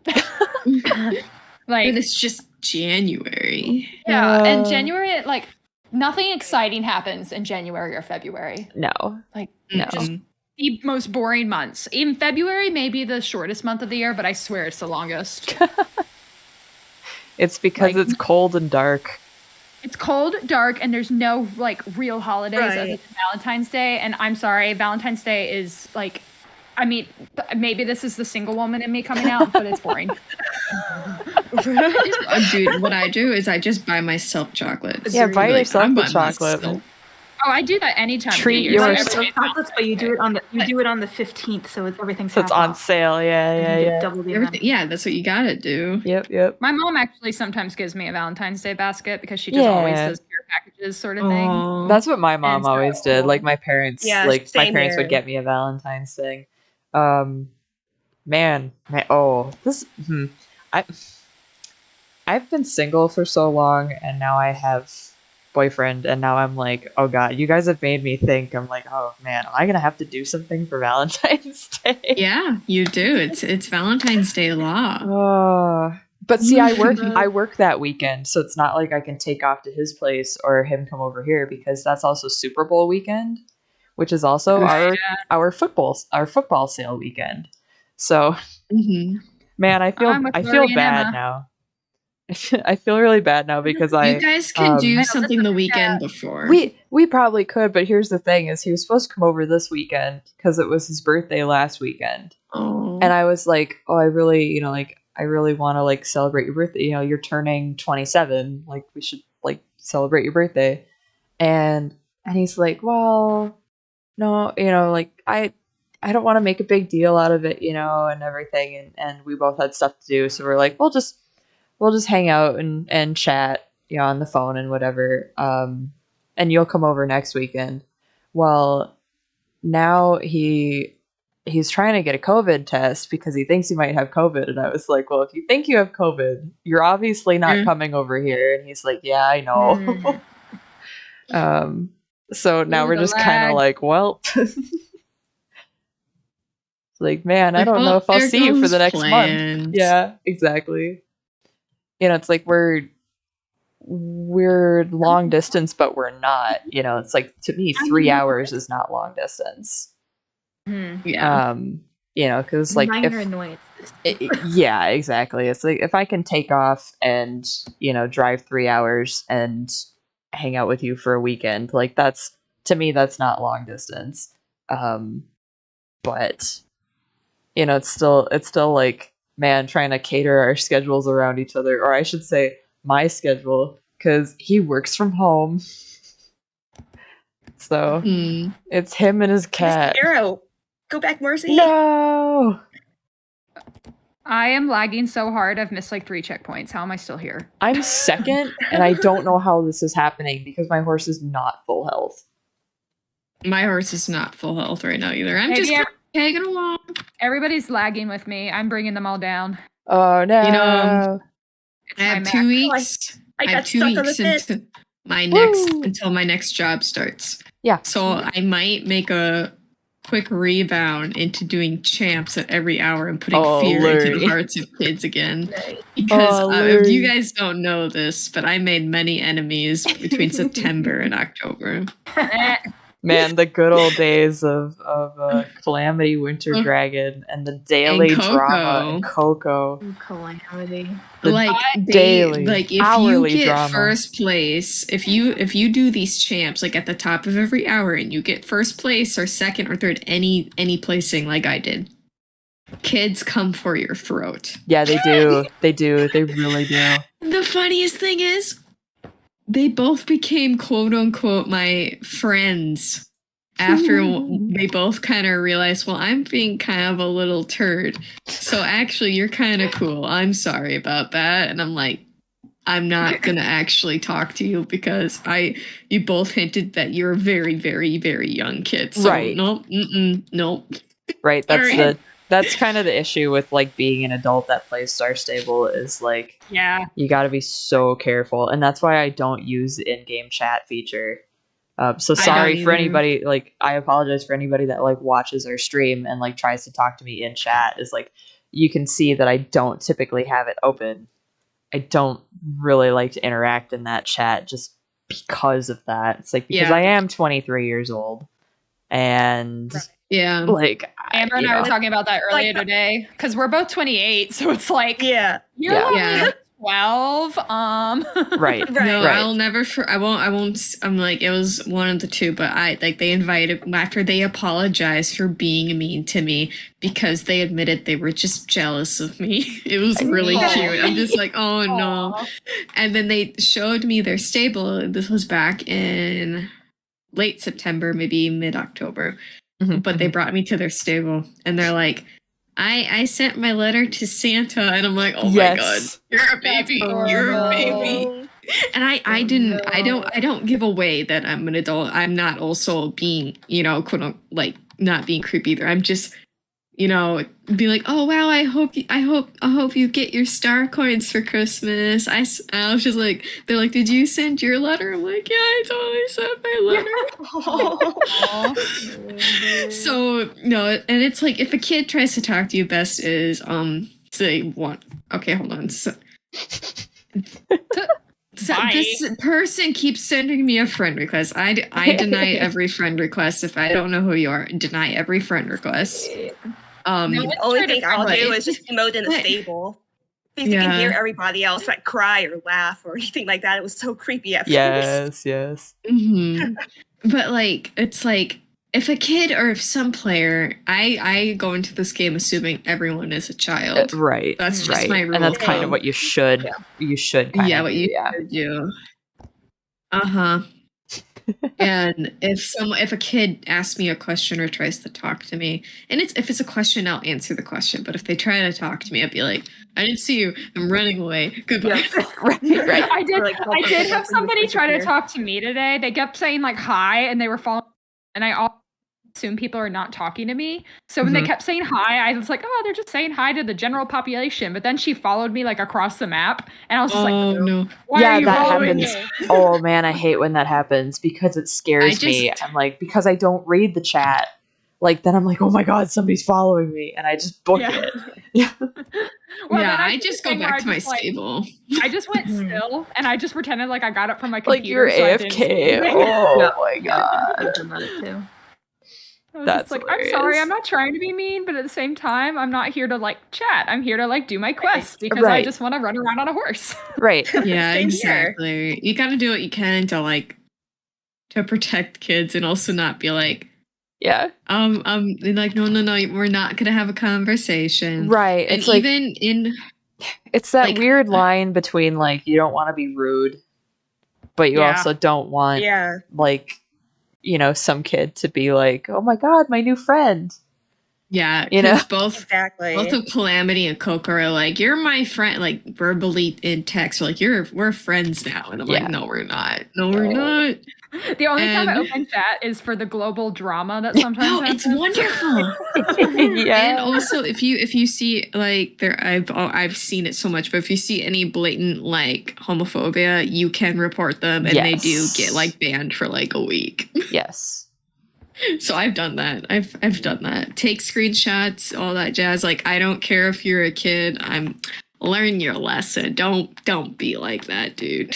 Like, and it's just January. Yeah, and January, like, nothing exciting happens in January or February. No. Like, just the most boring months. Even February may be the shortest month of the year, but I swear it's the longest. It's because it's cold and dark. It's cold, dark, and there's no, like, real holidays other than Valentine's Day. And I'm sorry, Valentine's Day is, like, I mean, maybe this is the single woman in me coming out, but it's boring. Dude, what I do is I just buy myself chocolates. Yeah, buy yourself the chocolate. Oh, I do that anytime. Treat yourself. Chocolates, but you do it on the 15th, so everything's so it's on sale. Yeah. Double the amount. Yeah, that's what you gotta do. Yep. My mom actually sometimes gives me a Valentine's Day basket because she just always does care packages, sort of thing. That's what my mom always did. Like my parents, my parents would get me a Valentine's thing. I've been single for so long, and now I have boyfriend, and now I'm like, oh god, you guys have made me think. I'm like, oh man, am I gonna have to do something for Valentine's Day? Yeah, you do. It's Valentine's Day law. But see, I work that weekend, so it's not like I can take off to his place or him come over here because that's also Super Bowl weekend, which is also our football sale weekend. So, man, I feel bad now. I feel really bad now because you guys can do something the weekend before. We probably could, but here's the thing: is he was supposed to come over this weekend because it was his birthday last weekend, and I was like, oh, I really want to like celebrate your birthday. You're turning 27. Like we should like celebrate your birthday, and he's like, well. No, like I don't want to make a big deal out of it, and everything, and we both had stuff to do, so we're like, we'll just hang out and chat, on the phone and whatever, and you'll come over next weekend. Well, now he's trying to get a COVID test because he thinks he might have COVID, and I was like, well, if you think you have COVID, you're obviously not coming over here, and he's like, yeah, I know. So now we're just kind of like, well, like, man, I don't know if I'll see you for the next month. Yeah, exactly. It's like we're long distance, but we're not. It's like, to me, 3 hours is not long distance. Yeah. Because like minor annoyance. Yeah, exactly. It's like if I can take off and drive 3 hours and hang out with you for a weekend, like that's, to me, that's not long distance. But it's still like, man, trying to cater our schedules around each other, or I should say my schedule, because he works from home, so it's him and his cat. Arrow, go back, Mercy. No, I am lagging so hard. I've missed like 3 checkpoints. How am I still here? I'm second, and I don't know how this is happening because my horse is not full health. My horse is not full health right now either. I'm just tagging along. Everybody's lagging with me. I'm bringing them all down. Oh no! I have 2 weeks. I have 2 weeks until my next job starts. Yeah. So I might make a quick rebound into doing champs at every hour and putting fear into the hearts of kids again. Because if you guys don't know this, but I made many enemies between September and October. Man, the good old days of Calamity Winter Dragon and the daily drama and Coco. Calamity. Daily, if you get drama. first place, if you do these champs like at the top of every hour and you get first place or second or third, any placing like I did, kids come for your throat. Yeah, they do. They do. They really do. The funniest thing is, they both became quote unquote my friends after they both kind of realized, well, I'm being kind of a little turd. So actually, you're kind of cool. I'm sorry about that. And I'm like, I'm not going to actually talk to you because you both hinted that you're very, very, very young kids. So right. Nope. Nope. Right. That's kind of the issue with like being an adult that plays Star Stable is like, you got to be so careful. And that's why I don't use the in-game chat feature. So sorry for anybody, like, I apologize for anybody that like watches our stream and like tries to talk to me in chat. Is like, you can see that I don't typically have it open. I don't really like to interact in that chat just because of that. It's like, because I am 23 years old and like Amber and I were talking about that earlier today because we're both 28, so it's like you're like 12. Right. No, I'll never. I won't. I'm like, it was one of the two, but they invited after they apologized for being mean to me because they admitted they were just jealous of me. It was really cute. I'm just like, oh no. And then they showed me their stable. This was back in late September, maybe mid-October. But they brought me to their stable and they're like, I sent my letter to Santa, and I'm like, oh my god, you're a baby, you're a baby. And I don't give away that I'm an adult. I'm not also being, quote unquote, like not being creepy either. I'm just, be like, oh wow, I hope you get your star coins for Christmas. I was just like, they're like, did you send your letter? I'm like, yeah, I totally sent my letter. So no, and it's like if a kid tries to talk to you, best is say one. Okay, hold on. So this person keeps sending me a friend request. I deny every friend request. If I don't know who you are, deny every friend request. The only thing I'll do is just emote in the stable. Because you can hear everybody else like cry or laugh or anything like that. It was so creepy at first. Yes. But like, it's like, if a kid or if some player, I go into this game assuming everyone is a child. Right. That's just my rule. And that's kind of what you should. You should. Kind of should do. And if a kid asks me a question or tries to talk to me, and if it's a question, I'll answer the question. But if they try to talk to me, I'll be like, I didn't see you. I'm running away. Goodbye. Right. I did have somebody try to talk to me today. They kept saying like hi, and they were following, and I assume people are not talking to me. So when they kept saying hi, I was like, oh, they're just saying hi to the general population. But then she followed me like across the map, and I was just like, oh no, why are you that following happens. me? Oh man, I hate when that happens because it scares me. I'm like, because I don't read the chat. Like then I'm like, oh my god, somebody's following me, and I just book it. Well, I just go back to my stable. I just went still, and I just pretended like I got up from my computer. Like you're AFK. Oh my god. I've done that too. That's like, I'm sorry, I'm not trying to be mean, but at the same time, I'm not here to like chat. I'm here to like do my quest because I just want to run around on a horse. Right. Yeah, exactly. You got to do what you can to protect kids and also not be like, like, no, we're not gonna have a conversation. Right. And it's like, even it's that weird line between like you don't want to be rude, but you also don't want like, some kid to be like, oh my god, my new friend. Yeah, both of Calamity and Coco are like, you're my friend, like verbally in text, like we're friends now, and I'm like, no, we're not. No, we're not. The only time I open chat is for the global drama that sometimes happens. It's wonderful. And also, if you see like I've seen it so much, but if you see any blatant like homophobia, you can report them, and they do get like banned for like a week. Yes. So I've done that. I've done that. Take screenshots, all that jazz. Like, I don't care if you're a kid. Learn your lesson. Don't be like that, dude.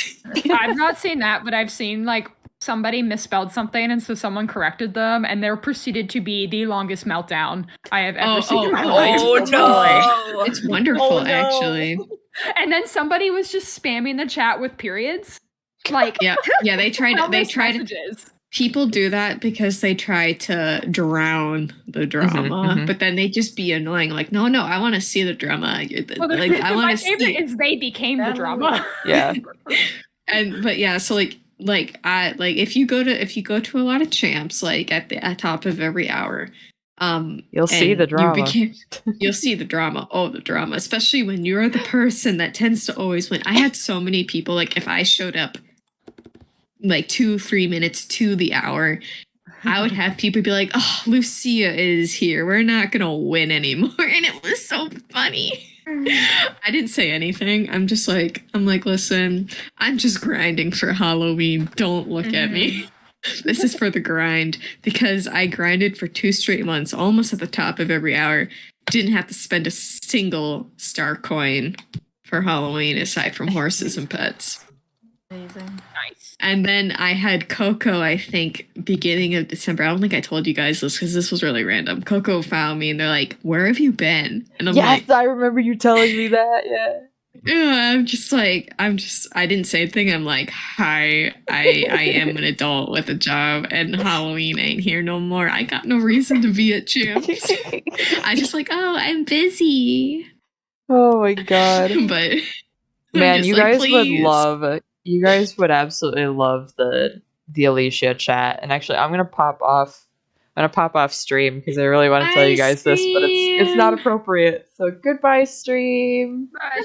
I've not seen that, but I've seen like somebody misspelled something, and so someone corrected them, and there proceeded to be the longest meltdown I have ever seen in my life. Oh no! It's wonderful, actually. And then somebody was just spamming the chat with periods. Like, yeah, they tried. Messages. People do that because they try to drown the drama, but then they just be annoying. Like, no, I want to see the drama. Like, I want to see. My favorite is they became the drama. Yeah. So if you go to a lot of champs, like at the top of every hour, you'll see the drama. You'll see the drama. Oh, the drama, especially when you're the person that tends to always win. I had so many people, like, if I showed up like 2-3 minutes to the hour, I would have people be like, oh, Lucia is here, we're not gonna win anymore. And it was so funny. I didn't say anything. I'm like, listen, I'm just grinding for Halloween, don't look at me. This is for the grind, because I grinded for 2 straight months, almost at the top of every hour. Didn't have to spend a single star coin for Halloween aside from horses and pets. Amazing. Nice. And then I had Coco, I think, beginning of December. I don't think I told you guys this because this was really random. Coco found me and they're like, where have you been? And I'm like, I remember you telling me that. Yeah. I didn't say anything. I'm like, hi, I am an adult with a job and Halloween ain't here no more. I got no reason to be at champs. I just like, oh, I'm busy. Oh my God. But man, you guys you guys would absolutely love the Alicia chat. And actually, I'm gonna pop off stream because I really want to tell you guys this, but it's not appropriate. So goodbye, stream. Bye.